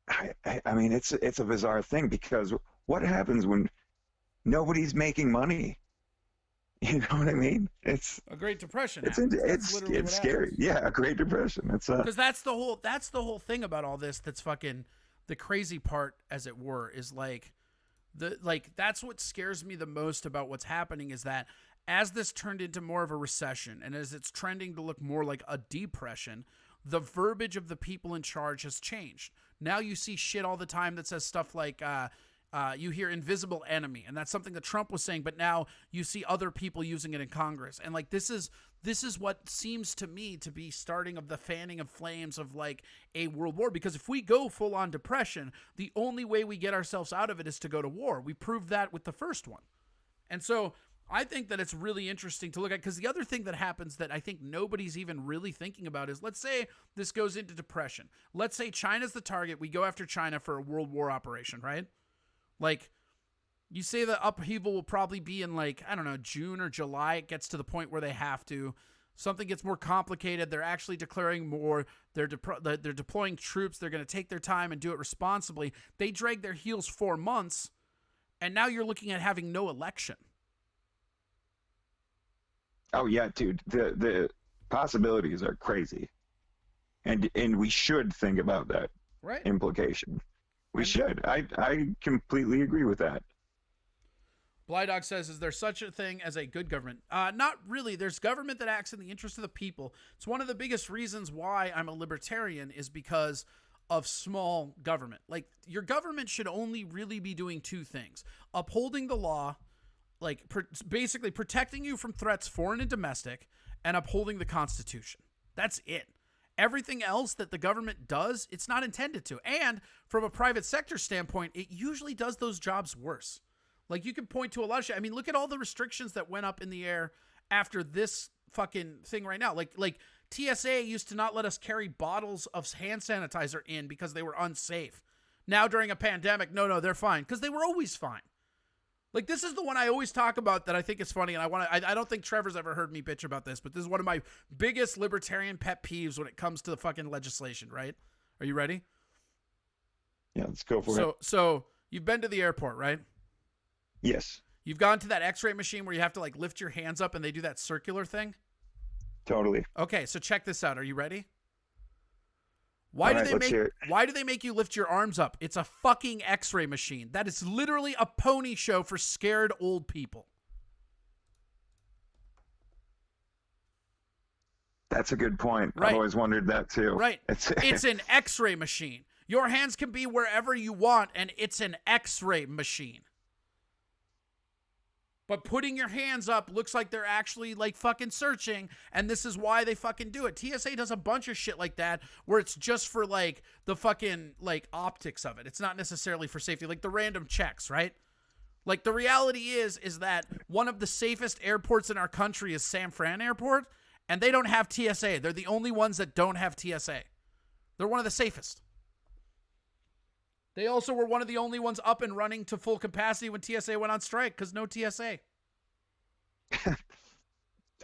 I mean, it's a bizarre thing, because what happens when nobody's making money? You know what I mean? It's a Great Depression. It's scary. Yeah, a Great Depression. It's because that's the whole thing about all this. That's fucking the crazy part, as it were, is like that's what scares me the most about what's happening, is that as this turned into more of a recession and as it's trending to look more like a depression, the verbiage of the people in charge has changed. Now you see shit all the time that says stuff like you hear invisible enemy, and that's something that Trump was saying, but now you see other people using it in Congress. And like, this is what seems to me to be starting of the fanning of flames of like a world war, because if we go full on depression, the only way we get ourselves out of it is to go to war. We proved that with the first one. And so I think that it's really interesting to look at, because the other thing that happens that I think nobody's even really thinking about is, let's say this goes into depression. Let's say China's the target. We go after China for a world war operation, right? Like, you say the upheaval will probably be in, like, I don't know, June or July. It gets to the point where they have to. Something gets more complicated. They're actually declaring more. They're deploying troops. They're going to take their time and do it responsibly. They drag their heels 4 months, and now you're looking at having no election. Oh yeah, dude. The possibilities are crazy, and we should think about that implication. We should. I completely agree with that. Blydog says, is there such a thing as a good government? Not really. There's government that acts in the interest of the people. It's one of the biggest reasons why I'm a libertarian, is because of small government. Like, your government should only really be doing two things: upholding the law, like basically protecting you from threats, foreign and domestic, and upholding the Constitution. That's it. Everything else that the government does, it's not intended to. And from a private sector standpoint, it usually does those jobs worse. Like, you can point to a lot of shit. I mean, look at all the restrictions that went up in the air after this fucking thing right now. Like TSA used to not let us carry bottles of hand sanitizer in because they were unsafe. Now during a pandemic, no, they're fine, because they were always fine. Like, this is the one I always talk about that I think is funny, and I don't think Trevor's ever heard me bitch about this, but this is one of my biggest libertarian pet peeves when it comes to the fucking legislation, right? Are you ready? Yeah, let's go for it. So you've been to the airport, right? Yes. You've gone to that x-ray machine where you have to, like, lift your hands up and they do that circular thing? Totally. Okay, so check this out. Are you ready? Why do they make you lift your arms up? It's a fucking x-ray machine. That is literally a pony show for scared old people. That's a good point. Right. I've always wondered that too. Right. It's an x-ray machine. Your hands can be wherever you want, and it's an x-ray machine. But putting your hands up looks like they're actually like fucking searching, and this is why they fucking do it. TSA does a bunch of shit like that where it's just for like the fucking like optics of it. It's not necessarily for safety, like the random checks, right? Like the reality is that one of the safest airports in our country is San Fran Airport, and they don't have TSA. They're the only ones that don't have TSA. They're one of the safest. They also were one of the only ones up and running to full capacity when TSA went on strike because no TSA.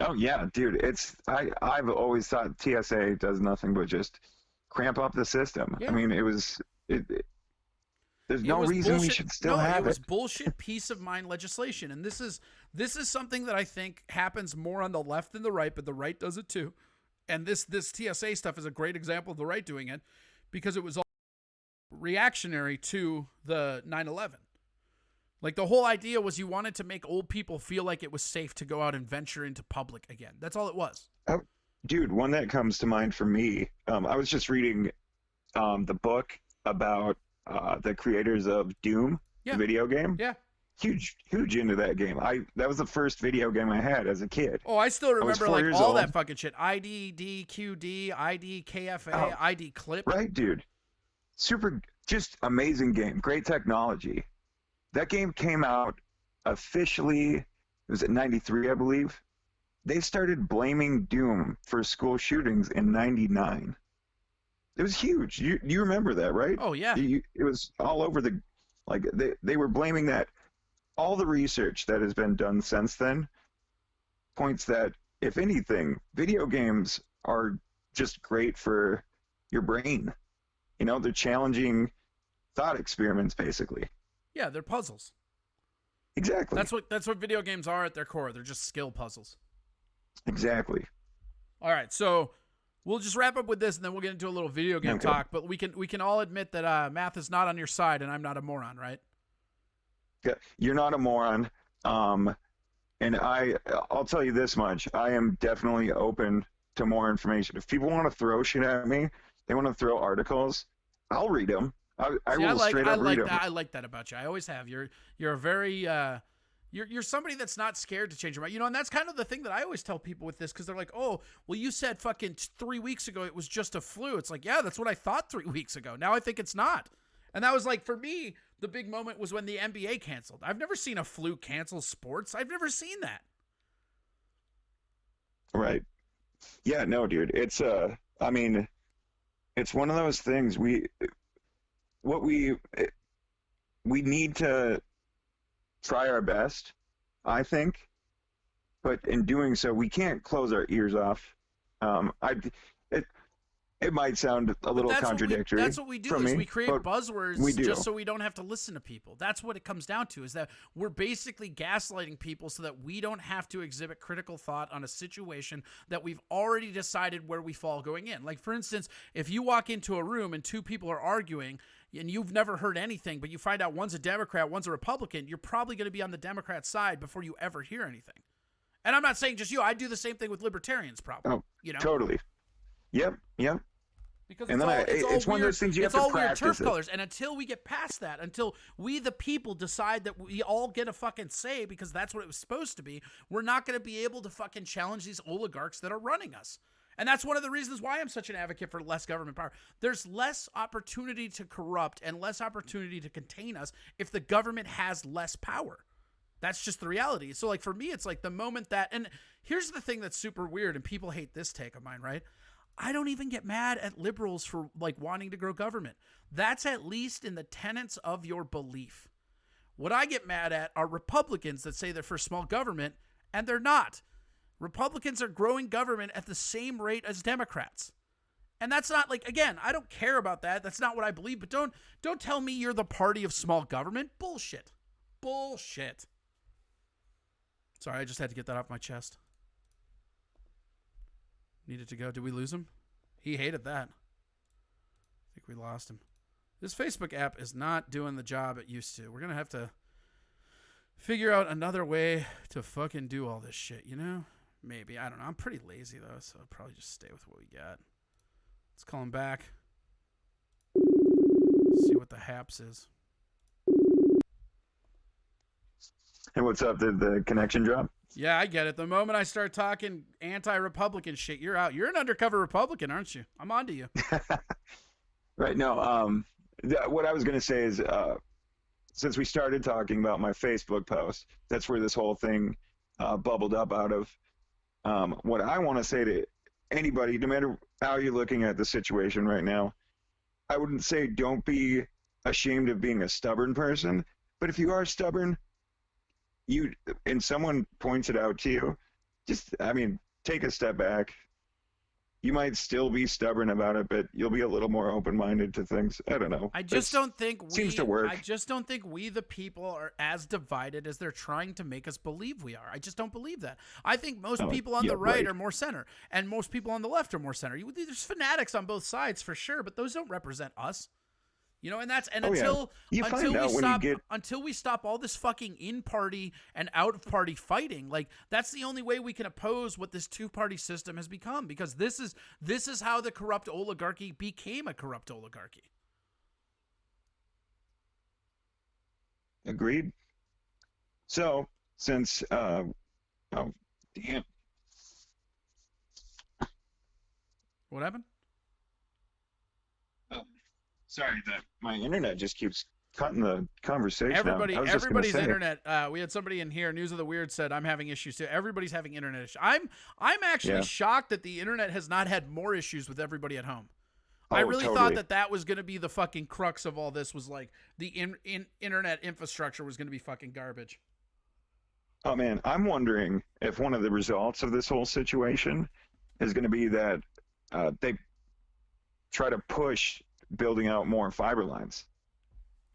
Oh yeah, dude. I've always thought TSA does nothing but just cramp up the system. Yeah. I mean, there's no reason we should still have it. It was bullshit peace of mind legislation, and this is something that I think happens more on the left than the right, but the right does it too. And this TSA stuff is a great example of the right doing it because it was all reactionary to the 9/11. Like the whole idea was you wanted to make old people feel like it was safe to go out and venture into public again. That's all it was. Oh, dude, one that comes to mind for me, I was just reading the book about the creators of Doom, the video game. Yeah. Huge into that game. That was the first video game I had as a kid. Oh, I still remember like all that fucking shit. IDDQD, IDKFA, ID clip. Right, dude. Super, just amazing game. Great technology. That game came out officially, it was at 93, I believe. They started blaming Doom for school shootings in 99. It was huge. You remember that, right? Oh, yeah. It was all over they were blaming that. All the research that has been done since then points that, if anything, video games are just great for your brain. You know, they're challenging thought experiments, basically. Yeah, they're puzzles. Exactly. That's what video games are at their core. They're just skill puzzles. Exactly. All right, so we'll just wrap up with this, and then we'll get into a little video game talk. But we can all admit that math is not on your side, and I'm not a moron, right? You're not a moron. And I'll tell you this much. I am definitely open to more information. If people want to throw shit at me, they want to throw articles, I'll read them. I will straight up read them. I like that about you. I always have. You're a very you're somebody that's not scared to change your mind. You know, and that's kind of the thing that I always tell people with this, because they're like, oh, well, you said fucking 3 weeks ago it was just a flu. It's like, yeah, that's what I thought 3 weeks ago. Now I think it's not. And that was like, for me, the big moment was when the NBA canceled. I've never seen a flu cancel sports. I've never seen that. Right. Yeah, no, dude. It's I mean, it's one of those things we need to try our best, I think. But in doing so, we can't close our ears off. It might sound a little contradictory. That's what we do. We create buzzwords just so we don't have to listen to people. That's what it comes down to, is that we're basically gaslighting people so that we don't have to exhibit critical thought on a situation that we've already decided where we fall going in. Like, for instance, if you walk into a room and two people are arguing and you've never heard anything, but you find out one's a Democrat, one's a Republican, you're probably going to be on the Democrat side before you ever hear anything. And I'm not saying just you. I do the same thing with libertarians, probably. Oh, you know? Totally. Yep. Because it's one of those things you have to practice. It's all weird turf colors. And until we get past that, until we the people decide that we all get a fucking say, because that's what it was supposed to be, we're not going to be able to fucking challenge these oligarchs that are running us. And that's one of the reasons why I'm such an advocate for less government power. There's less opportunity to corrupt and less opportunity to contain us if the government has less power. That's just the reality. So, like, for me, it's like the moment that, and here's the thing that's super weird, and people hate this take of mine, right? I don't even get mad at liberals for, like, wanting to grow government. That's at least in the tenets of your belief. What I get mad at are Republicans that say they're for small government, and they're not. Republicans are growing government at the same rate as Democrats. And that's not, like, again, I don't care about that. That's not what I believe. But don't tell me you're the party of small government. Bullshit. Sorry, I just had to get that off my chest. Needed to go. Did we lose him? He hated that. I think we lost him. This Facebook app is not doing the job it used to. We're going to have to figure out another way to fucking do all this shit, you know? Maybe. I don't know. I'm pretty lazy, though, so I'll probably just stay with what we got. Let's call him back. See what the haps is. And what's up? Did the connection drop? Yeah, I get it. The moment I start talking anti-Republican shit, you're out. You're an undercover Republican, aren't you? I'm on to you. Right. No. What I was going to say is, since we started talking about my Facebook post, that's where this whole thing bubbled up out of. What I want to say to anybody, no matter how you're looking at the situation right now, I wouldn't say don't be ashamed of being a stubborn person, but if you are stubborn, and someone points it out to you, take a step back. You might still be stubborn about it, but you'll be a little more open-minded to things. I don't know. I just don't think seems to work. I just don't think we, the people, are as divided as they're trying to make us believe we are. I just don't believe that. I think most people on the right are more center, and most people on the left are more center. There's fanatics on both sides for sure, but those don't represent us. You know, until we stop all this fucking in-party and out-of-party fighting, like that's the only way we can oppose what this two-party system has become, because this is how the corrupt oligarchy became a corrupt oligarchy. Agreed. So, since oh damn. What happened? Sorry, that my internet just keeps cutting the conversation out. Everybody's internet. We had somebody in here. News of the Weird said I'm having issues too. Everybody's having internet issues. I'm actually shocked that the internet has not had more issues with everybody at home. I really thought that was going to be the fucking crux of all this. Was like the internet infrastructure was going to be fucking garbage. Oh man, I'm wondering if one of the results of this whole situation is going to be that they try to push building out more fiber lines.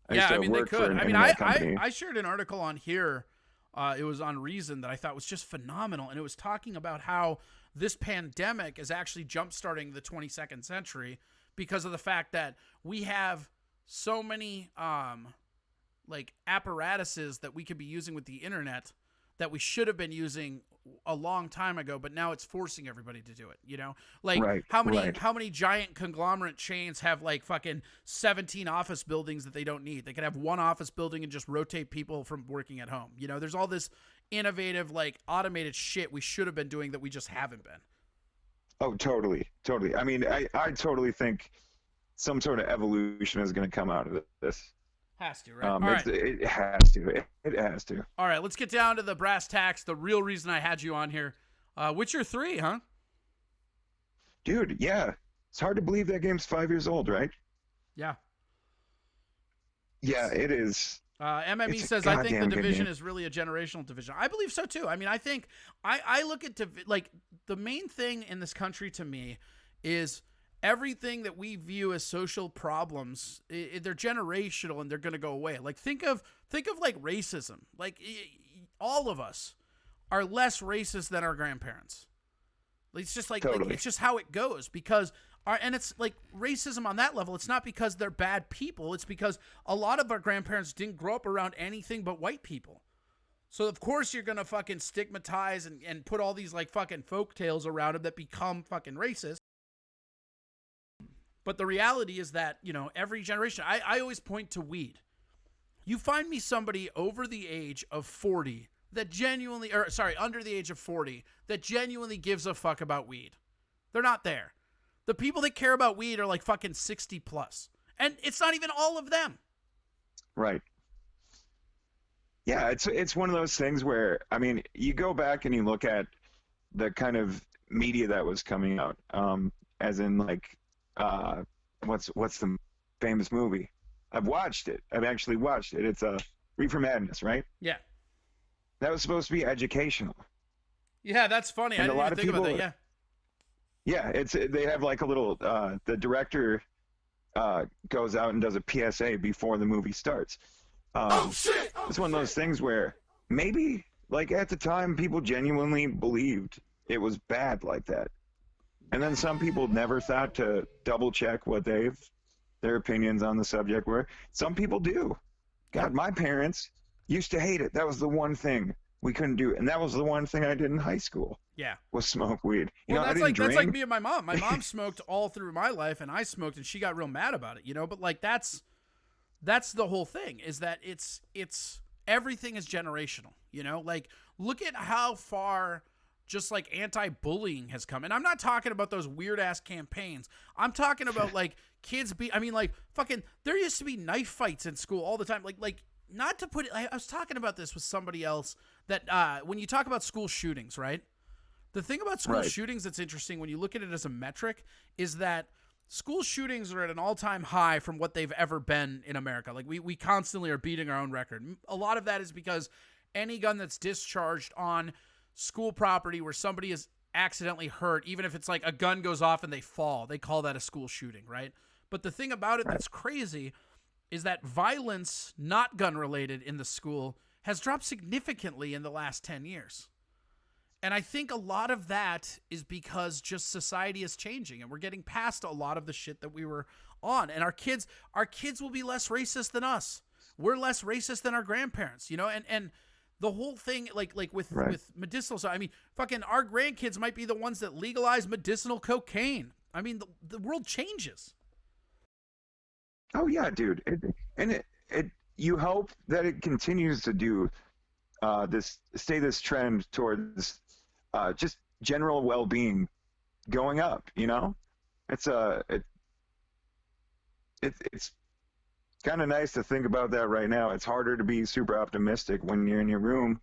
They could. I shared an article on here. It was on Reason that I thought was just phenomenal, and it was talking about how this pandemic is actually jump-starting the 22nd century because of the fact that we have so many apparatuses that we could be using with the internet that we should have been using a long time ago, but now it's forcing everybody to do it, you know? How many giant conglomerate chains have like fucking 17 office buildings that they don't need? They could have one office building and just rotate people from working at home. You know, there's all this innovative, like automated shit we should have been doing that we just haven't been. Oh, totally. I mean, I totally think some sort of evolution is going to come out of this. Has to, right? All right. It has to. It has to. All right, let's get down to the brass tacks. The real reason I had you on here. Witcher 3, huh? Dude, yeah. It's hard to believe that game's 5 years old, right? Yeah. Yeah, it is. MME says, I think the division is really a generational division. I believe so, too. I mean, I think I look at the main thing in this country to me is everything that we view as social problems, they're generational and they're going to go away. Like think of like racism. Like all of us are less racist than our grandparents. It's just like it's just how it goes because and it's like racism on that level. It's not because they're bad people. It's because a lot of our grandparents didn't grow up around anything but white people. So of course you're going to fucking stigmatize and put all these like fucking folk tales around them that become fucking racist. But the reality is that, you know, every generation, I always point to weed. You find me somebody over the age of 40 that under the age of 40 that genuinely gives a fuck about weed. They're not there. The people that care about weed are like fucking 60 plus. And it's not even all of them. Right. Yeah, it's one of those things where, I mean, you go back and you look at the kind of media that was coming out, as in like, what's the famous movie? I've watched it. I've actually watched it. It's Reefer Madness, right? Yeah. That was supposed to be educational. Yeah, that's funny. And I didn't even think about that. Yeah. Yeah, they have like a little. The director goes out and does a PSA before the movie starts. It's one of those things where maybe, like at the time, people genuinely believed it was bad like that. And then some people never thought to double check what their opinions on the subject were. Some people do. God, my parents used to hate it. That was the one thing we couldn't do. And that was the one thing I did in high school. Yeah. Was smoke weed. You know, that's I didn't drink. That's like me and my mom. My mom smoked all through my life and I smoked and she got real mad about it, you know, but like that's the whole thing is that it's everything is generational, you know? Like, look at how far just like anti-bullying has come. And I'm not talking about those weird ass campaigns. I'm talking about like kids fucking, there used to be knife fights in school all the time. Like not to put it, I was talking about this with somebody else that when you talk about school shootings, right? The thing about school shootings that's interesting when you look at it as a metric is that school shootings are at an all-time high from what they've ever been in America. Like we constantly are beating our own record. A lot of that is because any gun that's discharged on school property where somebody is accidentally hurt, even if it's like a gun goes off and they fall, they call that a school shooting, right? But the thing about it that's crazy is that violence, not gun related in the school, has dropped significantly in the last 10 years. And I think a lot of that is because just society is changing and we're getting past a lot of the shit that we were on. And our kids will be less racist than us. We're less racist than our grandparents, you know? And the whole thing, like with medicinal, so I mean, fucking our grandkids might be the ones that legalize medicinal cocaine. I mean, the world changes. Oh yeah, dude. You hope that it continues to do this trend towards just general well-being going up. You know, it's kind of nice to think about that right now. It's harder to be super optimistic when you're in your room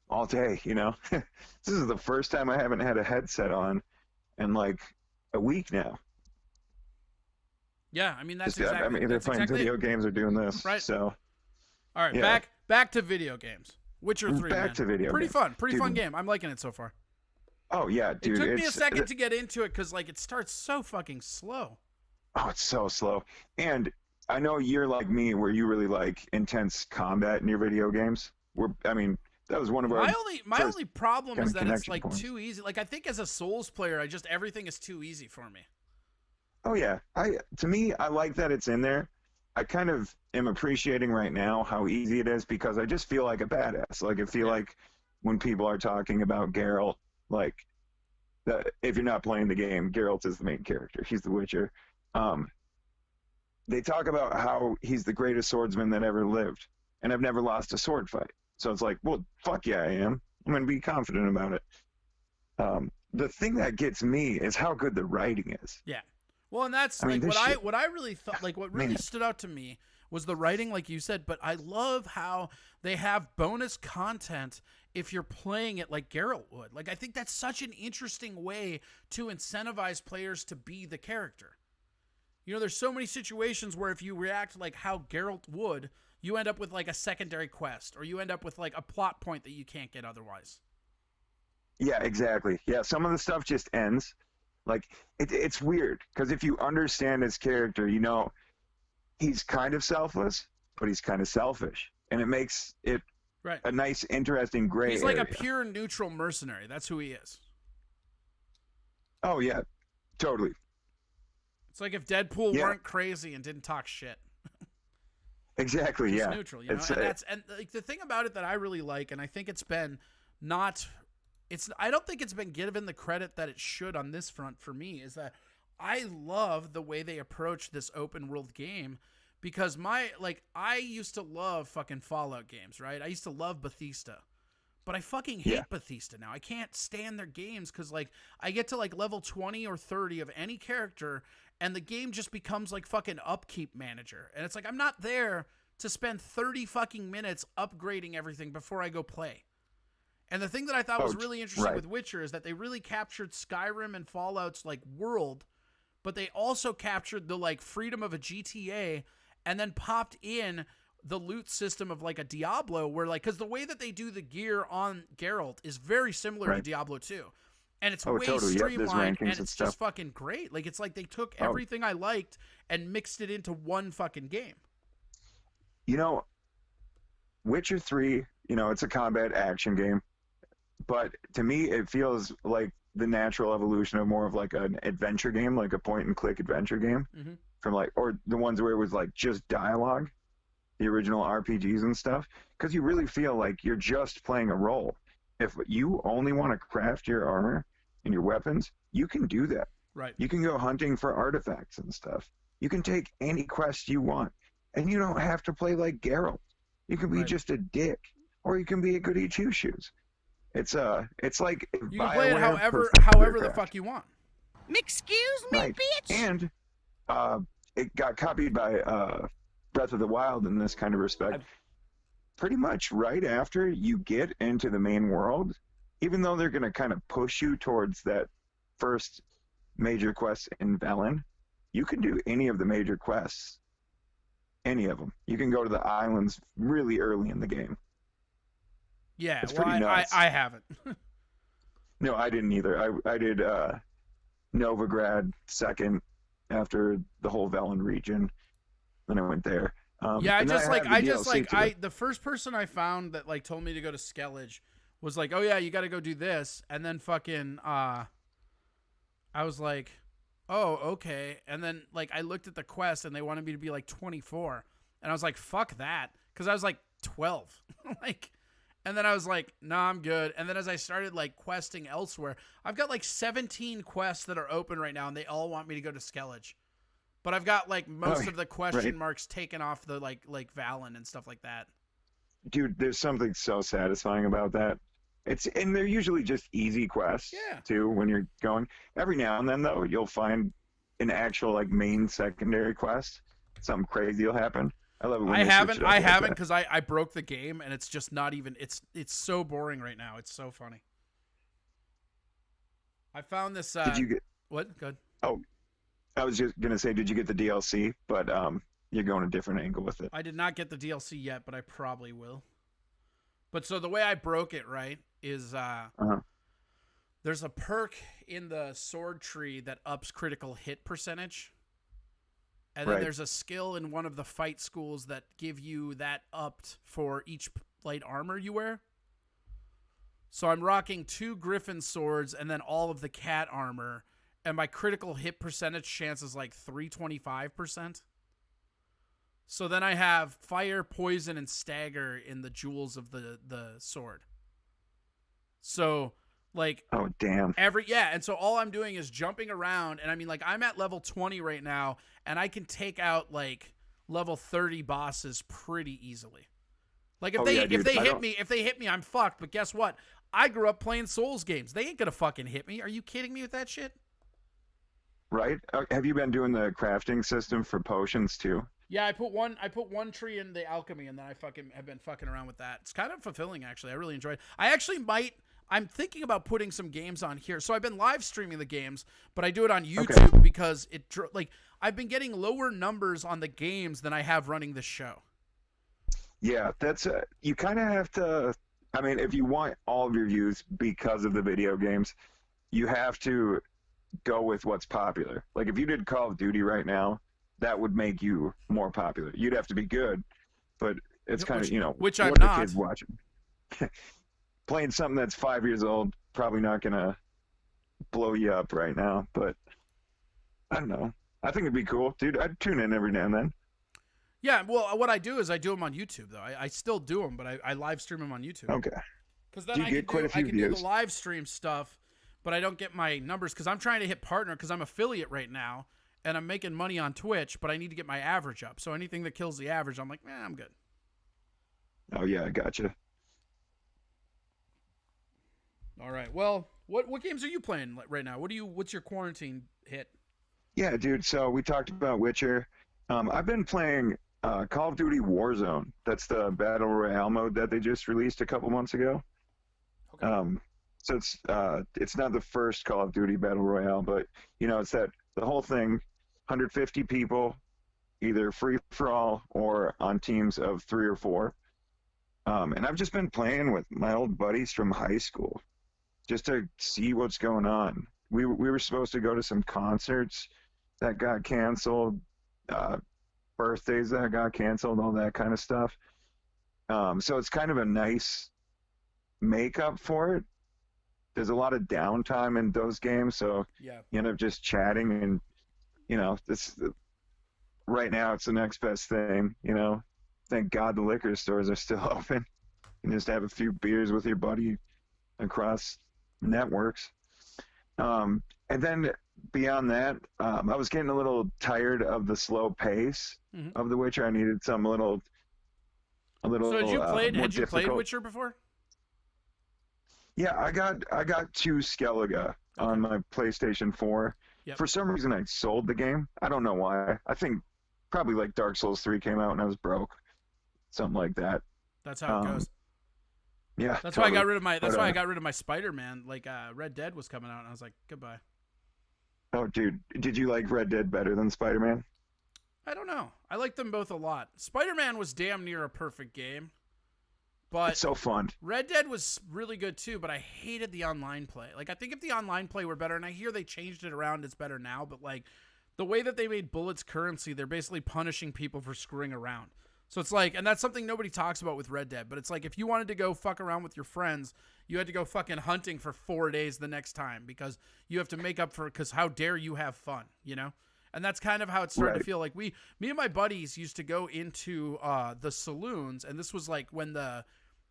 all day, you know. This is the first time I haven't had a headset on in like a week now. Yeah, I mean that's just, exactly. I mean, they're playing video games or doing this, right? So, all right, back to video games. Witcher 3. Back to video. Pretty games. Pretty fun game. I'm liking it so far. Oh yeah, dude. It took me a second to get into it because like it starts so fucking slow. Oh, it's so slow. And I know you're like me, where you really like intense combat in your video games. That was one of our. My only problem is that it's like points. too easy. Like I think as a Souls player, everything is too easy for me. Oh yeah, to me, I like that it's in there. I kind of am appreciating right now how easy it is because I just feel like a badass. Like I feel like when people are talking about Geralt, like if you're not playing the game, Geralt is the main character. He's the Witcher. They talk about how he's the greatest swordsman that ever lived, and I've never lost a sword fight. So it's like, well, fuck yeah, I am. I'm gonna be confident about it. The thing that gets me is how good the writing is. Yeah. Well, and that's what I really thought. Like, what really stood out to me was the writing, like you said. But I love how they have bonus content if you're playing it like Geralt would. Like, I think that's such an interesting way to incentivize players to be the character. You know, there's so many situations where if you react like how Geralt would, you end up with like a secondary quest, or you end up with like a plot point that you can't get otherwise. Yeah, exactly. Yeah, some of the stuff just ends. Like, it's weird, because if you understand his character, you know he's kind of selfless, but he's kind of selfish. And it makes it a nice, interesting gray He's like area. a pure neutral mercenary. That's who he is. Oh, yeah, totally. It's like if Deadpool weren't crazy and didn't talk shit. Exactly, He's neutral, you know? And like the thing about it that I really like, and I think it's been I don't think it's been given the credit that it should on this front for me, is that I love the way they approach this open world game, because I used to love fucking Fallout games, right? I used to love Bethesda, but I fucking hate Bethesda now. I can't stand their games because like I get to like level 20 or 30 of any character and the game just becomes like fucking upkeep manager. And it's like, I'm not there to spend 30 fucking minutes upgrading everything before I go play. And the thing that I thought was really interesting with Witcher is that they really captured Skyrim and Fallout's like world, but they also captured the like freedom of a GTA and then popped in the loot system of like a Diablo, where like, because the way that they do the gear on Geralt is very similar to Diablo 2. And it's way streamlined and it's just fucking great. Like, it's like they took everything I liked and mixed it into one fucking game. You know, Witcher 3, you know, it's a combat action game. But to me, it feels like the natural evolution of more of like an adventure game, like a point-and-click adventure game, from like, or the ones where it was like just dialogue, the original RPGs and stuff, because you really feel like you're just playing a role. If you only want to craft your armor and your weapons, you can do that. Right. You can go hunting for artifacts and stuff. You can take any quest you want, and you don't have to play like Geralt. You can be Right. just a dick, or you can be a goody two shoes. It's like You can play it BioWare however perfected the Warcraft. fuck you want. Excuse me, Right. bitch? And it got copied by Breath of the Wild in this kind of respect. Pretty much right after you get into the main world, even though they're going to kind of push you towards that first major quest in Velen, you can do any of the major quests. Any of them. You can go to the islands really early in the game. Yeah, It's well, pretty nuts. I haven't. No, I didn't either. I did Novigrad second after the whole Velen region. Then I went there. Yeah, and then have the DLC to do. the first person I found that like told me to go to Skellige was like, "Oh yeah, you got to go do this," and then fucking I was like, "Oh okay," and then like I looked at the quest and they wanted me to be like 24, and I was like, "Fuck that," because I was like 12, like. And then I was like, nah, I'm good. And then as I started like questing elsewhere, I've got like 17 quests that are open right now, and they all want me to go to Skellige. But I've got like most of the question marks taken off the like Valen and stuff like that. Dude, there's something so satisfying about that. And they're usually just easy quests too when you're going. Every now and then though, you'll find an actual like main secondary quest. Something crazy will happen. I love it when I they switch haven't it up like that. because I broke the game and it's just not even it's so boring right now. It's so funny. I found this Did you get what? Good. Oh, I was just gonna say, did you get the DLC? But you're going a different angle with it. I did not get the DLC yet, but I probably will. But so the way I broke it, right, is there's a perk in the sword tree that ups critical hit percentage. And then there's a skill in one of the fight schools that give you that upped for each light armor you wear. So I'm rocking 2 Griffin swords and then all of the cat armor, and my critical hit percentage chance is like 325%. So then I have fire, poison, and stagger in the jewels of the sword. So like, oh damn, and so all I'm doing is jumping around, and I mean, like, I'm at level 20 right now, and I can take out like level 30 bosses pretty easily. Like if they hit me, I'm fucked. But guess what? I grew up playing Souls games. They ain't gonna fucking hit me. Are you kidding me with that shit? Right? Have you been doing the crafting system for potions too? Yeah, I put one tree in the alchemy, and then I fucking have been fucking around with that. It's kind of fulfilling, actually. I really enjoy it. I'm thinking about putting some games on here. So I've been live streaming the games, but I do it on YouTube because I've been getting lower numbers on the games than I have running the show. Yeah, that's you kind of have to. I mean, if you want all of your views because of the video games, you have to go with what's popular. Like if you did Call of Duty right now, that would make you more popular. You'd have to be good, but it's kind of which what I'm are not. the kids watching? Playing something that's 5 years old, probably not gonna blow you up right now, but I don't know. I think it'd be cool, dude. I'd tune in every now and then. Yeah, well, what I do is I do them on YouTube, though. I still do them, but I live stream them on YouTube. Okay. Because then you I get quite a few I can views. do the live stream stuff, but I don't get my numbers because I'm trying to hit partner because I'm affiliate right now, and I'm making money on Twitch, but I need to get my average up. So anything that kills the average, I'm like, I'm good. Oh, yeah, I gotcha. All right. Well, what games are you playing right now? What's your quarantine hit? Yeah, dude. So we talked about Witcher. I've been playing Call of Duty Warzone. That's the Battle Royale mode that they just released a couple months ago. Okay. So it's not the first Call of Duty Battle Royale, but it's the whole thing, 150 people, either free for all or on teams of 3 or 4. And I've just been playing with my old buddies from high school, just to see what's going on. We were supposed to go to some concerts that got canceled, birthdays that got canceled, all that kind of stuff. So it's kind of a nice makeup for it. There's a lot of downtime in those games, so you end up just chatting, and right now it's the next best thing. Thank God the liquor stores are still open, and just have a few beers with your buddy across networks. And then beyond that, I was getting a little tired of the slow pace of The Witcher. I needed some little a little So had you more played difficult. Witcher before? Yeah, I got two Skellige on my PlayStation 4. Yep. For some reason, I sold the game. I don't know why. I think probably like Dark Souls 3 came out and I was broke, something like that. That's how it goes. Yeah, That's totally. why I got rid of my. That's But, why I got rid of my Spider-Man. Like Red Dead was coming out, and I was like, goodbye. Oh, dude, did you like Red Dead better than Spider-Man? I don't know. I like them both a lot. Spider-Man was damn near a perfect game, but It's so fun. Red Dead was really good too. But I hated the online play. Like, I think if the online play were better, and I hear they changed it around, it's better now. But like, the way that they made bullets currency, they're basically punishing people for screwing around. So it's like, and that's something nobody talks about with Red Dead, but it's like if you wanted to go fuck around with your friends, you had to go fucking hunting for 4 days the next time because you have to make up for, because how dare you have fun, you know? And that's kind of how it started to feel. Like me and my buddies used to go into the saloons, and this was like when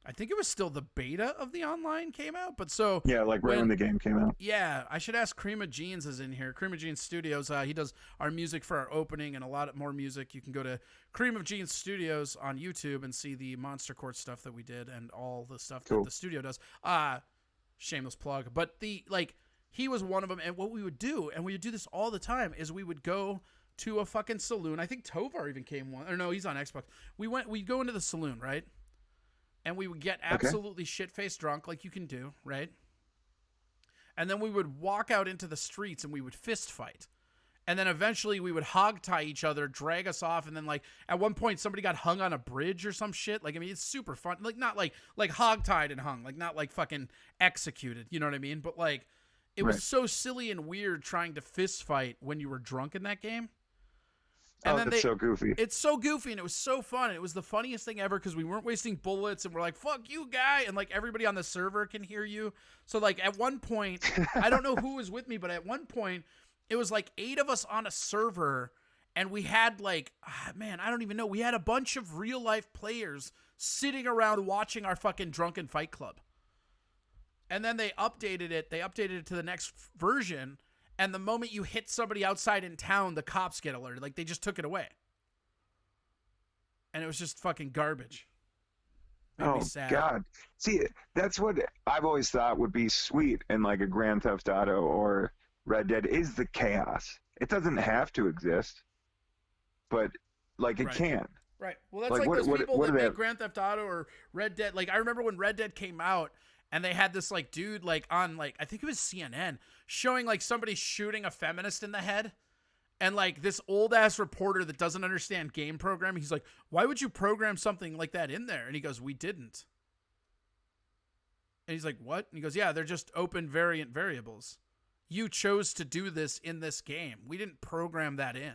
I think it was still the beta of the online came out, but so Yeah, like right when the game came out. yeah, I should ask Cream of Jeans is in here. Cream of Jeans Studios. He does our music for our opening and a lot more music. You can go to Cream of Jeans Studios on YouTube and see the Monster Court stuff that we did and all the stuff that the studio does. Shameless plug. But he was one of them. And what we would do, and we would do this all the time, is we would go to a fucking saloon. I think Tovar even came one. Or no, he's on Xbox. We'd go into the saloon, right? And we would get absolutely shit-faced drunk like you can do, right? And then we would walk out into the streets and we would fist fight. And then eventually we would hog tie each other, drag us off, and then like at one point somebody got hung on a bridge or some shit. Like, I mean, it's super fun. Like, not like hog tied and hung, like not like fucking executed, you know what I mean? But like it was so silly and weird trying to fist fight when you were drunk in that game. And then that's so goofy. It's so goofy, and it was so fun. It was the funniest thing ever because we weren't wasting bullets, and we're like, fuck you, guy. And, like, everybody on the server can hear you. So, like, at one point, I don't know who was with me, but at one point, it was, like, 8 of us on a server, and we had, like, man, I don't even know. We had a bunch of real-life players sitting around watching our fucking drunken fight club. And then they updated it. They updated it to the next version. And the moment you hit somebody outside in town, the cops get alerted. Like, they just took it away. And it was just fucking garbage. Made me sad. God. See, that's what I've always thought would be sweet in, like, a Grand Theft Auto or Red Dead is the chaos. It doesn't have to exist. But, like, it can. Right. Well, that's like those people that make Grand Theft Auto or Red Dead. Like, I remember when Red Dead came out, and they had this, like, dude, like, on, like, I think it was CNN, showing, like, somebody shooting a feminist in the head. And, like, this old-ass reporter that doesn't understand game programming, he's like, why would you program something like that in there? And he goes, we didn't. And he's like, what? And he goes, yeah, they're just open variant variables. You chose to do this in this game. We didn't program that in.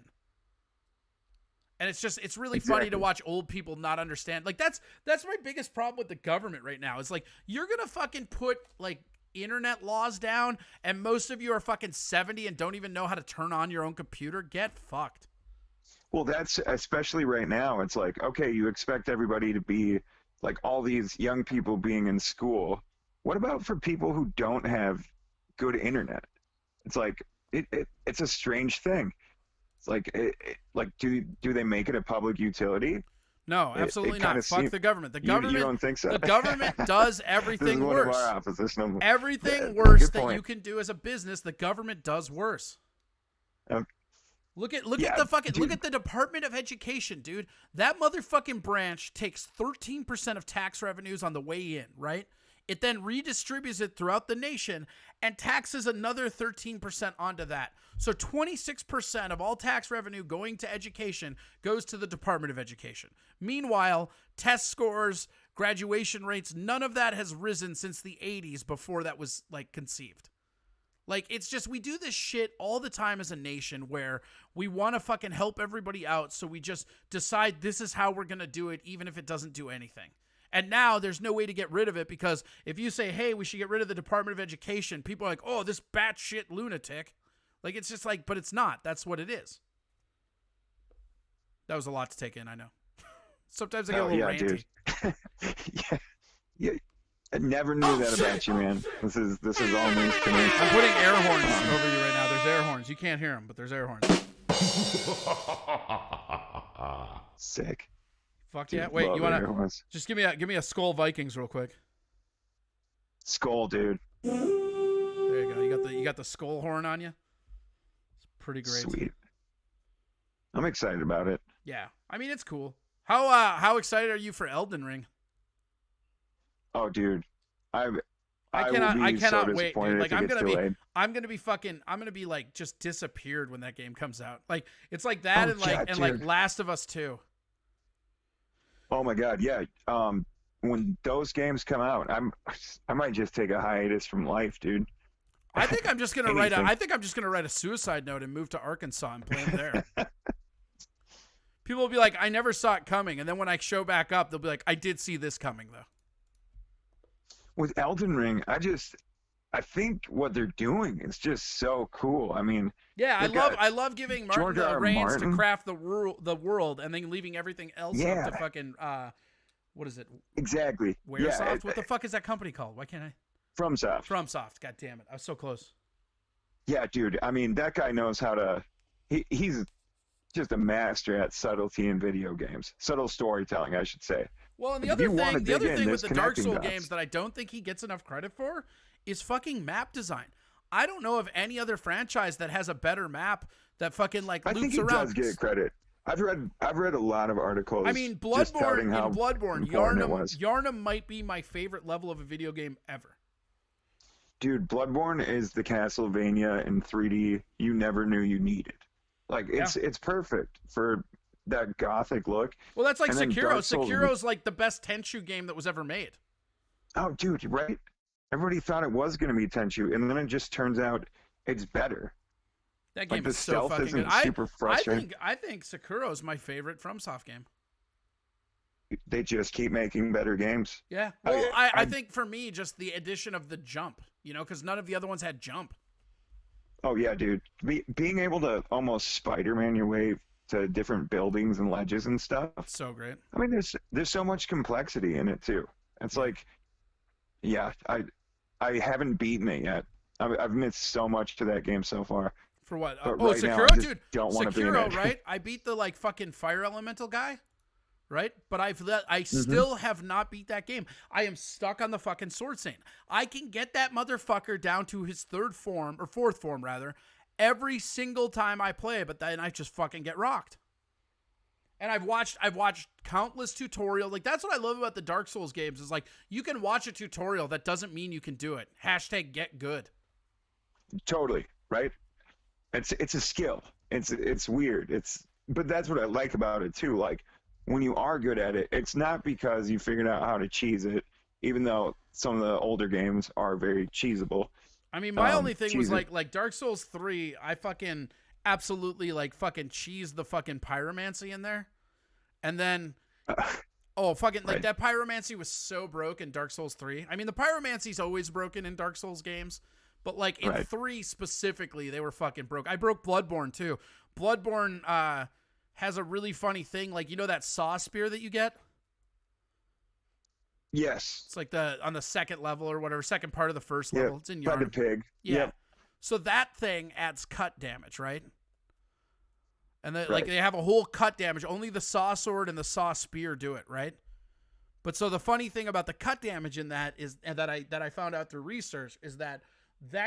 And it's really funny to watch old people not understand. Like, that's my biggest problem with the government right now. It's like, you're going to fucking put, like, internet laws down, and most of you are fucking 70 and don't even know how to turn on your own computer. Get fucked. Well, that's especially right now. It's like, okay, you expect everybody to be like all these young people being in school. What about for people who don't have good internet? It's like, it's a strange thing. Like, do they make it a public utility? No, absolutely not. Fuck the government. The government. You don't think so? The government does everything this is worse. One of our opposition. Everything worse that you can do as a business, the government does worse. Look at the Department of Education, dude. That motherfucking branch takes 13% of tax revenues on the way in, right? It then redistributes it throughout the nation and taxes another 13% onto that. So 26% of all tax revenue going to education goes to the Department of Education. Meanwhile, test scores, graduation rates, none of that has risen since the 80s before that was, like, conceived. Like, it's just, we do this shit all the time as a nation where we want to fucking help everybody out, so we just decide this is how we're going to do it, even if it doesn't do anything. And now there's no way to get rid of it, because if you say, hey, we should get rid of the Department of Education, people are like, oh, this batshit lunatic. Like, it's just like, but it's not. That's what it is. That was a lot to take in, I know. Sometimes I get a little ranty. Dude. yeah. I never knew that about you, man. This is all news to me. I'm putting air horns over you right now. There's air horns. You can't hear them, but there's air horns. Sick. Fuck Dude, yeah! Wait, love you it. wanna It was just give me a Skull Vikings real quick? Skull, dude. There you go. You got the skull horn on you. It's pretty great. Sweet. I'm excited about it. Yeah, I mean it's cool. How excited are you for Elden Ring? Oh, dude, I cannot will be so wait, dude. disappointed Like if it gets delayed. I'm gonna be like just disappeared when that game comes out. Like it's like that and like Last of Us 2. Oh my God, yeah. When those games come out, I might just take a hiatus from life, dude. I think I'm just gonna write a suicide note and move to Arkansas and play them there. People will be like, I never saw it coming, and then when I show back up, they'll be like, I did see this coming though. With Elden Ring, I think what they're doing is just so cool. I mean, yeah, I love giving Martin George the R. reins Martin. to craft the world, and then leaving everything else up to fucking what is it? Exactly. Wheresoft? Yeah, What the fuck is that company called? Why can't I? FromSoft. FromSoft. God damn it! I was so close. Yeah, dude. I mean, that guy knows how to. He's just a master at subtlety in video games. Subtle storytelling, I should say. Well, and the If other you wanna thing dig in, with there's the Dark connecting Souls dots. games that I don't think he gets enough credit for is fucking map design. I don't know of any other franchise that has a better map that fucking like I loops think he around. does get credit. I've read a lot of articles. I mean, just touting how Bloodborne, important it was. Yharnam might be my favorite level of a video game ever. Dude, Bloodborne is the Castlevania in 3D you never knew you needed. Like it's perfect for that gothic look. Well, that's like And then Sekiro. Dark Souls- Sekiro's like the best Tenchu game that was ever made. Oh, dude, right? Everybody thought it was going to be Tenchu, and then it just turns out it's better. That game the is so stealth fucking isn't good. super frustrating. I think Sekiro's my favorite FromSoft game. They just keep making better games. Yeah. Well, I think for me, just the addition of the jump, because none of the other ones had jump. Oh yeah, dude. Being able to almost Spider-Man your way to different buildings and ledges and stuff. So great. I mean, there's so much complexity in it too. It's like, yeah, I haven't beaten it yet. I've missed so much to that game so far. For what? But Oh, right now, Sekiro, I just dude. don't want to beat Sekiro, it. right? I beat the like fucking fire elemental guy, right? But I still have not beat that game. I am stuck on the fucking Sword Saint. I can get that motherfucker down to his fourth form rather, every single time I play, but then I just fucking get rocked. And I've watched countless tutorials. Like that's what I love about the Dark Souls games is like you can watch a tutorial that doesn't mean you can do it. # get good. Totally, right? It's a skill. It's weird. But that's what I like about it too. Like when you are good at it, it's not because you figured out how to cheese it, even though some of the older games are very cheesable. I mean, my only thing was like Dark Souls 3, I fucking absolutely like fucking cheesed the fucking pyromancy in there. And then like that pyromancy was so broke in Dark Souls 3. I mean, the pyromancy's always broken in Dark Souls games, but like in 3 specifically, they were fucking broke. I broke Bloodborne too. Bloodborne has a really funny thing, like that saw spear that you get. Yes. It's like on the second level or whatever, second part of the first level. It's in By the Yarn. pig. Yeah. Yep. So that thing adds cut damage, right? And like they have a whole cut damage. Only the saw sword and the saw spear do it, right? But so the funny thing about the cut damage in that is, and that I found out through research, is that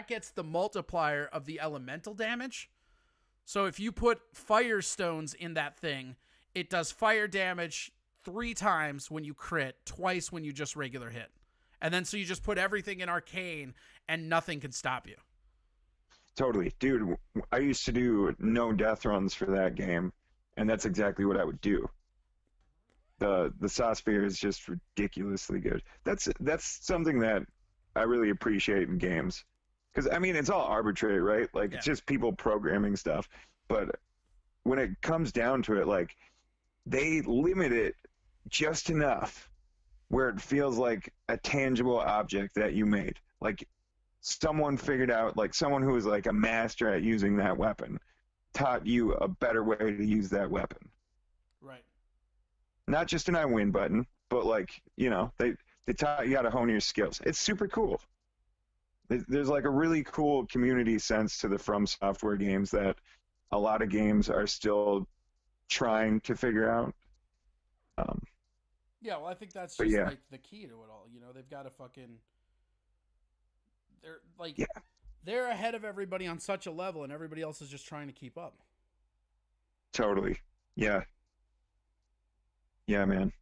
gets the multiplier of the elemental damage. So if you put fire stones in that thing, it does fire damage 3 times when you crit, twice when you just regular hit. And then so you just put everything in arcane and nothing can stop you. Totally. Dude, I used to do no death runs for that game, and that's exactly what I would do. The saw spear is just ridiculously good. That's something that I really appreciate in games. Because, I mean, it's all arbitrary, right? Like, it's just people programming stuff. But when it comes down to it, like, they limit it just enough where it feels like a tangible object that you made. Like, someone figured out, like, someone who was, like, a master at using that weapon taught you a better way to use that weapon. Right. Not just an I win button, but, like, they taught you how to hone your skills. It's super cool. There's like a really cool community sense to the From Software games that a lot of games are still trying to figure out. Yeah, well, I think that's But just yeah. like the key to it all. You know, they've got to fucking. They're like, Yeah. they're ahead of everybody on such a level, and everybody else is just trying to keep up. Totally. Yeah. Yeah, man.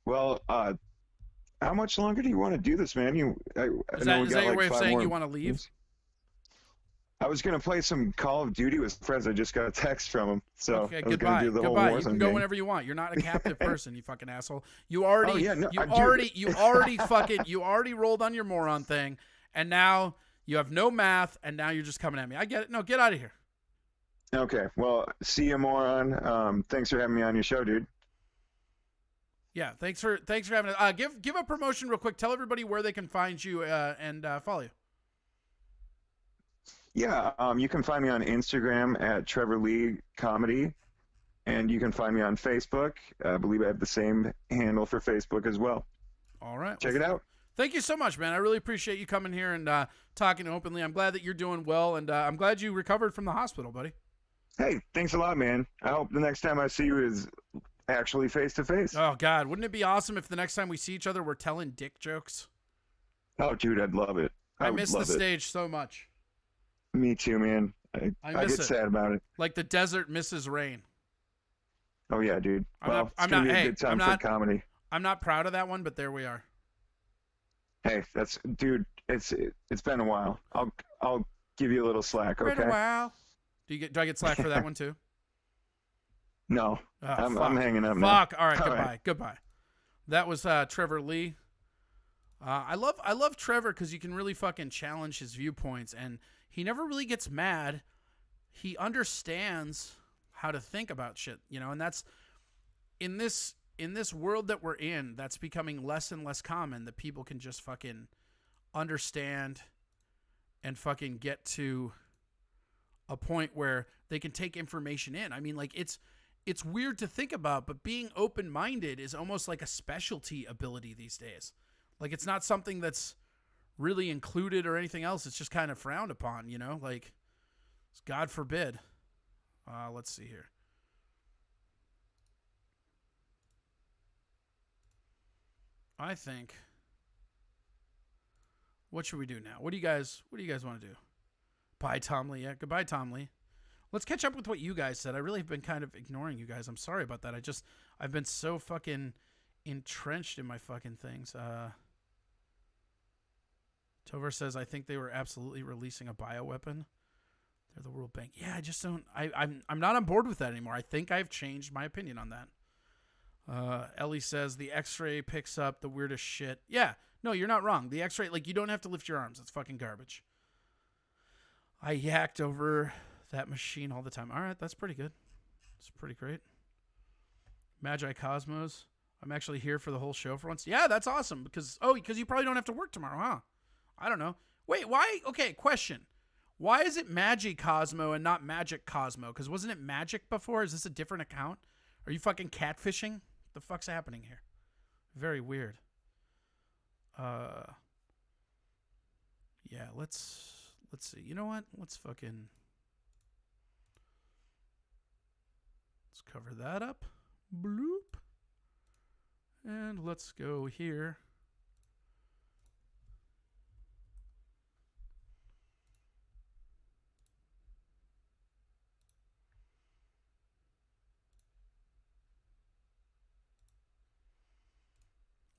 Well, how much longer do you want to do this, man? I Is know that we is got that your like way of 5 saying more you want to leave? minutes. I was gonna play some Call of Duty with friends. I just got a text from him, so Okay, I was gonna goodbye. do the whole Goodbye. You Warzone can go game. whenever you want. You're not a captive person, you fucking asshole. You already, Oh yeah, no, you dude. already rolled on your moron thing, and now you have no math, and now you're just coming at me. I get it. No, get out of here. Okay, well, see you, moron. Thanks for having me on your show, dude. Yeah, thanks for having it. Give a promotion real quick. Tell everybody where they can find you and follow you. Yeah, you can find me on Instagram at Trevor Lee Comedy, and you can find me on Facebook. I believe I have the same handle for Facebook as well. All right, Check it out. Thank you so much, man. I really appreciate you coming here and talking openly. I'm glad that you're doing well, and I'm glad you recovered from the hospital, buddy. Hey, thanks a lot, man. I hope the next time I see you is actually face to face. Oh God, wouldn't it be awesome if the next time we see each other we're telling dick jokes? Oh, dude, I'd love it. I miss the stage so much. Me too, man. I miss get it. sad about it. Like the desert misses rain. Oh yeah, dude. It's I'm gonna not. be a Hey, good time for comedy. I'm not proud of that one, but there we are. Hey, dude. It's been a while. I'll give you a little slack, okay? Been a while. Do I get slack for that one too? No, Oh, I'm hanging up now. Fuck. All right. Goodbye. That was Trevor Lee. I love Trevor because you can really fucking challenge his viewpoints, and he never really gets mad. He understands how to think about shit, you know, and that's in this world that we're in. That's becoming less and less common that people can just fucking understand and fucking get to a point where they can take information in. I mean, like it's weird to think about, but being open-minded is almost like a specialty ability these days. Like it's not something that's really included or anything else. It's just kind of frowned upon, you know? Like, God forbid. Let's see here. I think. What should we do now? What do you guys want to do? Bye, Tom Lee. Yeah, goodbye, Tom Lee. Let's catch up with what you guys said. I really have been kind of ignoring you guys. I'm sorry about that. I've been so fucking entrenched in my fucking things. Tovar says, I think they were absolutely releasing a bioweapon. They're the World Bank. Yeah, I just don't. I'm not on board with that anymore. I think I've changed my opinion on that. Ellie says the X-ray picks up the weirdest shit. Yeah, no, you're not wrong. The X-ray, like you don't have to lift your arms. It's fucking garbage. I yacked over that machine all the time. All right, that's pretty good. It's pretty great. Magi Cosmos. I'm actually here for the whole show for once. Yeah, that's awesome because you probably don't have to work tomorrow, huh? I don't know. Wait, why? Okay, question. Why is it Magi Cosmo and not Magic Cosmo? Because wasn't it Magic before? Is this a different account? Are you fucking catfishing? What the fuck's happening here? Very weird. Yeah, let's see. You know what? Let's cover that up. Bloop. And let's go here.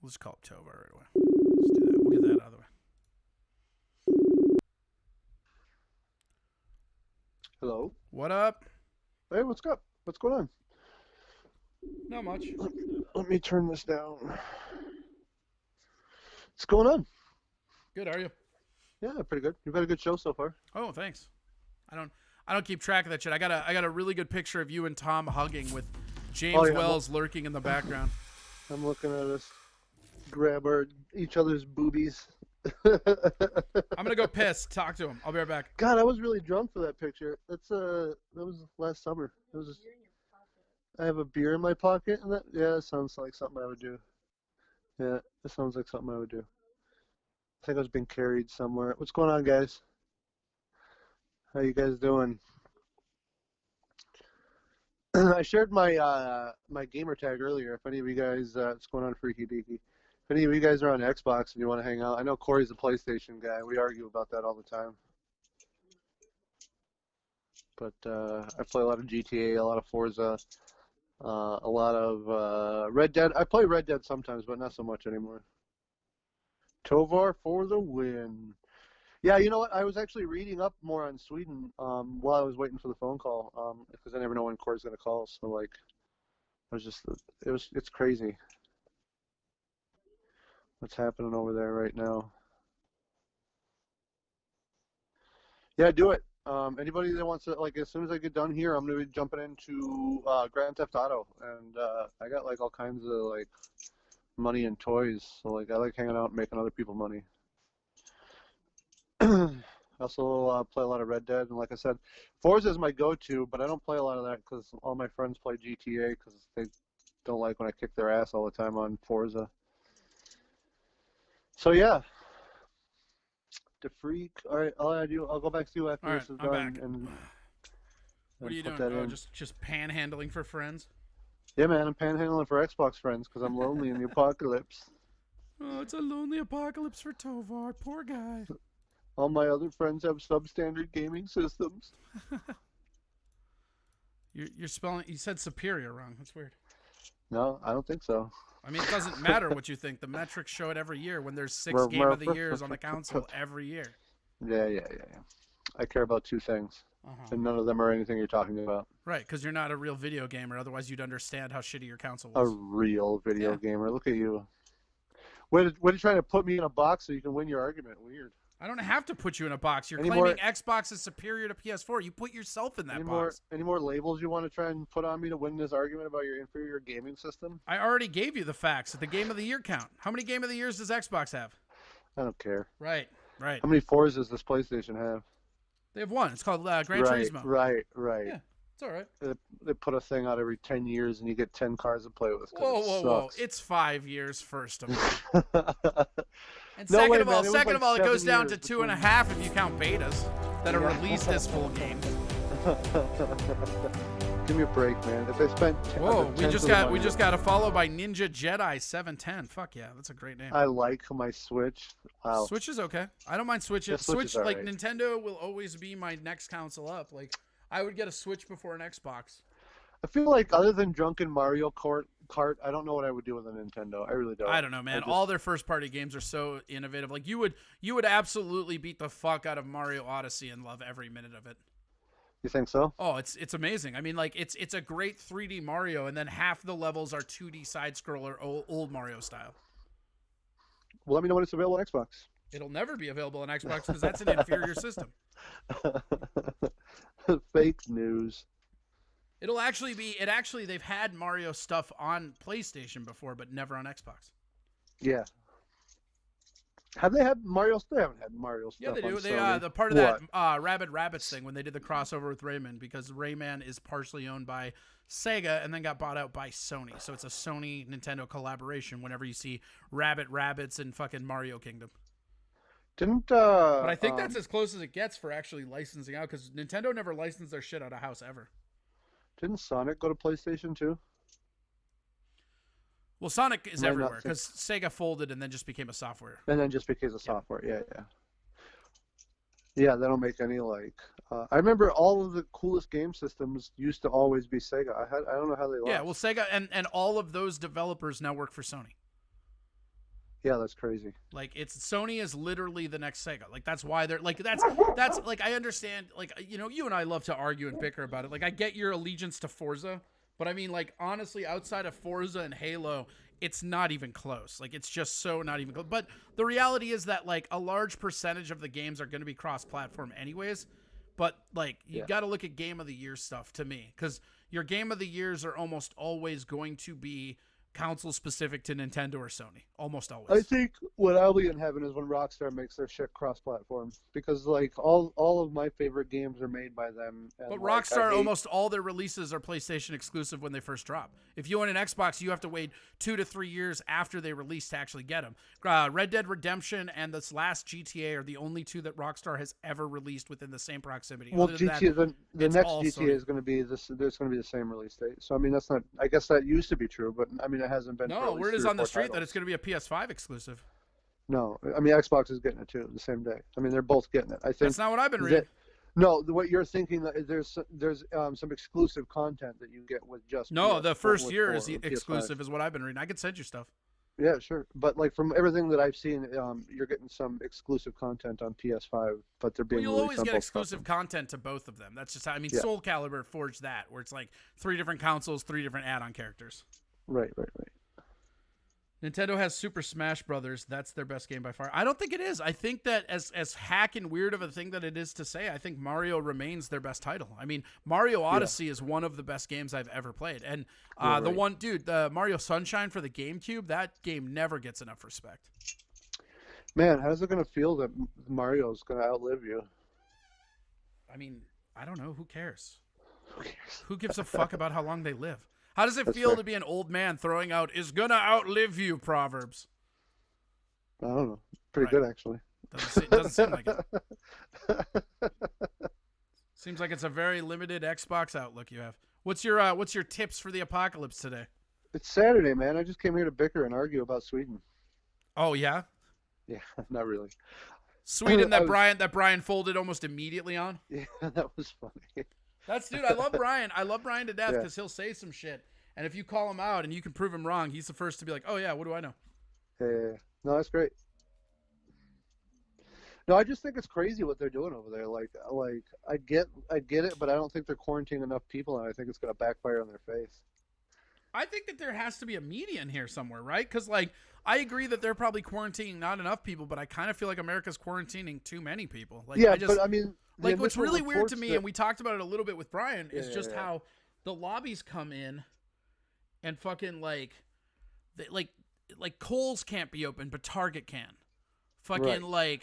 We'll just call up Tova right away. Let's do that. We'll get that out of the way. Hello. What up? Hey, what's up? What's going on? Not much. Let me turn this down. What's going on? Good, are you? Yeah, pretty good. You've had a good show so far. Oh, thanks. I don't keep track of that shit. I got a really good picture of you and Tom hugging with James Wells lurking in the background. I'm looking at us grab each other's boobies. I'm gonna go piss. Talk to him. I'll be right back. God, I was really drunk for that picture. That was last summer. I have a beer in my pocket, and that sounds like something I would do. Yeah, it sounds like something I would do. I think I was being carried somewhere. What's going on, guys? How you guys doing? I shared my my gamer tag earlier. If any of you guys, what's going on, Freaky Deaky? If any of you guys are on Xbox and you want to hang out, I know Corey's a PlayStation guy. We argue about that all the time. But I play a lot of GTA, a lot of Forza, a lot of Red Dead. I play Red Dead sometimes, but not so much anymore. Tovar for the win. Yeah, you know what? I was actually reading up more on Sweden while I was waiting for the phone call because I never know when Corey's gonna call. So like, I was just it's crazy what's happening over there right now. Yeah, do it. Anybody that wants to, like, as soon as I get done here, I'm gonna be jumping into Grand Theft Auto, and I got like all kinds of like money and toys. So like, I like hanging out and making other people money. I also play a lot of Red Dead, and like I said, Forza is my go-to, but I don't play a lot of that because all my friends play GTA because they don't like when I kick their ass all the time on Forza. So yeah, the freak. All right, I'll go back to you after this is done. And what are you doing? Oh, just panhandling for friends? Yeah, man, I'm panhandling for Xbox friends because I'm lonely in the apocalypse. Oh, it's a lonely apocalypse for Tovar. Poor guy. All my other friends have substandard gaming systems. You're spelling. You said superior wrong. That's weird. No, I don't think so. I mean, it doesn't matter what you think. The metrics show it every year when there's 6 Game of the Years on the console every year. Yeah. I care about two things, and none of them are anything you're talking about. Right, because you're not a real video gamer. Otherwise, you'd understand how shitty your console A was. real video gamer. Look at you. What are you trying to put me in a box so you can win your argument? Weird. I don't have to put you in a box. You're claiming Xbox is superior to PS4. You put yourself in that box. Any more labels you want to try and put on me to win this argument about your inferior gaming system? I already gave you the facts at the Game of the Year count. How many Game of the Years does Xbox have? I don't care. Right. How many Forzas does this PlayStation have? They have one. It's called Gran Turismo. Right. Yeah, it's all right. They put a thing out every 10 years and you get 10 cars to play with. Whoa. It's 5 years, first of all. And No second way, of all, man. it goes down to 2.5 if you count betas that are released as full games. Give me a break, man. If they spent we just got a follow by Ninja Jedi 710. Fuck yeah, that's a great name. I like my Switch. Wow. Switch is okay. I don't mind Switch. Yeah, Switch, like right. Nintendo will always be my next console up. Like, I would get a Switch before an Xbox. I feel like other than drunken Mario Kart, I don't know what I would do with a Nintendo. I really don't. I don't know, man. All their first-party games are so innovative. Like, you would absolutely beat the fuck out of Mario Odyssey and love every minute of it. You think so? Oh, it's amazing. I mean, like, it's a great 3D Mario, and then half the levels are 2D side-scroller old Mario style. Well, let me know when it's available on Xbox. It'll never be available on Xbox because that's an inferior system. Fake news. It'll actually be. They've had Mario stuff on PlayStation before, but never on Xbox. Yeah. Have they had Mario? They haven't had Mario stuff. Yeah, they do. On They Sony. the part of that Rabbids thing when they did the crossover with Rayman, because Rayman is partially owned by Sega and then got bought out by Sony. So it's a Sony Nintendo collaboration. Whenever you see Rabbids and fucking Mario Kingdom. But I think that's as close as it gets for actually licensing out, because Nintendo never licensed their shit out of house ever. Didn't Sonic go to PlayStation too? Well, Sonic is everywhere because Sega folded and then just became a software. And then just became a software. Yeah. Yeah, they don't make any like. I remember all of the coolest game systems used to always be Sega. I don't know how they lost. Yeah, well, Sega and all of those developers now work for Sony. Yeah, that's crazy. Like, Sony is literally the next Sega. Like, that's why they're like that's like, I understand, like, you know, you and I love to argue and bicker about it. Like, I get your allegiance to Forza, but I mean, like, honestly, outside of Forza and Halo, it's not even close. Like, it's just so not even close. But the reality is that, like, a large percentage of the games are going to be cross-platform anyways. But, like, you got to look at Game of the Year stuff to me, because your Game of the Years are almost always going to be console specific to Nintendo or Sony. Almost always. I think what I'll be in heaven is when Rockstar makes their shit cross-platform, because like all of my favorite games are made by them. And, but like, Rockstar, almost all their releases are PlayStation exclusive when they first drop. If you own an Xbox, you have to wait 2 to 3 years after they release to actually get them. Red Dead Redemption and this last GTA are the only two that Rockstar has ever released within the same proximity. Well, Other than GTA, that, the it's next all GTA Sony. is going to be this. There's going to be the same release date. So I mean, that's not. I guess that used to be true, but I mean, it hasn't been. No, word is on the street that it's going to be a PS5 exclusive. No, I mean Xbox is getting it too the same day. I mean, they're both getting it. I think That's not what I've been reading. No, what you're thinking that there's some exclusive content that you get with just. No, PS4, the first with year 4 is and exclusive, PS5. is what I've been reading. I could send you stuff. Yeah, sure. But like from everything that I've seen, you're getting some exclusive content on PS5, but they're being Well, you'll released always on get both exclusive platforms. content to both of them. That's just how, I mean, Yeah. Soul Calibur forged that, where it's like 3 different consoles, 3 different add-on characters. Right. Nintendo has Super Smash Brothers. That's their best game by far. I don't think it is. I think that as hack and weird of a thing that it is to say, I think Mario remains their best title. I mean, Mario Odyssey is one of the best games I've ever played. And the Mario Sunshine for the GameCube, that game never gets enough respect. Man, how's it going to feel that Mario's going to outlive you? I mean, I don't know. Who cares? Who gives a fuck about how long they live? How does it feel to be an old man throwing out "is gonna outlive you" proverbs? I don't know. Pretty good, actually. Doesn't seem like it. Seems like it's a very limited Xbox outlook you have. What's your tips for the apocalypse today? It's Saturday, man. I just came here to bicker and argue about Sweden. Oh yeah, Yeah, not really. Sweden that Brian folded almost immediately on. Yeah, that was funny. Dude, I love Brian. I love Brian to death Yeah. because he'll say some shit, and if you call him out and you can prove him wrong, he's the first to be like, "Oh yeah, what do I know?" Yeah. No, that's great. No, I just think it's crazy what they're doing over there. Like I get it, but I don't think they're quarantining enough people, and I think it's going to backfire on their face. I think that there has to be a median here somewhere, right? Because, like, I agree that they're probably quarantining not enough people, but I kind of feel like America's quarantining too many people. Like, Yeah, but I mean, the like, what's initial really weird to reports me, that- and we talked about it a little bit with Brian, is Yeah, just yeah. how the lobbies come in and fucking, like Kohl's can't be open, but Target can. Fucking, Right.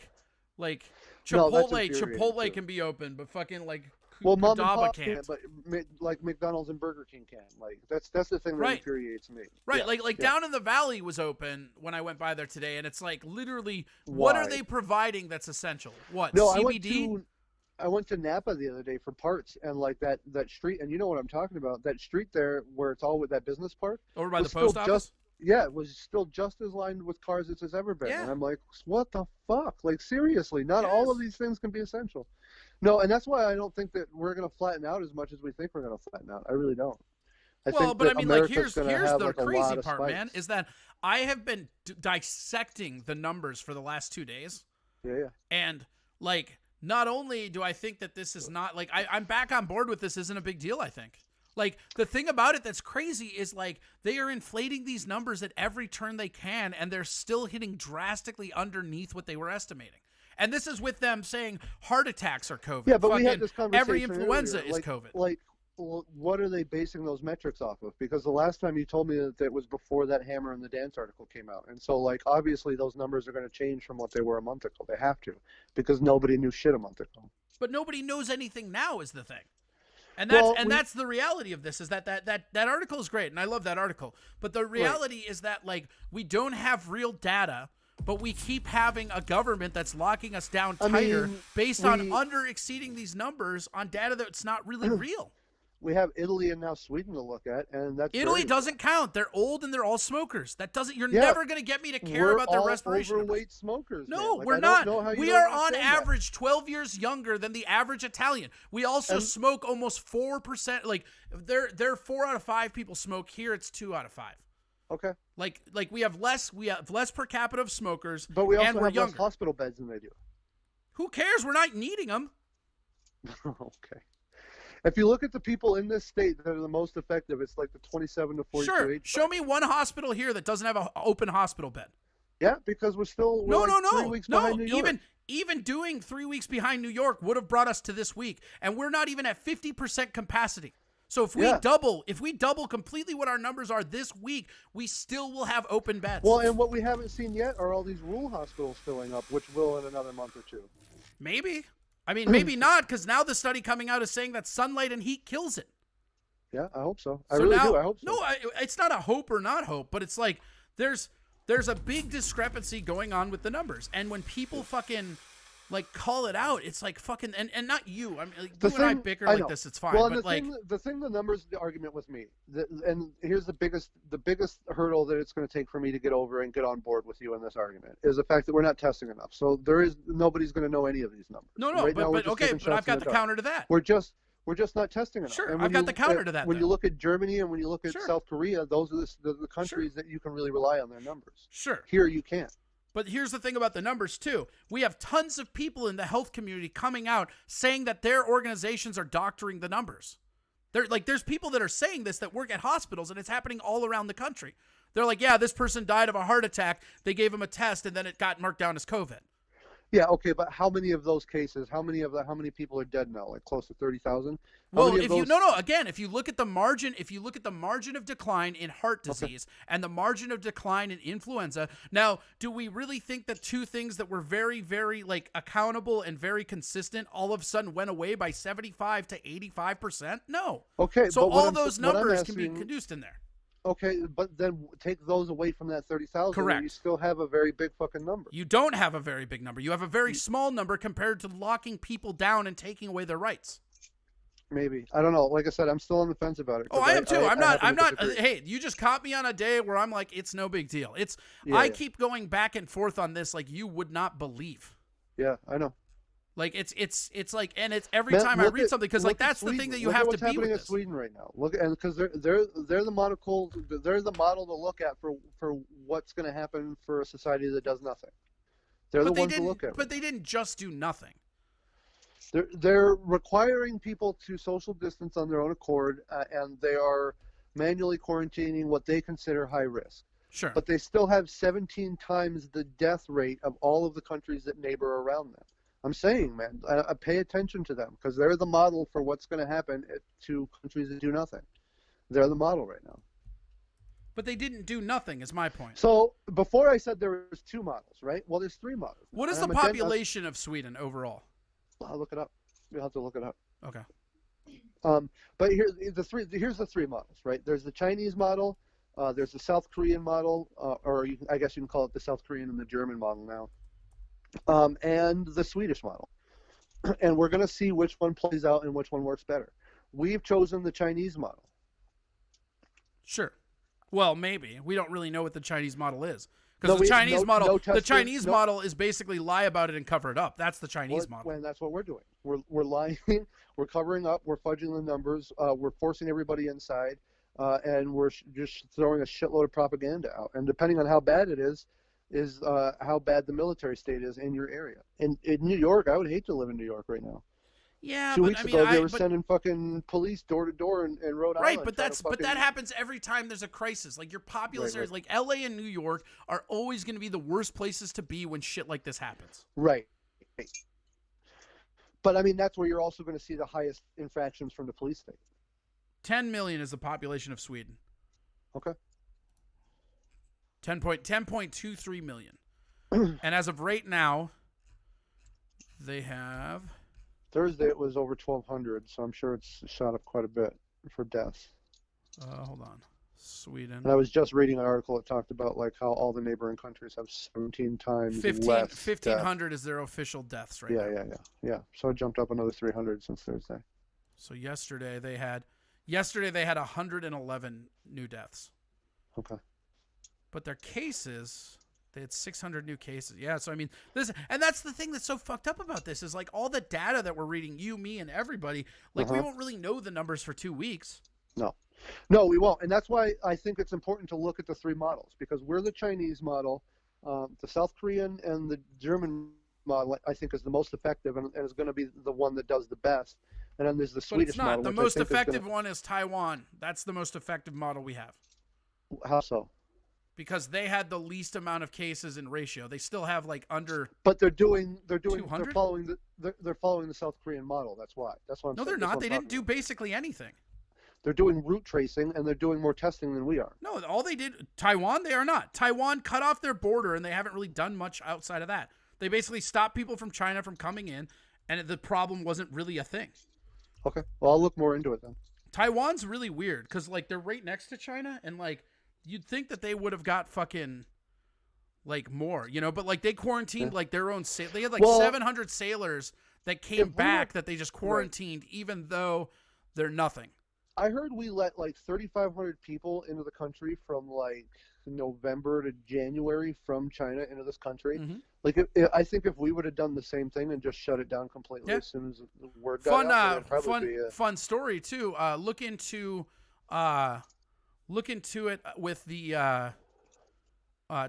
like No, that's Chipotle infuriating, too. can be open, but fucking, like, Well, mom and Qdoba pop can't. can't, but like McDonald's and Burger King can. Like that's the thing that Right. infuriates me. Right, Yeah, like yeah. down in the valley was open when I went by there today, and it's like literally, what are Why? they providing that's essential? What, No, CBD? I went to Napa the other day for parts, and like that street, and you know what I'm talking about. That street there where it's all with that business park. Over by was the post still office? Yeah, it was still just as lined with cars as it's ever been. Yeah. And I'm like, what the fuck? Like, seriously, not all of these things can be essential. No, and that's why I don't think that we're going to flatten out as much as we think we're going to flatten out. I really don't. Well, but I mean, like, here's gonna the have, like, a crazy lot of part, man, spikes. is that I have been dissecting the numbers for the last 2 days, Yeah. and like, not only do I think that this is not like I'm back on board with this isn't a big deal. I think. Like, the thing about it that's crazy is, like, they are inflating these numbers at every turn they can, and they're still hitting drastically underneath what they were estimating. And this is with them saying heart attacks are COVID. Yeah, but we had Fucking this conversation every influenza earlier. is like, COVID. Like, what are they basing those metrics off of? Because the last time you told me that it was before that Hammer and the Dance article came out. And so, like, obviously those numbers are going to change from what they were a month ago. They have to, because nobody knew shit a month ago. But nobody knows anything now is the thing. And that's the reality of this, is that article is great, and I love that article. But the reality is that, like, we don't have real data, but we keep having a government that's locking us down tighter based on under exceeding these numbers on data that's not really real. We have Italy and now Sweden to look at, and that's Italy very- doesn't count. They're old and they're all smokers. That doesn't. You're Yeah. never going to get me to care We're about their all respiration numbers. overweight smokers. No, man. Like, we're I don't not. know how you We don't are on understand that. average 12 years younger than the average Italian. We also smoke almost 4%. Like, they're 4 out of 5 people smoke. Here it's 2 out of 5. Okay. Like we have less per capita of smokers, But we also and we're have younger. less hospital beds than they do. Who cares? We're not needing them. Okay. If you look at the people in this state that are the most effective, it's like the 27 to 42 Sure. age Show me one hospital here that doesn't have an open hospital bed. Yeah, because we're like 3 weeks behind New York. Even doing 3 weeks behind New York would have brought us to this week, and we're not even at 50% capacity. So if we double completely what our numbers are this week, we still will have open beds. Well, and what we haven't seen yet are all these rural hospitals filling up, which will in another month or two. Maybe. I mean, maybe not, because now the study coming out is saying that sunlight and heat kills it. Yeah, I hope so. I really do. I hope so. No, it's not a hope or not hope, but it's like there's a big discrepancy going on with the numbers, and when people fucking like call it out, it's like fucking and not you. I mean, like, you and I bicker like this. It's fine. Well, but the numbers, the argument with me, and here's the biggest hurdle that it's going to take for me to get over and get on board with you in this argument is the fact that we're not testing enough. So nobody's going to know any of these numbers. No, right but I've got the counter to that. We're just not testing enough. Sure, I've got the counter to that. When you look at Germany and when you look at South Korea, those are the countries that you can really rely on their numbers. Sure. Here you can't. But here's the thing about the numbers, too. We have tons of people in the health community coming out saying that their organizations are doctoring the numbers. There's people that are saying this that work at hospitals, and it's happening all around the country. They're like, yeah, this person died of a heart attack. They gave him a test, and then it got marked down as COVID. Yeah, okay, but how many of those cases? How many people are dead now? Like close to 30,000. Well, if you look at the margin of decline in heart disease and the margin of decline in influenza, now, do we really think that two things that were very, very like accountable and very consistent all of a sudden went away by 75 to 85%? No. Okay, so all those numbers can be reduced in there. Okay, but then take those away from that 30,000. Correct. You still have a very big fucking number. You don't have a very big number. You have a very small number compared to locking people down and taking away their rights. Maybe. I don't know. Like I said, I'm still on the fence about it. Oh, I am too. I'm not. Hey, you just caught me on a day where I'm like, it's no big deal. I keep going back and forth on this like you would not believe. Yeah, I know. Like it's like, and it's every time I read something, because like that's the thing that you have to be with. What's happening in Sweden right now? Look, and because they're the model to look at for what's going to happen for a society that does nothing. They're the ones to look at. But they didn't just do nothing. They're requiring people to social distance on their own accord, and they are manually quarantining what they consider high risk. Sure. But they still have 17 times the death rate of all of the countries that neighbor around them. I'm saying, man, I pay attention to them because they're the model for what's going to happen to countries that do nothing. They're the model right now. But they didn't do nothing, is my point. So before I said there was two models, right? Well, there's three models. What is the population of Sweden overall? I'll look it up. You'll have to look it up. Okay. But here's the three models, right? There's the Chinese model, there's the South Korean model, or I guess you can call it the South Korean and the German model now. And the Swedish model. And we're going to see which one plays out and which one works better. We've chosen the Chinese model. Sure. Well, maybe. We don't really know what the Chinese model is. Because the Chinese model is basically lie about it and cover it up. That's the Chinese model. And that's what we're doing. We're lying, we're covering up, we're fudging the numbers, we're forcing everybody inside, and we're just throwing a shitload of propaganda out. And depending on how bad it is how bad the military state is in your area. In New York, I would hate to live in New York right now. Yeah, 2 weeks ago, they were sending fucking police door to door in Rhode Island. Right, but that happens every time there's a crisis. Like your populous areas, like LA and New York, are always going to be the worst places to be when shit like this happens. Right. But I mean, that's where you're also going to see the highest infractions from the police state. 10 million is the population of Sweden. Okay. 10.23 million. And as of right now, they have... Thursday it was over 1,200, so I'm sure it's shot up quite a bit for deaths. Hold on. Sweden. And I was just reading an article that talked about like how all the neighboring countries have 17 times less 1,500 is their official deaths right now. Yeah. So it jumped up another 300 since Thursday. So yesterday they had 111 new deaths. Okay. But their cases, they had 600 new cases. Yeah, so I mean, that's the thing that's so fucked up about this is like all the data that we're reading, you, me, and everybody, like we won't really know the numbers for 2 weeks. No, we won't. And that's why I think it's important to look at the three models because we're the Chinese model, the South Korean and the German model, I think is the most effective and is going to be the one that does the best. And then there's the Swedish model. The most effective one is Taiwan. That's the most effective model we have. How so? Because they had the least amount of cases in ratio. They still have like under. But they're following the South Korean model. That's why. That's what I'm saying. No, they're not. They didn't do basically anything. They're doing route tracing and they're doing more testing than we are. No, all they did, Taiwan, they are not. Taiwan cut off their border, and they haven't really done much outside of that. They basically stopped people from China from coming in, and the problem wasn't really a thing. Okay, well, I'll look more into it then. Taiwan's really weird because, like, they're right next to China, and, like, you'd think that they would have got fucking, like, more, you know? But, like, they quarantined, like, their own... They had, like, 700 sailors that came back that they just quarantined, even though they're nothing. I heard we let, like, 3,500 people into the country from, like, November to January from China into this country. Mm-hmm. Like, I think if we would have done the same thing and just shut it down completely as soon as the word got out, it'd probably be fun story too. Look into it with the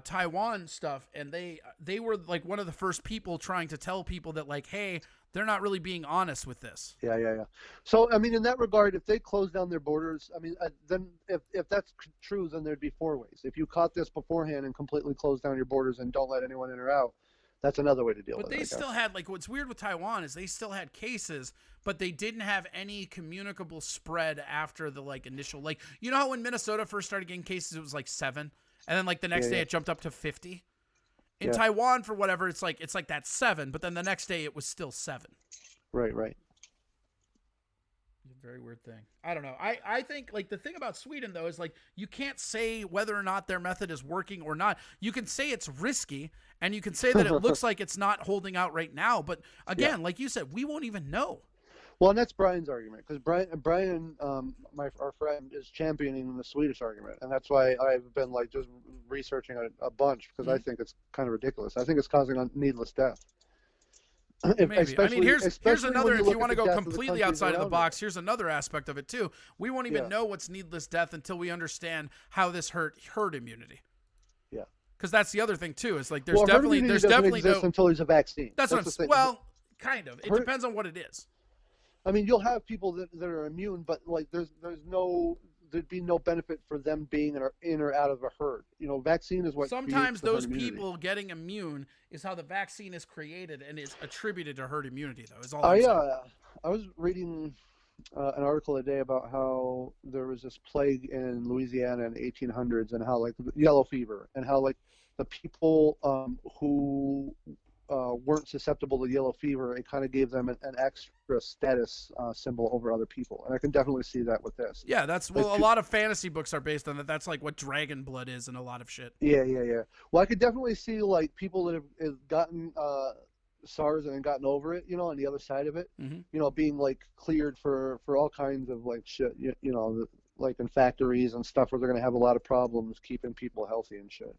Taiwan stuff, and they were like one of the first people trying to tell people that, like, hey, they're not really being honest with this. Yeah. So, I mean, in that regard, if they close down their borders, I mean, then if that's true, then there'd be four ways. If you caught this beforehand and completely close down your borders and don't let anyone in or out, that's another way to deal with it. But they still had, like, what's weird with Taiwan is they still had cases, but they didn't have any communicable spread after the, like, initial, like, you know how when Minnesota first started getting cases, it was like 7, and then, like, the next day it jumped up to 50? In Taiwan, for whatever, it's like that 7, but then the next day it was still 7. Right. It's a very weird thing. I don't know. I think, like, the thing about Sweden, though, is, like, you can't say whether or not their method is working or not. You can say it's risky, and you can say that it looks like it's not holding out right now, but again, like you said, we won't even know. Well, and that's Brian's argument, because Brian, our friend, is championing the Swedish argument, and that's why I've been, like, just researching a bunch, because I think it's kind of ridiculous. I think it's causing a needless death. Maybe. I mean, here's another, if you want to go completely outside of the box, here's another aspect of it, too. We won't even know what's needless death until we understand how this hurt herd immunity. Yeah. Because that's the other thing, too, is, like, there's definitely no... until there's a vaccine. That's what I'm saying. Well, kind of. It depends on what it is. I mean, you'll have people that are immune, but, like, there'd be no benefit for them being in or out of a herd. You know, vaccine is what sometimes those people getting immune is how the vaccine is created and is attributed to herd immunity, though. Is all I'm saying. I was reading an article today about how there was this plague in Louisiana in the 1800s, and how, like, yellow fever, and how, like, the people who weren't susceptible to yellow fever, it kind of gave them an extra status symbol over other people. And I can definitely see that with this. Yeah, a lot of fantasy books are based on that. That's like what dragon blood is and a lot of shit. Yeah. Well, I could definitely see, like, people that have gotten SARS and gotten over it, you know, on the other side of it, you know, being, like, cleared for all kinds of, like, shit, you know, like in factories and stuff where they're going to have a lot of problems keeping people healthy and shit.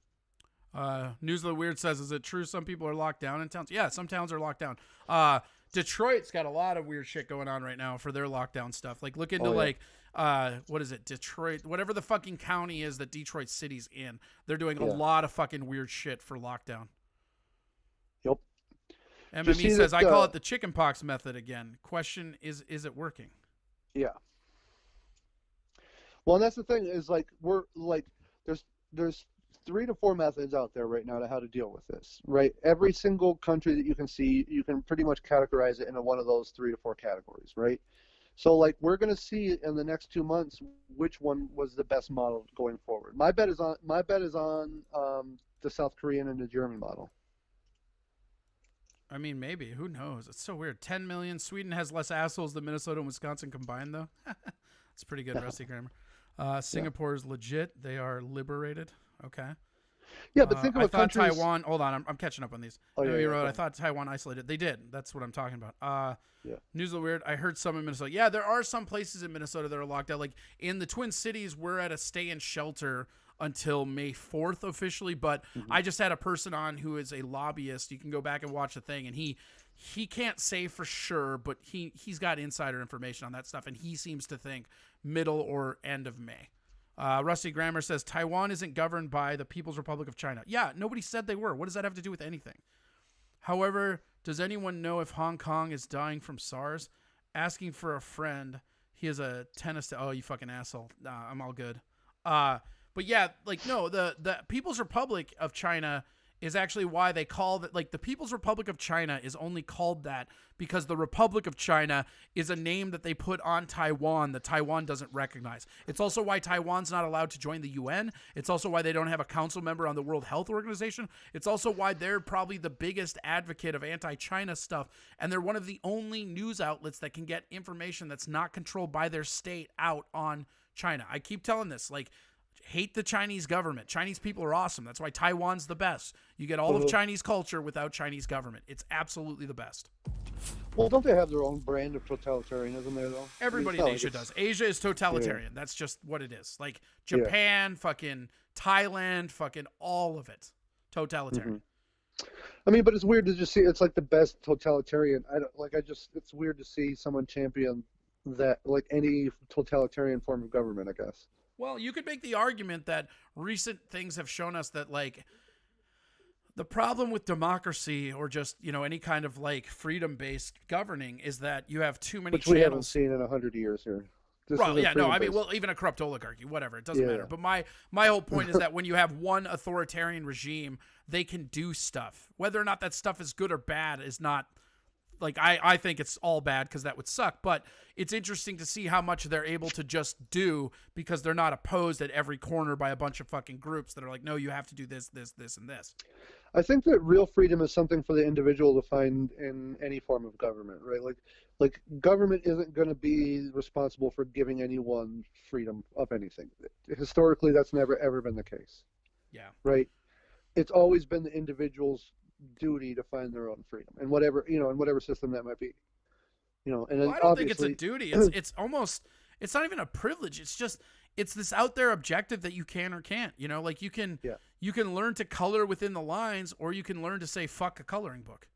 News of the Weird says, is it true some people are locked down in towns? Yeah, some towns are locked down. Detroit's got a lot of weird shit going on right now for their lockdown stuff. Like, look into what is it? Detroit, whatever the fucking county is that Detroit City's in. They're doing a lot of fucking weird shit for lockdown. Yep. MME says, I call it the chickenpox method again. Question is it working? Yeah. Well, and that's the thing is, like, we're like, there's 3 to 4 methods out there right now to how to deal with this, right? Every single country that you can see, you can pretty much categorize it into one of those 3 to 4 categories, right? So, like, we're going to see in the next 2 months which one was the best model going forward. My bet is on the South Korean and the German model. I mean, maybe. Who knows? It's so weird. 10 million. Sweden has less assholes than Minnesota and Wisconsin combined, though. It's pretty good, Rusty Grammar. Singapore is legit. They are liberated. Okay. Yeah, but think of Taiwan. Hold on, I'm catching up on these. I thought Taiwan isolated. They did. That's what I'm talking about. News of the Weird. I heard some in Minnesota. Yeah, there are some places in Minnesota that are locked out. Like in the Twin Cities, we're at a stay and shelter until May 4th officially. But I just had a person on who is a lobbyist. You can go back and watch the thing, and he can't say for sure, but he's got insider information on that stuff, and he seems to think middle or end of May. Rusty Grammar says, Taiwan isn't governed by the People's Republic of China. Yeah, nobody said they were. What does that have to do with anything? However, does anyone know if Hong Kong is dying from SARS? Asking for a friend. He has a tennis... Oh, you fucking asshole. Nah, I'm all good. But yeah, like, no, the People's Republic of China is actually why they call it, like, the People's Republic of China is only called that because the Republic of China is a name that they put on Taiwan that Taiwan doesn't recognize. It's also why Taiwan's not allowed to join the UN. It's also why they don't have a council member on the World Health Organization. It's also why they're probably the biggest advocate of anti-China stuff, and they're one of the only news outlets that can get information that's not controlled by their state out on China. I keep telling this, like, hate the Chinese government. Chinese people are awesome. That's why Taiwan's the best. You get all of Chinese culture without Chinese government. It's absolutely the best. Well, don't they have their own brand of totalitarianism there, though? Everybody in Asia does. Asia is totalitarian. Yeah. That's just what it is. Like Japan, fucking Thailand, fucking all of it. Totalitarian. I mean, but it's weird to just see, it's like the best totalitarian. It's weird to see someone champion that, like any totalitarian form of government, I guess. Well, you could make the argument that recent things have shown us that, like, the problem with democracy or just, you know, any kind of, like, freedom-based governing is that you have too many Which channels. We haven't seen in 100 years here. Well, yeah, no, I mean, well, even a corrupt oligarchy, whatever, it doesn't matter. But my whole point is that when you have one authoritarian regime, they can do stuff. Whether or not that stuff is good or bad is not, like, I think it's all bad because that would suck. But it's interesting to see how much they're able to just do because they're not opposed at every corner by a bunch of fucking groups that are like, no, you have to do this, this, this, and this. I think that real freedom is something for the individual to find in any form of government, right? Like government isn't going to be responsible for giving anyone freedom of anything. Historically, that's never ever been the case. Yeah. Right. It's always been the individual's duty to find their own freedom, and whatever, you know, in whatever system that might be. You know, and well, I don't think it's a duty. It's almost, it's not even a privilege. It's just, it's this out there objective that you can or can't. You know, like you can learn to color within the lines, or you can learn to say fuck a coloring book.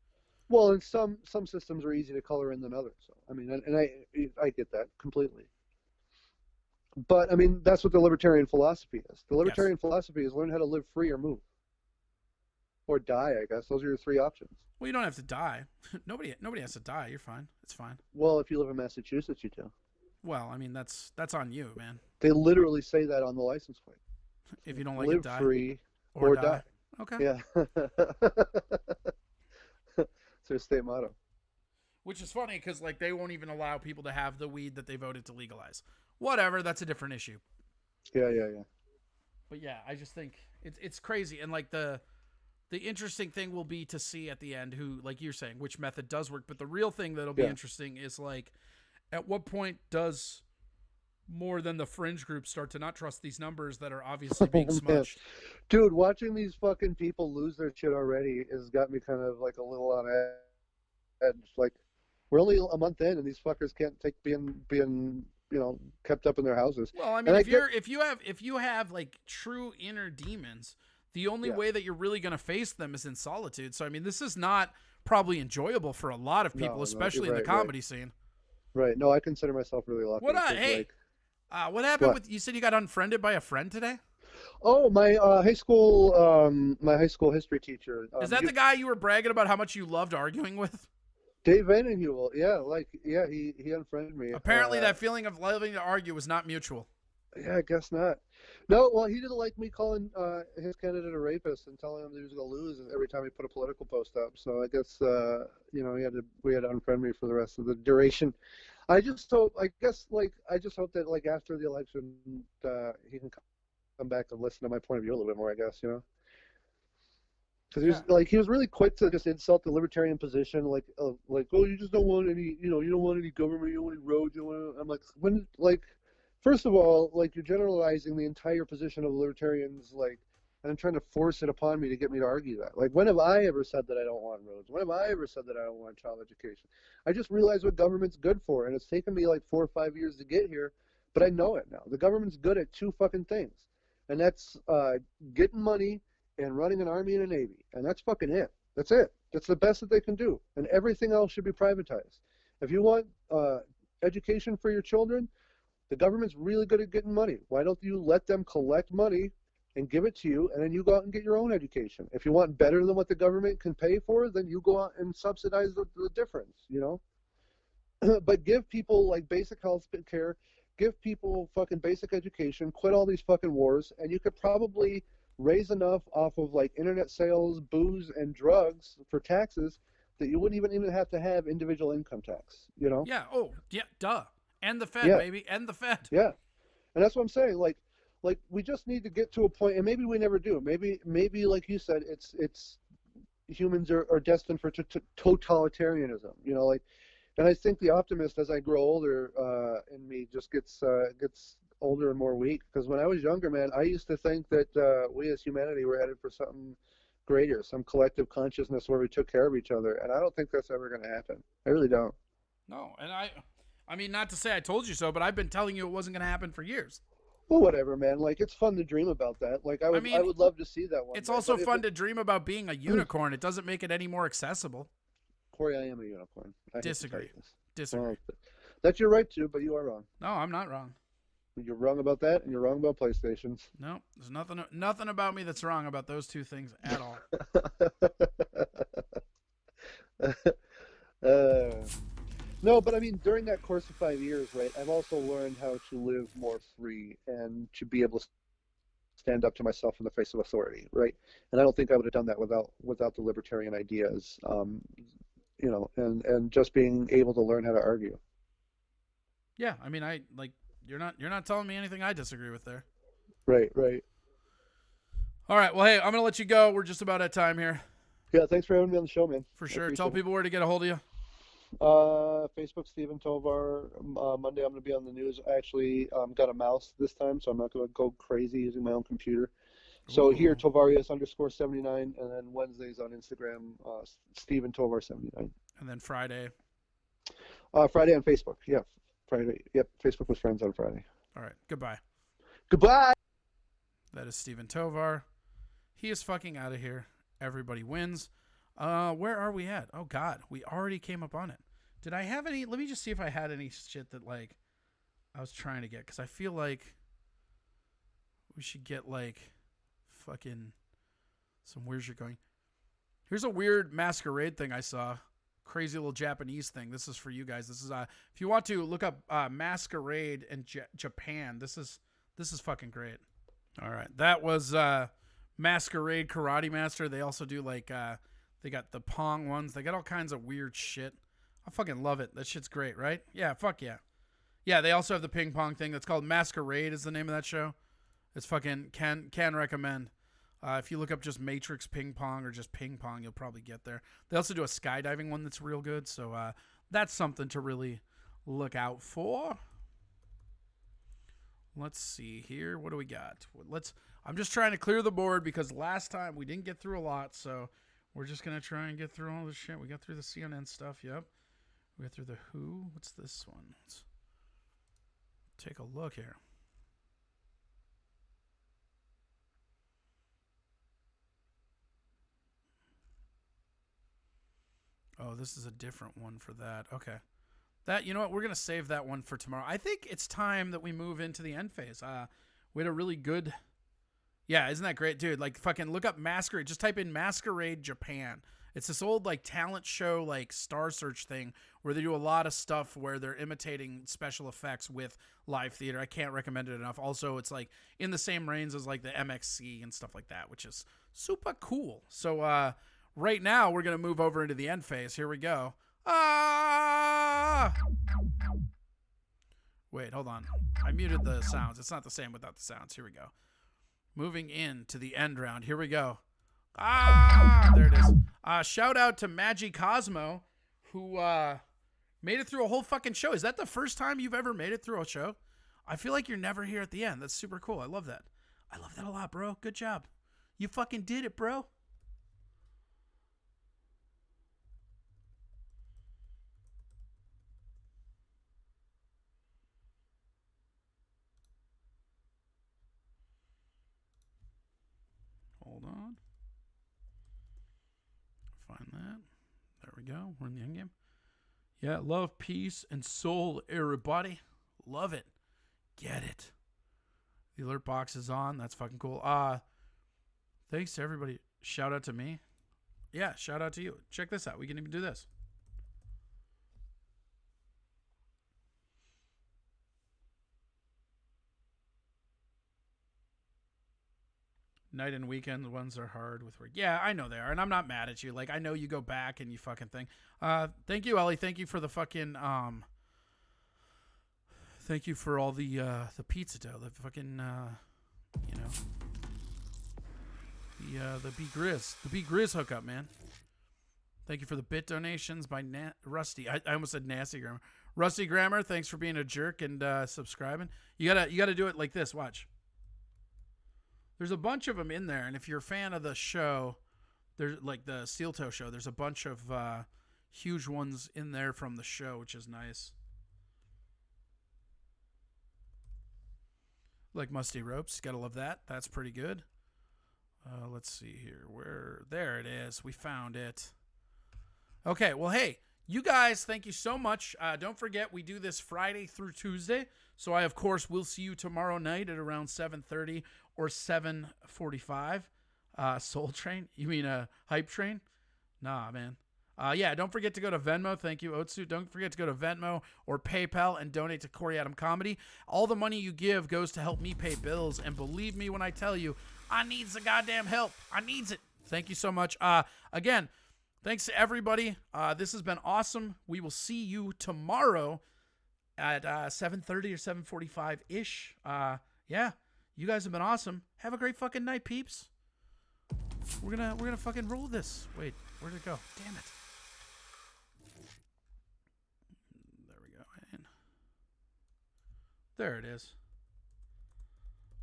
Well, and some systems are easy to color in than others. So I mean, and I get that completely. But I mean, that's what the libertarian philosophy is. The libertarian philosophy is learn how to live free or move. Or die, I guess. Those are your three options. Well, you don't have to die. Nobody has to die. You're fine. It's fine. Well, if you live in Massachusetts, you do. Well, I mean, that's on you, man. They literally say that on the license plate. If you don't like live it, die. Live free or die. Okay. Yeah. It's their state motto. Which is funny because, like, they won't even allow people to have the weed that they voted to legalize. Whatever. That's a different issue. Yeah. But yeah, I just think it's crazy. And, like, the interesting thing will be to see at the end who, like you're saying, which method does work. But the real thing that'll be interesting is, like, at what point does more than the fringe groups start to not trust these numbers that are obviously being smudged? Dude, watching these fucking people lose their shit already has got me kind of, like, a little on edge. Like, we're only a month in, and these fuckers can't take being you know, kept up in their houses. Well, I mean, if you have like true inner demons, the only way that you're really going to face them is in solitude. So, I mean, this is not probably enjoyable for a lot of people, especially in the comedy scene. Right. No, I consider myself really lucky. What hey, like, what happened with, you said you got unfriended by a friend today? Oh, my high school history teacher. Is that the guy you were bragging about how much you loved arguing with? Dave Vandenhuel. Yeah, he unfriended me. Apparently that feeling of loving to argue was not mutual. Yeah, I guess not. No, well, he didn't like me calling his candidate a rapist and telling him that he was going to lose every time he put a political post up. So I guess, you know, we had to unfriend me for the rest of the duration. I just hope that, like, after the election, he can come back and listen to my point of view a little bit more, I guess, you know? Because he was really quick to just insult the libertarian position, like, oh, you just don't want any, you know, you don't want any government, you don't want any roads, you don't want. I'm like, first of all, like, you're generalizing the entire position of libertarians, like, and I'm trying to force it upon me to get me to argue that. Like, when have I ever said that I don't want roads? When have I ever said that I don't want child education? I just realized what government's good for, and it's taken me like 4 or 5 years to get here, but I know it now. The government's good at 2 fucking things, and that's getting money and running an army and a navy, and that's fucking it. That's it. That's the best that they can do, and everything else should be privatized. If you want education for your children, the government's really good at getting money. Why don't you let them collect money and give it to you, and then you go out and get your own education? If you want better than what the government can pay for, then you go out and subsidize the difference, you know? But give people, like, basic health care, give people fucking basic education, quit all these fucking wars, and you could probably raise enough off of like internet sales, booze, and drugs for taxes that you wouldn't even have to have individual income tax. You know? Yeah. Oh, yeah. Duh. And the Fed, Yeah. baby. And the Fed. Yeah. And that's what I'm saying. Like we just need to get to a point, and maybe we never do. Maybe like you said, it's humans are destined for totalitarianism. You know, like, and I think the optimist, as I grow older, in me just gets older and more weak. Because when I was younger, man, I used to think that we as humanity were headed for something greater, some collective consciousness where we took care of each other, and I don't think that's ever going to happen. I really don't. No, and I mean, not to say I told you so, but I've been telling you it wasn't going to happen for years. Well, whatever, man. Like, it's fun to dream about that. Like, I would love to see that one. It's also fun to dream about being a unicorn. It doesn't make it any more accessible. Corey, I am a unicorn. Disagree. Well, that's your right to, but you are wrong. No, I'm not wrong. You're wrong about that, and you're wrong about PlayStations. No, there's nothing about me that's wrong about those two things at all. No, but I mean, during that course of 5 years, right, I've also learned how to live more free and to be able to stand up to myself in the face of authority, right? And I don't think I would have done that without the libertarian ideas, you know, and just being able to learn how to argue. Yeah, I mean, you're not telling me anything I disagree with there. Right. All right, well, hey, I'm gonna let you go. We're just about at time here. Yeah, thanks for having me on the show, man. For sure. Tell people where to get a hold of you. Facebook, Stephen Tovar. Monday, I'm going to be on the news. I actually got a mouse this time, so I'm not going to go crazy using my own computer. So here, Tovarius_79, and then Wednesdays on Instagram, Stephen Tovar79. And then Friday. Friday on Facebook. Yeah, Friday. Yep, Facebook with friends on Friday. All right. Goodbye. Goodbye. That is Stephen Tovar. He is fucking out of here. Everybody wins. Where are we at? Oh God, we already came up on it. Did I have any? Let me just see if I had any shit that like I was trying to get, because I feel like we should get like fucking some where's you're going. Here's a weird masquerade thing I saw. Crazy little Japanese thing. This is for you guys. This is if you want to look up masquerade in Japan. This is fucking great. All right, that was Masquerade Karate Master. They also do like they got the Pong ones. They got all kinds of weird shit. I fucking love it. That shit's great, right? Yeah, fuck yeah. Yeah, they also have the ping pong thing. That's called Masquerade is the name of that show. It's fucking can recommend. If you look up just Matrix Ping Pong or just Ping Pong, you'll probably get there. They also do a skydiving one that's real good. So that's something to really look out for. Let's see here. What do we got? I'm just trying to clear the board because last time we didn't get through a lot. So we're just going to try and get through all this shit. We got through the CNN stuff. Yep. We got through the Who. What's this one? Let's take a look here. Oh, this is a different one for that. Okay. You know what? We're going to save that one for tomorrow. I think it's time that we move into the end phase. We had a really good... Yeah, isn't that great? Dude, like fucking look up Masquerade. Just type in Masquerade Japan. It's this old like talent show like Star Search thing where they do a lot of stuff where they're imitating special effects with live theater. I can't recommend it enough. Also, it's like in the same range as like the MXC and stuff like that, which is super cool. So right now we're going to move over into the end phase. Here we go. Wait, hold on. I muted the sounds. It's not the same without the sounds. Here we go. Moving into the end round. Here we go. There it is. Shout out to Maggie Cosmo, who made it through a whole fucking show. Is that the first time you've ever made it through a show? I feel like you're never here at the end. That's super cool. I love that. I love that a lot, bro. Good job. You fucking did it, bro. Hold on. Find that. There we go. We're in the end game. Yeah, love, peace, and soul, everybody. Love it. Get it. The alert box is on. That's fucking cool. Thanks to everybody. Shout out to me. Yeah, shout out to you. Check this out. We can even do this. Night and weekend ones are hard with work. Yeah, I know they are, and I'm not mad at you. Like, I know you go back and you fucking thing. Thank you, Ellie. Thank you for the fucking thank you for all the pizza dough. The fucking the B Grizz hookup, man. Thank you for the bit donations by Rusty. I almost said Nasty Grammar. Rusty Grammar, thanks for being a jerk and subscribing. You gotta do it like this. Watch. There's a bunch of them in there, and if you're a fan of the show, there's like the Steel Toe show. There's a bunch of huge ones in there from the show, which is nice. Like Musty Ropes, gotta love that. That's pretty good. Let's see here. There it is. We found it. Okay, well, hey, you guys, thank you so much. Don't forget, we do this Friday through Tuesday. So I, of course, will see you tomorrow night at around 7:30 or 7:45. Soul Train? You mean a Hype Train? Nah, man. Yeah, don't forget to go to Venmo. Thank you, Otsu. Don't forget to go to Venmo or PayPal and donate to Corey Adam Comedy. All the money you give goes to help me pay bills. And believe me when I tell you, I needs the goddamn help. I needs it. Thank you so much. Again, thanks to everybody. This has been awesome. We will see you tomorrow at 7:30 or 7:45-ish. Yeah, you guys have been awesome. Have a great fucking night, peeps. We're gonna fucking roll this. Wait, where'd it go? Damn it. There we go. And there it is.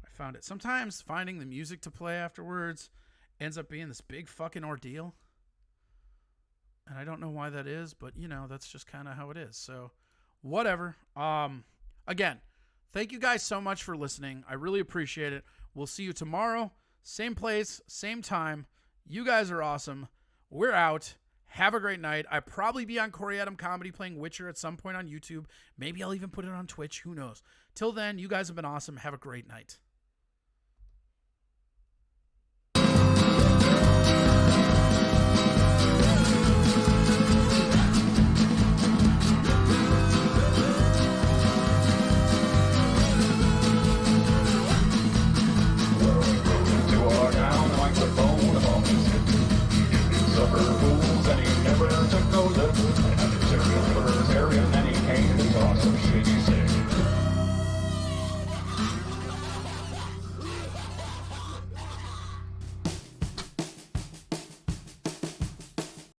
I found it. Sometimes finding the music to play afterwards ends up being this big fucking ordeal. And I don't know why that is, but that's just kind of how it is. So whatever. Again, thank you guys so much for listening. I really appreciate it. We'll see you tomorrow. Same place, same time. You guys are awesome. We're out. Have a great night. I'll probably be on Corey Adam Comedy playing Witcher at some point on YouTube. Maybe I'll even put it on Twitch. Who knows? Till then, you guys have been awesome. Have a great night.